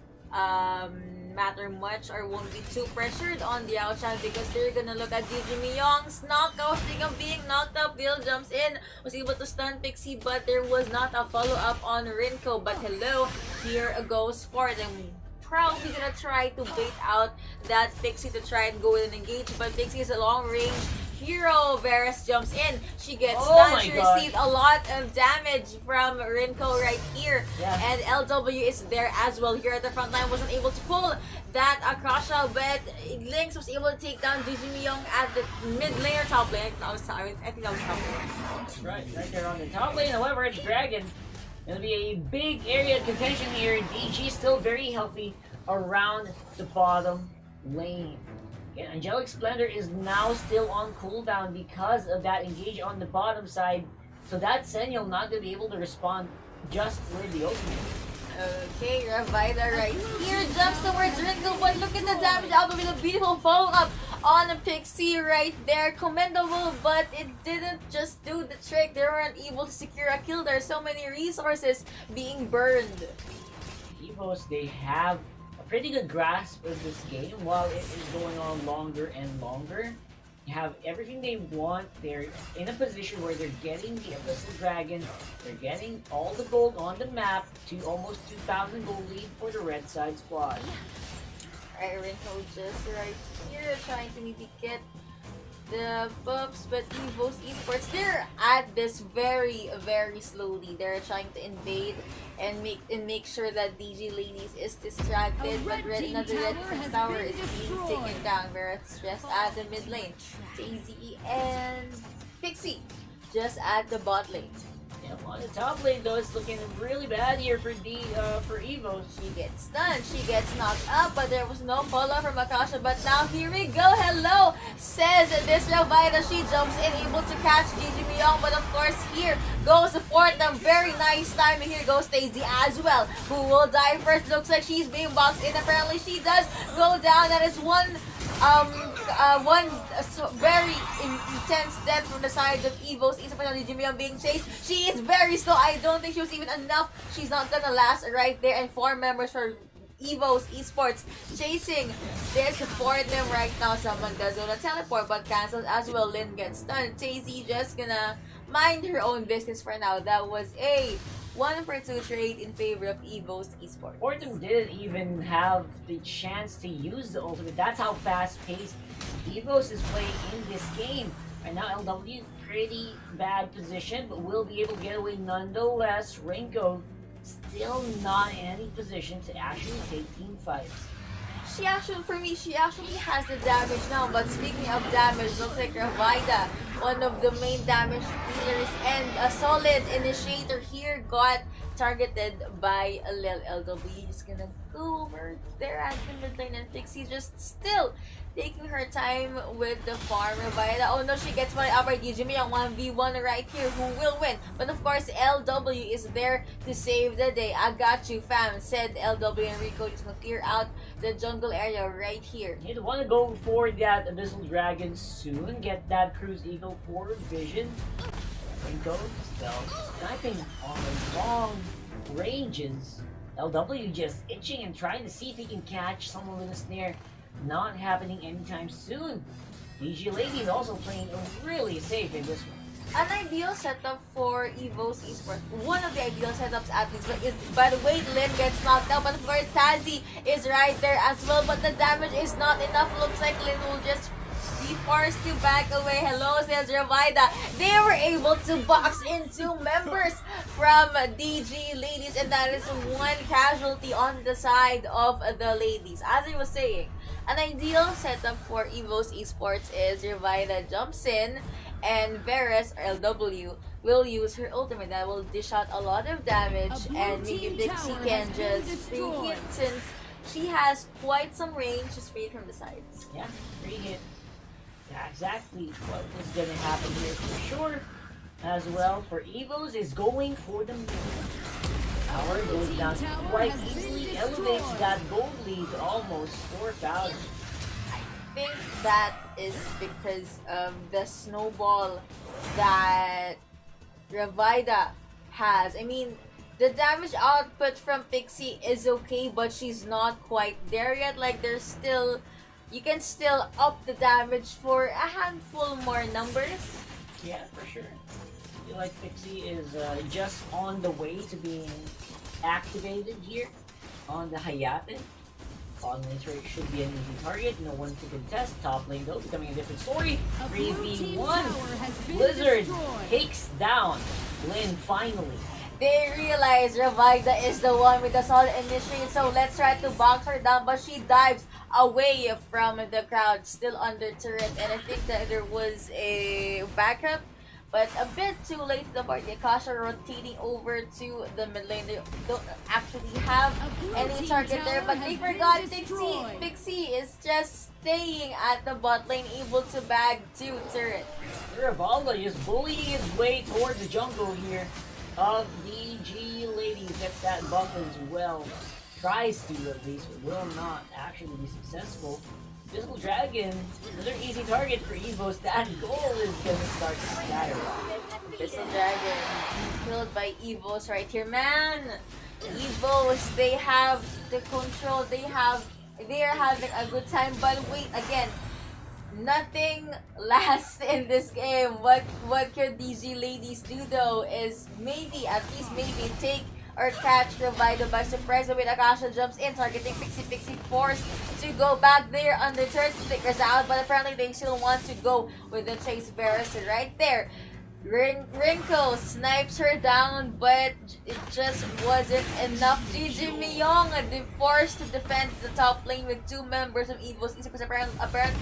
matter much or won't be too pressured on the outside, because they're gonna look at Gigi Miyong's knockout. Speaking of being knocked up, Bill jumps in, was able to stun Pixie, but there was not a follow-up on Rinko. But hello, here goes for them. Probably gonna try to bait out that Pixie to try and go in and engage, but Pixie is a long range hero. Varus jumps in. She gets stunned. She received a lot of damage from Rinko right here. Yeah. And LW is there as well here at the front line. Wasn't able to pull that Akasha, but Lynx was able to take down Gigi Miyong at the mid lane or top lane. I think that was top lane. Right there on the top lane. However, it's Dragon. It'll be a big area of contention here. DG still very healthy around the bottom lane. Again, Angelic Splendor is now still on cooldown because of that engage on the bottom side. So that Senyo not going to be able to respond just with the ultimate. Okay, Ravida right here jumps towards Ringo, but look at the damage out with a beautiful follow-up on the Pixie right there. Commendable, but it didn't just do the trick. They weren't able to secure a kill. There's so many resources being burned. Evos, they have a pretty good grasp of this game while it is going on longer and longer. You have everything they want. They're in a position where they're getting the Abyssal Dragon. They're getting all the gold on the map to almost 2,000 gold lead for the red side squad. Alright, Rinko just right here trying to maybe get the buffs, but Evo's Esports, they're at this very slowly. They're trying to invade and make sure that DG Ladies is distracted, but another red defense tower is being taken down. Where it's just at the mid lane. Daisy and Pixie just at the bot lane. Yeah, on the top lane though, it's looking really bad here for Evo. She gets stunned, she gets knocked up, but there was no follow from Akasha. But now here we go. Hello, says this Ravida. She jumps in, able to catch Gigi Miyong, but of course here goes the fourth. A very nice timing. Here goes Daisy as well, who will die first. Looks like she's being boxed in. Apparently she does go down. That is one very intense death from the side of Evo's Esports. Gigi Miyong being chased. She is very slow. I don't think she was even enough. She's not gonna last right there. And 4 members for Evo's Esports chasing this for them right now. Someone does want to teleport but cancels as well. Lynn gets stunned. Daisy just gonna mind her own business for now. That was a 1-for-2 trade in favor of Evo's Esports. Fortum didn't even have the chance to use the ultimate. That's how fast-paced Evos is playing in this game. Right now, LW pretty bad position, but will be able to get away nonetheless. Rinko still not in any position to actually take team fights. She actually has the damage now. But speaking of damage, looks like Ravida, one of the main damage dealers and a solid initiator here, got targeted by a Lil LW. Just gonna go over there at the mid lane, and Pixie just still taking her time with the farm. Viola, oh no, she gets one up by DJ May, 1v1 right here. Who will win? But of course, LW is there to save the day. I got you, fam, said LW, and Rico just gonna clear out the jungle area right here. You want to go for that Abyssal Dragon soon. Get that Cruise Eagle for vision. Rico still sniping on the long ranges. LW just itching and trying to see if he can catch someone with a snare. Not happening anytime soon. DG Lady is also playing really safe in this one. An ideal setup for Evo's esports. One of the ideal setups at least. But by the way, Lin gets knocked out. But of course, Tazi is right there as well. But the damage is not enough. Looks like Lin will just be forced to back away. Hello, says Ravida. They were able to box in 2 members from DG Ladies. And that is one casualty on the side of the ladies. As I was saying, an ideal setup for Evo's esports is Ravida jumps in, and Varus, or LW, will use her ultimate. That will dish out a lot of damage, and maybe Dixie can just free hit since she has quite some range just free from the sides. Yeah, free hit. Yeah, exactly what is going to happen here for sure. As well, for Evos is going for the middle. Power goes down quite easily, elevates that gold lead almost 4,000. I think that is because of the snowball that Ravida has. I mean, the damage output from Pixie is okay, but she's not quite there yet. Like, there's still, you can still up the damage for a handful more numbers. Yeah, for sure. I feel like Pixie is just on the way to being activated here on the Hayate. Bottom lane turret should be an easy target, no one to contest. Top lane though, becoming a different story. 3v1. Blizzard takes down Lin finally. They realize Ravida is the one with the solid initiative, so let's try to box her down, but she dives away from the crowd, still under turret, and I think that there was a backup, but a bit too late to the party. Akasha rotating over to the mid lane. They don't actually have any target there, but they forgot Pixie. Pixie is just staying at the bot lane, able to bag 2 turrets. Valor is bullying his way towards the jungle here of DG Ladies. Gets that buff as well. Tries to at least, but will not actually be successful. Abyssal Dragon, another easy target for Evos. That goal is gonna start to skyrocket. Abyssal Dragon killed by Evos right here. Man, Evos, they have the control. They are having a good time. But wait, again, nothing lasts in this game. What can DG Ladies do though is maybe, at least maybe, take or catch Ravida by surprise. With Akasha jumps in, targeting Pixie. Pixie forced to go back there on the turret stickers out, but apparently they still want to go with the chase. Varus right there. Rinko snipes her down, but it just wasn't enough. GG Miyong forced to defend the top lane with 2 members of Evo's Esports apparently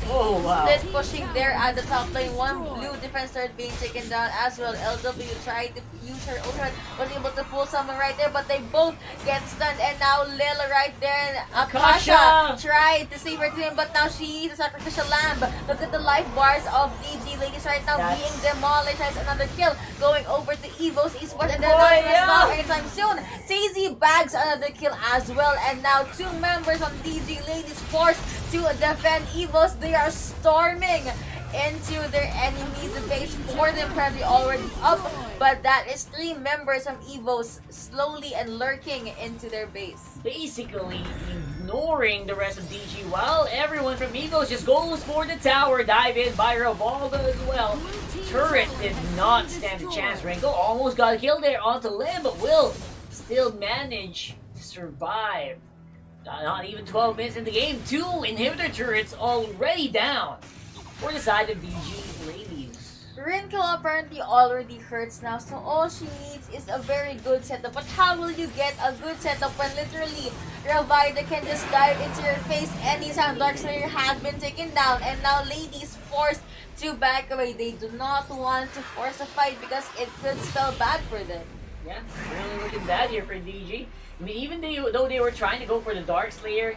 split pushing there at the top lane. One blue defense started being taken down as well. LW tried to use her ultimate, was able to pull someone right there, but they both get stunned, and now Lil right there, and Akasha tried to save her team, but now she is a sacrificial lamb. Look at the life bars of DG Ladies right now being demolished. As another kill going over to Evo's Esports, and then not anytime soon. Tazy bags another kill as well, and now 2 members on DG Ladies forced to defend Evo's. They are storming into their enemies' base. 4 of them probably already up, but that is 3 members of Evo's slowly and lurking into their base. Basically ignoring the rest of DG while everyone from Evo's just goes for the tower. Dive in by Revolva as well. Turret did not stand a chance. Renko almost got killed there onto Lim, but will still manage to survive. Not even 12 minutes in the game. 2 inhibitor turrets already down for the side of DG Ladies. Rinko apparently already hurts now, so all she needs is a very good setup. But how will you get a good setup when literally Ravida can just dive into your face anytime Darkslayer has been taken down, and now Ladies forced to back away. They do not want to force a fight because it could spell bad for them. Yeah, really looking bad here for DG. I mean, even though they were trying to go for the Dark Slayer,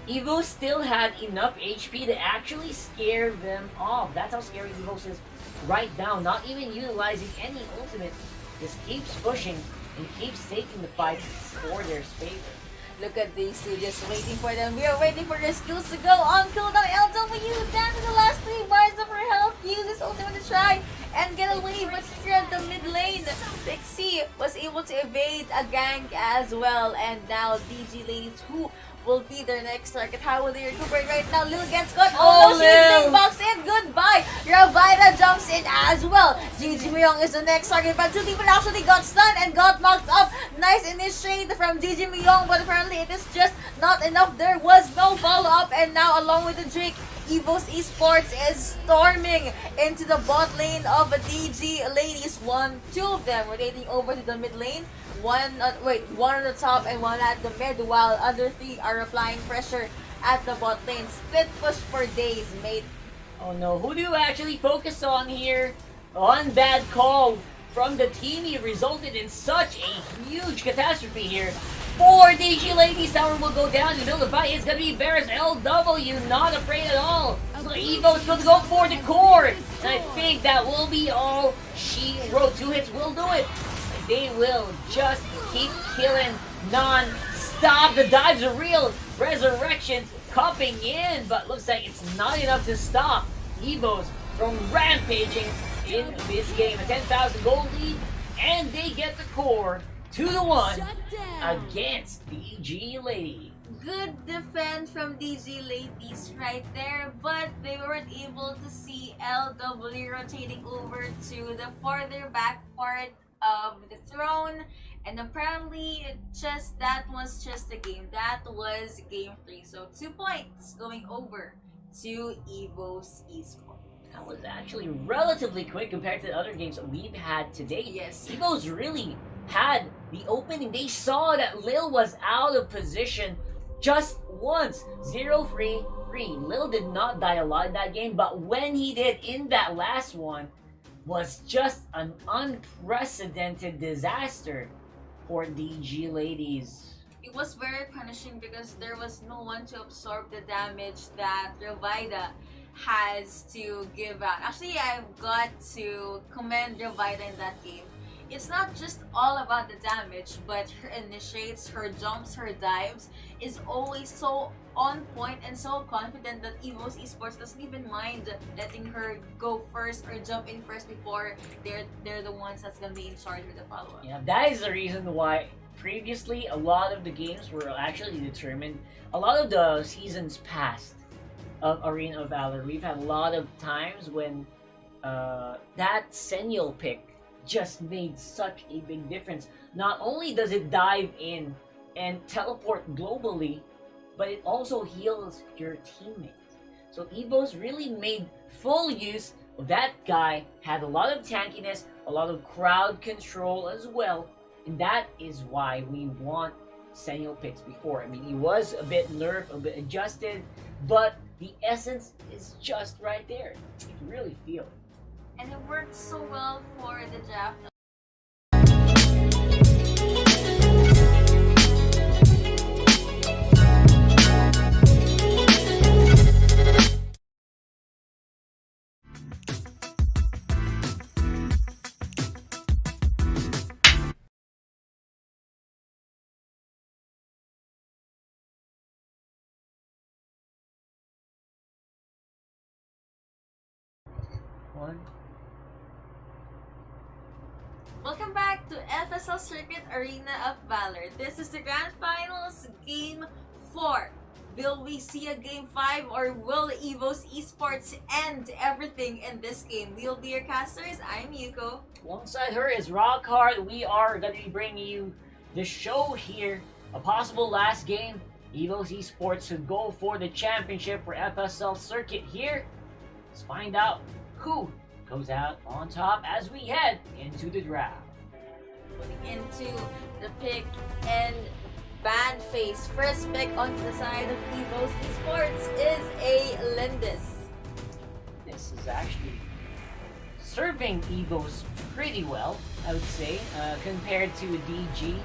Evo still had enough HP to actually scare them off. That's how scary Evo is right now. Not even utilizing any ultimate. Just keeps pushing and keeps taking the fight for their favor. Look at these two just waiting for them. We are waiting for their skills to go on cooldown. LW down to the last 3 bars of her health. Uses ultimate to try and get away, but here at the mid lane, Pixie was able to evade a gank as well. And now DG ladies, who will be their next target? How will they recuperate right now? Lil gets caught. Oh no, she's being boxed in. Goodbye. Ravida jumps in as well. Gigi Myung is the next target, but two people actually got stunned and got knocked up. Nice initiate from Gigi Myung, but apparently it is just not enough. There was no follow-up, and now along with the Drake, Evo's Esports is storming into the bot lane of the DG ladies. Two of them rotating over to the mid lane. One on the top and one at the mid, while other 3 are applying pressure at the bot lane. Split push for days, mate. Oh no, who do you actually focus on here? One bad call from the team here resulted in such a huge catastrophe here. 4 DG ladies, tower will go down. You know the fight is gonna be Varus LW, not afraid at all. So Evo's gonna go for the core. And I think that will be all she wrote. 2 hits will do it. They will just keep killing non-stop. The dives are real. Resurrections cupping in, but looks like it's not enough to stop Evos from rampaging in this game. A 10,000 gold lead, and they get the core 2-1 against DG Lady. Good defense from DG ladies right there, but they weren't able to see LW rotating over to the farther back part of the throne, and apparently that was just a game. That was game 3, so 2 points going over to Evo's Esports. That was actually relatively quick compared to the other games we've had today. Yes. Evo's really had the opening. They saw that Lil was out of position just once. 0-3-3. Lil did not die a lot in that game, but when he did in that last one, was just an unprecedented disaster for DG ladies. It was very punishing because there was no one to absorb the damage that Ravida has to give out. Actually, I've got to commend Ravida in that game. It's not just all about the damage, but her initiates, her jumps, her dives is always so on point and so confident that Evo's Esports doesn't even mind letting her go first or jump in first before they're the ones that's gonna be in charge with the follow-up. Yeah, that is the reason why previously a lot of the games were actually determined. A lot of the seasons past of Arena of Valor, we've had a lot of times when that Sentinel pick just made such a big difference. Not only does it dive in and teleport globally, but it also heals your teammates. So Evo's really made full use of that guy, had a lot of tankiness, a lot of crowd control as well, and that is why we want Sentinel picks before. I mean, he was a bit nerfed, a bit adjusted, but the essence is just right there. You can really feel it. And it worked so well for the draft. Welcome back to FSL Circuit Arena of Valor. This is the Grand Finals Game 4. Will we see a Game 5 or will Evo's Esports end everything in this game? We'll be your casters. I'm Yuko. Alongside her is Rockhard. We are going to be bringing you the show here. A possible last game. Evo's Esports should go for the championship for FSL Circuit here. Let's find out who goes out on top as we head into the draft. Moving into the pick and ban face. First pick on the side of Evo's Esports is a Lindis. This is actually serving Evo's pretty well, I would say, compared to DG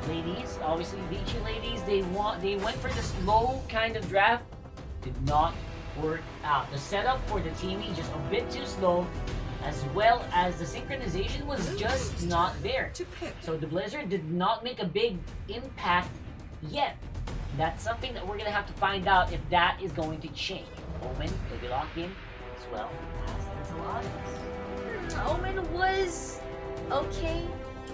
ladies. Obviously, DG ladies, they went for the slow kind of draft, did not work out. The setup for the teaming just a bit too slow, as well as the synchronization was just not there. So the Blizzard did not make a big impact yet. That's something that we're gonna have to find out if that is going to change. Omen will be locked in as well as Alliance. Omen was okay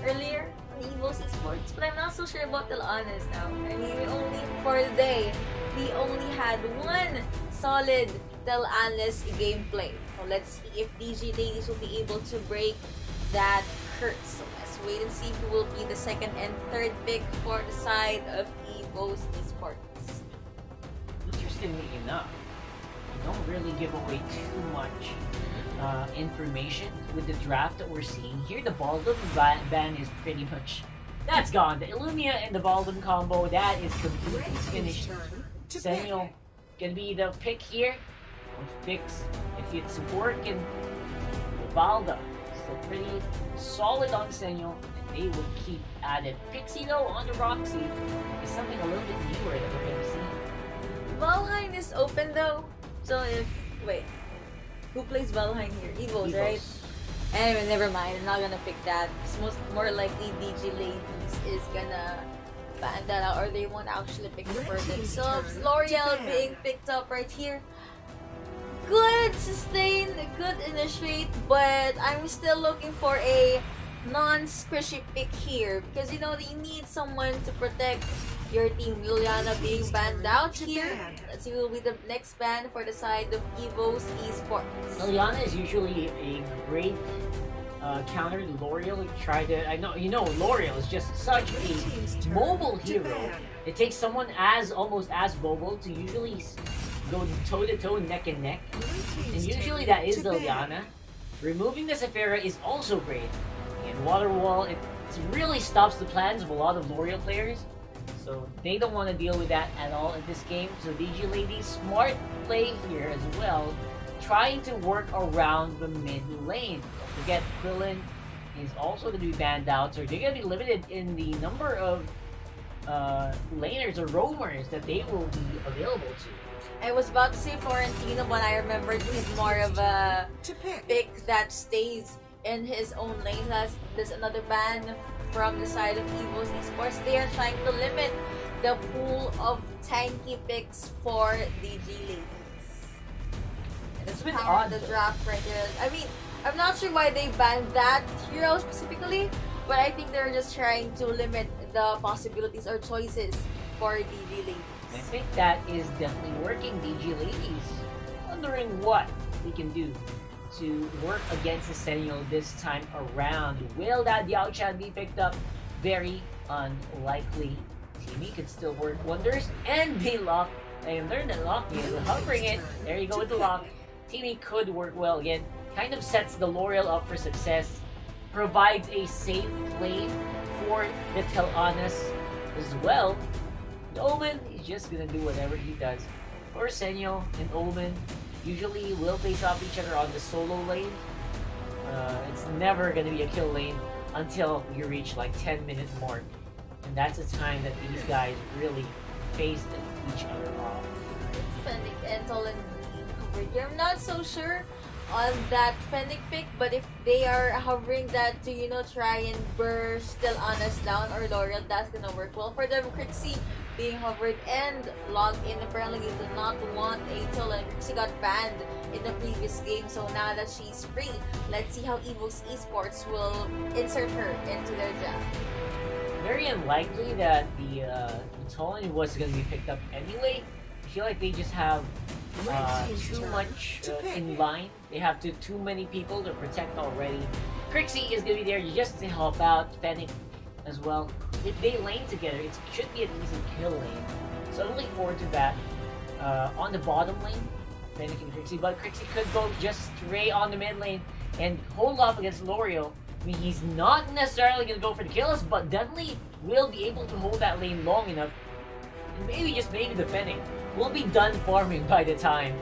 earlier on Evo's Esports, but I'm not so sure about Telana's now. I mean, for the day, we only had one solid Telana's gameplay. So let's see if DG ladies will be able to break that curse. So let's wait and see who will be the second and third pick for the side of Evo's Esports. Interestingly enough, you don't really give away too much information with the draft that we're seeing here. The Baldwin ban is pretty much, that's gone. The Illumia and the Baldwin combo, that is completely finished. Senyo gonna be the pick here. Fix if you support can Valda. Still pretty solid on Senyo. They will keep at it. Pixie though on the Roxy is something a little bit newer that we're gonna see. Valheim is open though. So if who plays Valheim here? Evo's, right? Anyway, never mind. I'm not gonna pick that. It's more likely DG ladies is gonna ban that out, or they won't actually pick it for themselves. L'Oreal being picked up right here. Good sustain, good initiate, but I'm still looking for a non-squishy pick here because you need someone to protect your team. Liliana being banned out here. Let's see who will be the next ban for the side of Evo's Esports. Liliana is usually a great counter to L'Oreal. L'Oreal is just such a mobile hero. It takes someone almost as mobile to usually go toe to toe, neck and neck, and usually that is Liliana. Removing the Sephira is also great. And Water Wall, it really stops the plans of a lot of L'Oreal players. So they don't want to deal with that at all in this game. So DG ladies, smart play here as well, trying to work around the mid lane. Don't forget, Krillin is also going to be banned out, so they're going to be limited in the number of laners or roamers that they will be available to. I was about to say Florentino, but I remembered he's more of a pick that stays in his own lane. There's another ban from the side of Evo's Esports. They are trying to limit the pool of tanky picks for DG ladies. And it's been odd the draft right here. I mean, I'm not sure why they banned that hero specifically, but I think they're just trying to limit the possibilities or choices for DG ladies. I think that is definitely working. DG ladies wondering what we can do to work against the Sentinel this time around. Will that Diao-chan be picked up? Very unlikely. Timmy could still work wonders, and they lock. I learned that locking is hovering it. There you go with the lock. Timmy could work well again. Kind of sets the L'Oreal up for success. Provides a safe lane for the Tel-Anas as well. Omen is just gonna do whatever he does. Or Senyo and Omen usually will face off each other on the solo lane. It's never gonna be a kill lane until you reach like 10-minute mark. And that's the time that these guys really face each other off. Fennec and Tolan coverage. I'm not so sure on that Fennec pick, but if they are hovering that to try and burst Tel-Anas down or L'Oreal, that's gonna work well for them. Crixie being hovered and logged in. Apparently they do not want a Tolan. Crixie got banned in the previous game, so now that she's free, let's see how Evo's Esports will insert her into their draft. Very unlikely that the Tolan was going to be picked up anyway. I feel like they just have too much in line. They have too many people to protect already. Crixie is going to be there just to help out Fennec as well. If they lane together, it should be an easy kill lane. So I'm looking forward to that. On the bottom lane, Fennec and Crixie, but Crixie could go just straight on the mid lane and hold off against L'Oreal. I mean, he's not necessarily going to go for the kills, but definitely will be able to hold that lane long enough. And maybe the Fennec will be done farming by the time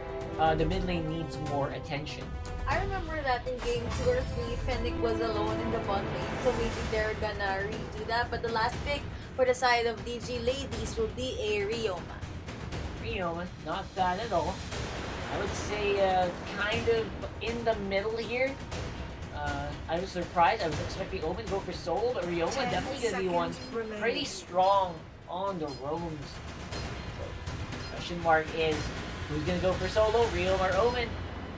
the mid lane needs more attention. I remember that in game 2 or 3, Fennec was alone in the bot lane, so maybe they're gonna redo that. But the last pick for the side of DG Ladies will be a Ryoma. Ryoma, not bad at all. I would say kind of in the middle here. I was surprised. I was expecting Omen to go for solo, but Ryoma definitely gonna be one pretty strong on the roams. So, question mark is who's gonna go for solo, Ryoma or Omen?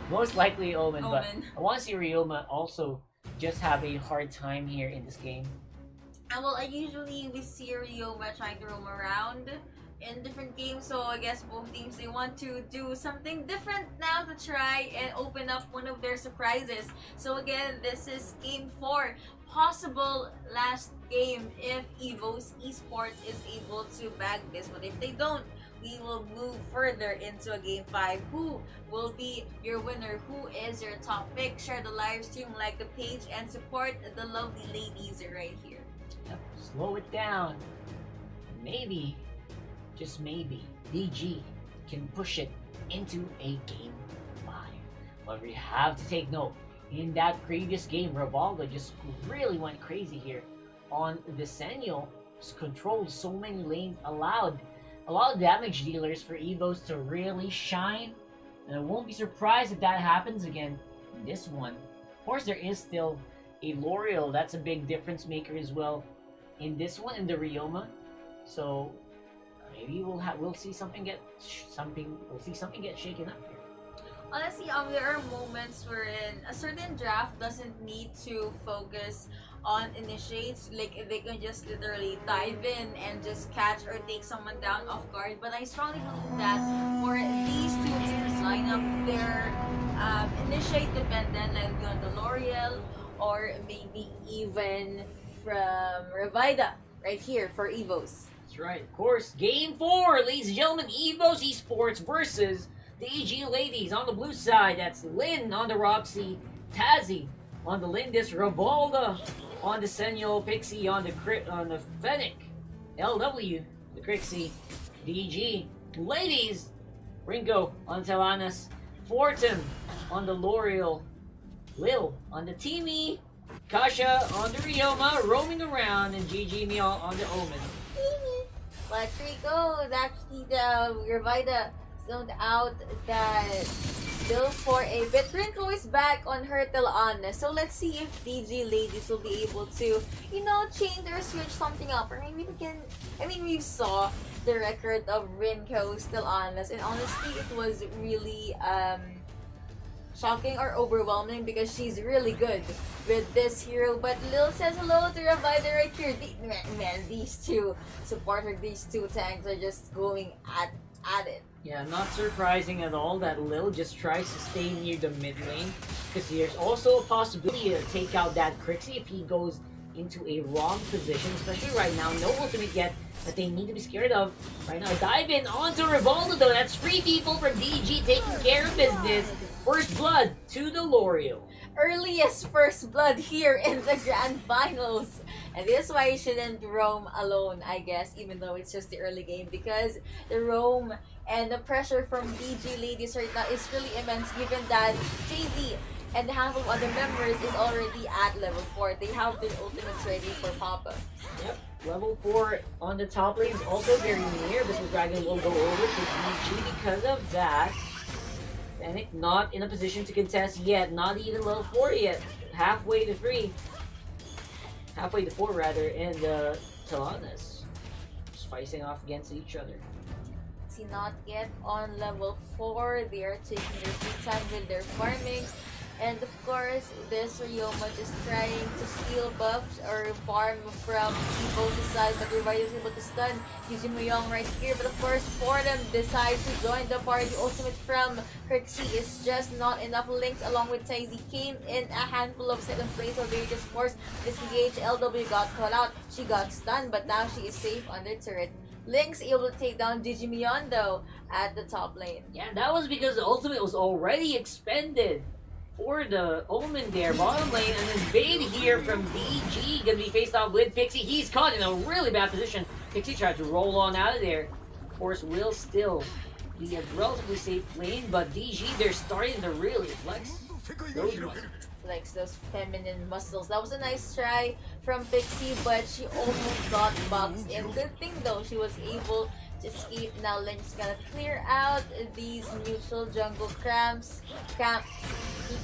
Most likely Omen, but I want to see Ryoma also just have a hard time here in this game. Well, we see Ryoma trying to roam around in different games, so I guess both teams, they want to do something different now to try and open up one of their surprises. So again, this is game 4, possible last game if Evo's Esports is able to bag this, but if they don't, we will move further into a game 5. Who will be your winner? Who is your top pick? Share the live stream, like the page, and support the lovely ladies right here. Yep. Slow it down. Maybe, just maybe, DG can push it into a game 5. But we have to take note, in that previous game, Revolga just really went crazy here on Visenio. Just controlled so many lanes, allowed a lot of damage dealers for Evos to really shine. And I won't be surprised if that happens again in this one. Of course, there is still a L'Oreal. That's a big difference maker as well in this one, in the Ryoma. So maybe we'll see something get shaken up here. Honestly, there are moments wherein a certain draft doesn't need to focus on initiates. Like, they can just literally dive in and just catch or take someone down off guard. But I strongly believe that for these two teams lineup, they're initiate dependent, like on the L'Oreal or maybe even from Revida right here for Evos. That's right, of course. Game 4, ladies and gentlemen, Evo's Esports versus the EG Ladies. On the blue side, that's Lynn on the Roxy, Tazzy on the Lindis, Revolda on the Senyo, Pixie on the Fennec, LW, the Crixie, DG Ladies, Ringo on Talanas, Fortum on the L'Oreal, Lil on the Teamy, Kasha on the Ryoma, roaming around, and GG Mio on the Omen. But Rico, actually the Revida zoned out that bill for a bit. Rinko is back on her Talana, so let's see if DG Ladies will be able to, change or switch something up. Or maybe we saw the record of Rinko's Talanas, and honestly, it was really shocking or overwhelming because she's really good with this hero. But Lil says hello to Revida right here. These two supporters, these two tanks are just going at it. Yeah, not surprising at all that Lil just tries to stay near the mid lane, because there's also a possibility to take out that Crixie if he goes into a wrong position, especially right now. No ultimate yet that they need to be scared of. Right now, dive in onto Revolta though. That's 3 people from DG taking care of business. First blood to the L'Oreal. Earliest first blood here in the grand finals. And this is why you shouldn't roam alone, I guess, even though it's just the early game, because the roam and the pressure from DG Ladies right now is really immense, given that Jay-Z and half of other members is already at level 4. They have their ultimates ready for Papa. Yep, level 4 on the top lane is also very near. This Dragon will go over to DG because of that. Fennec not in a position to contest yet, not even level 4 yet. Halfway to 4 rather, and Talanas just facing off against each other. See, not yet on level 4. They are taking their sweet time with their farming. And of course, this Ryoma just trying to steal buffs or farm from both side, but Revida is able to stun using Muyong right here. But of course, Fordham decides to join the party. Ultimate from Crixie is just not enough. Links along with Taizi came in a handful of second place, so they just forced disengage. LW got caught out. She got stunned, but now she is safe on the turret. Link's able to take down Digimion though at the top lane. Yeah, that was because the ultimate was already expended for the Omen there, bottom lane, and then Vade here from DG gonna be faced off with Pixie. He's caught in a really bad position. Pixie tried to roll on out of there. Of course, will still be a relatively safe lane, but DG, they're starting to really flex Likes those feminine muscles. That was a nice try from Pixie, but she almost got boxed in. Good thing though, she was able to escape. Now Lynch's gonna clear out these neutral jungle camps.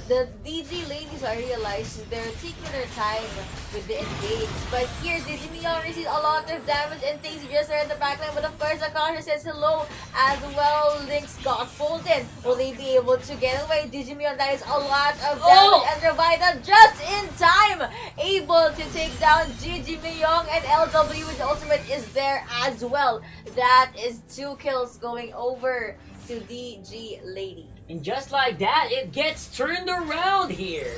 The DG ladies, I realized they're taking their time with the engage. But here, Digimon receives a lot of damage and things just there in the backline. But of course, Akasha says hello as well. Lynx got pulled in. Will they be able to get away? Digimon dies a lot of damage and Revida just in time. Able to take down Gigi Miyong, and LW with the ultimate is there as well. That is 2 kills going over to DG Lady. And just like that, it gets turned around here.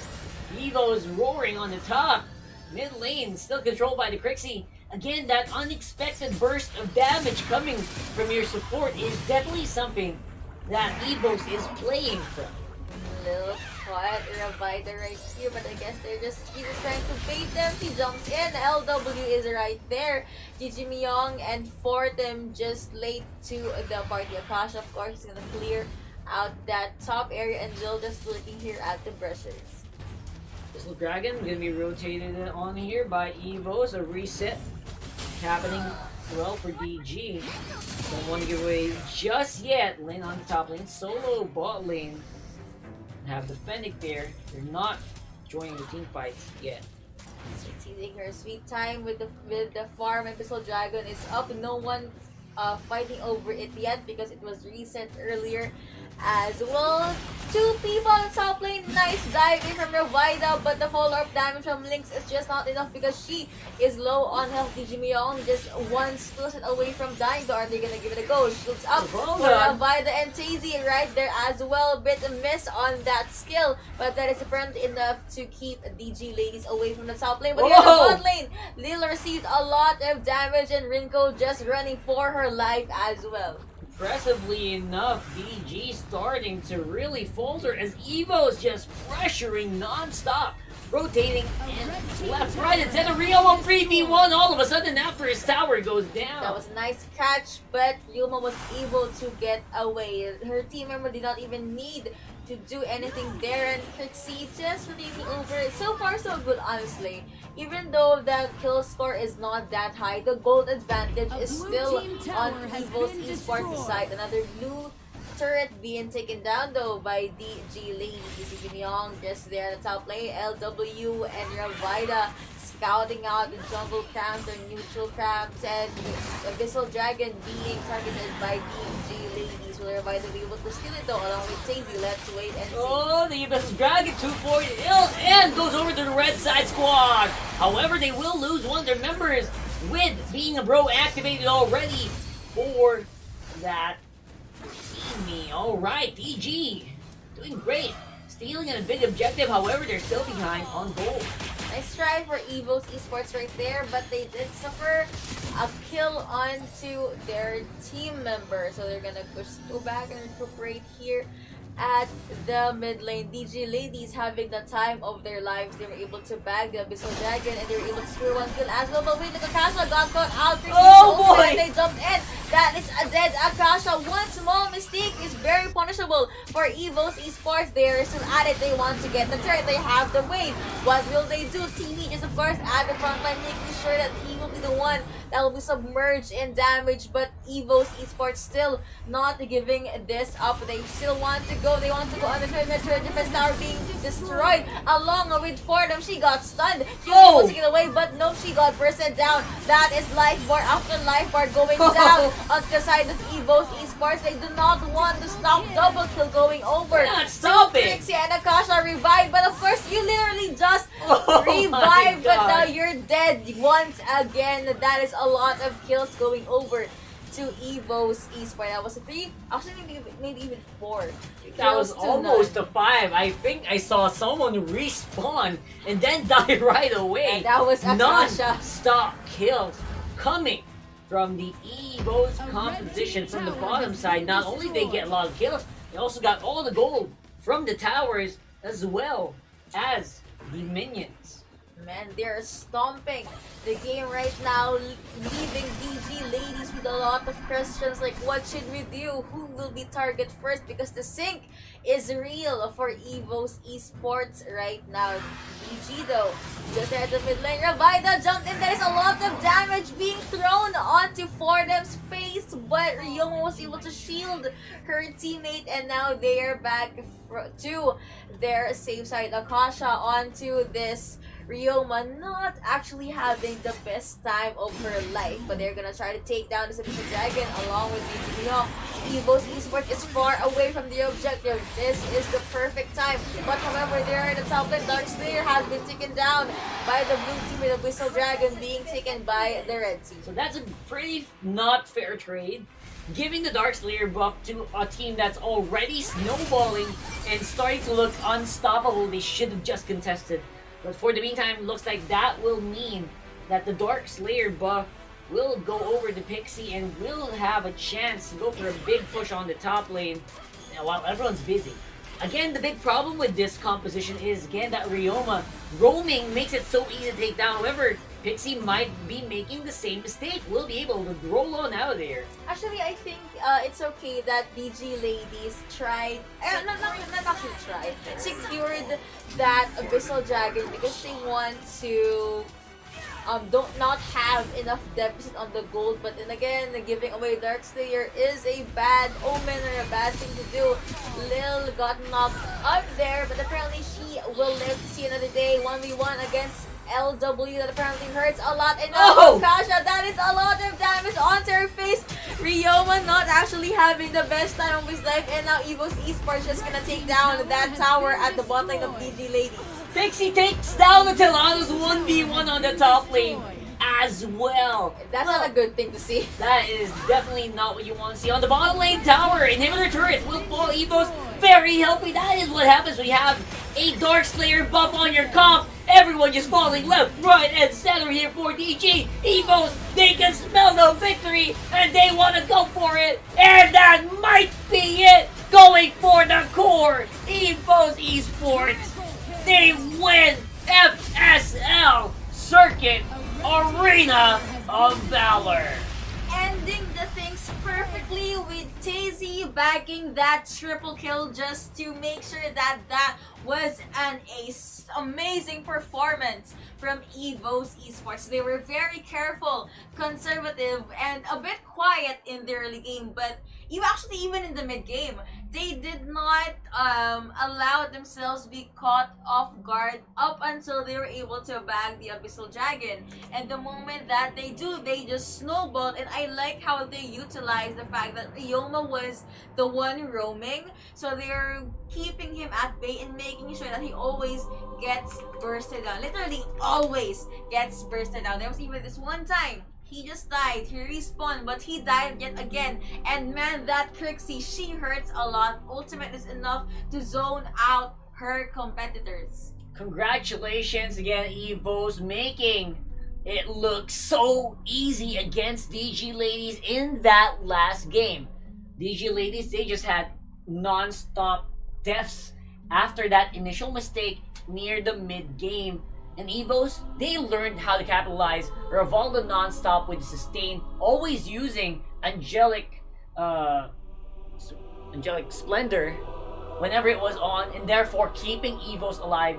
Evo's roaring on the top. Mid lane still controlled by the Crixie. Again, that unexpected burst of damage coming from your support is definitely something that Evos is playing from. Little caught Revida right here, but I guess she's just trying to bait them. She jumps in. LW is right there. Gigi Miyong and Fortem just late to the party. Akasha, of course, is gonna clear out that top area, and Jill just looking here at the brushes. Pistol Dragon gonna be rotated on here by Evos. A reset happening well for DG. Don't want to give away just yet. Lane on the top lane, solo bot lane. Have the Fennec there. They're not joining the team fights yet. She's taking her sweet time with the farm, and Pistol Dragon is up. No one fighting over it yet because it was reset earlier as well. 2 people on top lane. Nice dive in from Revida, but the follow-up damage from Lynx is just not enough because she is low on health. Digimon just one split away from dying. So are they gonna give it a go? She looks up for Revida and Tazy right there as well. Bit of miss on that skill, but that is apparent enough to keep DG ladies away from the top lane. But here in the bot lane, Lil received a lot of damage, and Rinko just running for her life as well. Impressively enough, DG starting to really falter as Evo's just pressuring non-stop. Rotating and left, right, and center. Ryoma 3v1 all of a sudden after his tower goes down. That was a nice catch, but Ryoma was able to get away. Her team member did not even need to do anything there, and Trixie just leaving over it. So far, so good, honestly. Even though the kill score is not that high, the gold advantage is still on Evo's esports side. Another blue turret being taken down though by DG Lady. Young just there at the top lane. LW and Revida scouting out the jungle camps or neutral camps, and Abyssal Dragon being targeted by DG Ladies. Will Revida be able to steal it though along with Tazy? Let's wait and see. Oh, the Abyssal Dragon 2-4 and goes over to the red side squad. However, they will lose one of their members with being a bro activated already for that. Me. Alright, DG doing great. Stealing a big objective, however, they're still behind on gold. Nice try for Evo's esports right there, but they did suffer a kill onto their team member. So they're gonna go back and recuperate here at the mid lane. DG ladies having the time of their lives. They were able to bag the Abyssal Dragon, and they were able to score one kill as well. But wait, the Akasha got caught out. Oh boy! And they jumped in. That is a dead Akasha. One small mistake is very punishable for Evo's esports. They are still at it. They want to get the turn. They have the wave. What will they do? TV is of course at the front line, making sure that he will be the one that will be submerged in damage. But Evo's esports still not giving this up. They still want to go. They want to go on the turn. The defense tower being destroyed along with Fordham. She got stunned. She was able to get away, but no, she got bursted down. That is life bar after life bar going down. On the side of Evo's esports, they do not want to stop double kill going over. Stop it! Trixie and Akasha revived, but of course you literally just revived, but you're dead once again. That is a lot of kills going over to Evo's esports. That was a 3, actually maybe even 4. That was almost a 5. I think I saw someone respawn and then die right away. And that was Akasha. Non-stop kills coming from the Evo's composition from the bottom side. Not only they get a lot of kills, they also got all the gold from the towers as well as the minions. Man, they're stomping the game right now, leaving DG ladies with a lot of questions like what should we do? Who will be target first? Because the sync is real for Evo's esports right now. DG though, just there at the mid lane, Ravida jumped in. There's a lot of damage being thrown onto Fordham's face, but Ryoma was able to shield her teammate, and now they are back to their safe side. Akasha onto this Ryoma, not actually having the best time of her life, but they're gonna try to take down this Abyssal Dragon along with Ryoma. Evo's esports is far away from the objective. This is the perfect time, but however, they're in the top lane. Dark Slayer has been taken down by the blue team, with Abyssal Dragon being taken by the red team. So that's a pretty not fair trade. Giving the Dark Slayer buff to a team that's already snowballing and starting to look unstoppable, they should have just contested. But for the meantime, looks like that will mean that the Dark Slayer buff will go over to Pixie and will have a chance to go for a big push on the top lane while everyone's busy. Again, the big problem with this composition is, again, that Ryoma roaming makes it so easy to take down. However, Pixie might be making the same mistake. We'll be able to roll on out of there. Actually, I think it's okay that DG ladies tried, not actually tried, secured that Abyssal Dragon because they want to don't not have enough deficit on the gold. But then again, giving away Dark Slayer is a bad omen or a bad thing to do. Lil got knocked up there, but apparently she will live to see another day. 1v1 against LW that apparently hurts a lot. And now Kasha, that is a lot of damage onto her face. Ryoma not actually having the best time of his life, and now Evo's esports just gonna take down that tower at the bot lane of DG ladies. Pixie takes down the Tilanos 1v1 on the top lane as well. That's not a good thing to see. That is definitely not what you want to see. On the bottom lane tower, inhibitor turret will fall. Evo's very healthy. That is what happens when you have a Dark Slayer buff on your comp. Everyone just falling left, right, and center here for DG. Evos, they can smell the victory, and they want to go for it. And that might be it. Going for the core. Evos Esports, they win FSL Circuit Arena of Valor. Ending the things perfectly with Tazy bagging that triple kill just to make sure that that was an amazing performance from Evo's esports. They were very careful, conservative, and a bit quiet in the early game, but even in the mid game, they did not allow themselves be caught off guard up until they were able to bag the Abyssal Dragon. And the moment that they do, they just snowballed. And I like how they utilized the fact that Ryoma was the one roaming, so they're keeping him at bay and making sure that he always gets bursted down. Literally always gets bursted down. There was even this one time he just died, he respawned, but he died yet again. And man, that Trixie, she hurts a lot. Ultimate is enough to zone out her competitors. Congratulations again, Evos, making it look so easy against DG ladies in that last game. DG ladies, they just had non-stop deaths after that initial mistake near the mid-game. And Evos, they learned how to capitalize Rivaldo non-stop with sustain, always using angelic splendor whenever it was on, and therefore keeping Evos alive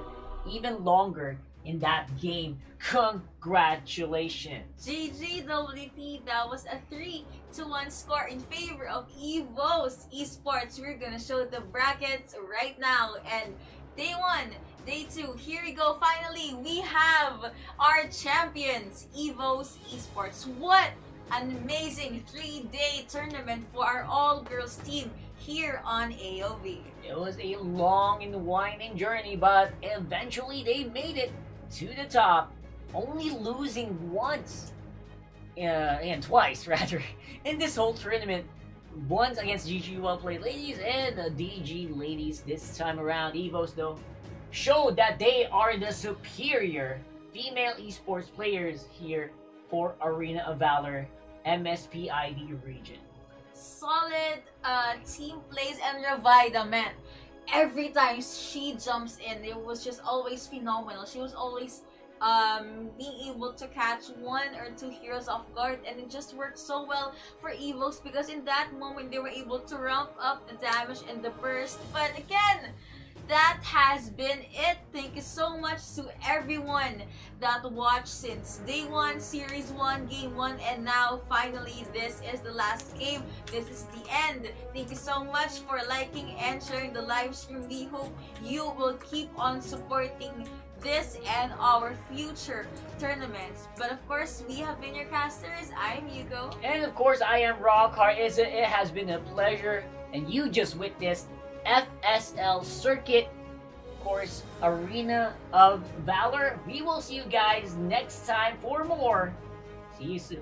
even longer in that game. Congratulations. GG WP, that was a 3-1 score in favor of Evo's esports. We're gonna show the brackets right now, and day 1, day 2, here we go. Finally, we have our champions, Evo's esports. What an amazing 3-day tournament for our all-girls team here on AOV. It was a long and winding journey, but eventually they made it to the top, only losing once, and twice rather, in this whole tournament. Once against GG Well Played Ladies and the DG Ladies this time around. Evos, though, showed that they are the superior female esports players here for Arena of Valor MSPID region. Solid team plays, and Ravida, man, every time she jumps in, it was just always phenomenal. She was always being able to catch one or two heroes off guard, and it just worked so well for Evos because in that moment they were able to ramp up the damage and the burst. But again, that has been it. Thank you so much to everyone that watched since day 1, series 1, game 1, and now finally this is the last game. This is the end. Thank you so much for liking and sharing the live stream. We hope you will keep on supporting this and our future tournaments. But of course, we have been your casters. I'm Yuko. And of course, I am Rockhart. It has been a pleasure. And you just witnessed FSL Circuit, of course, Arena of Valor. We will see you guys next time for more. See you soon.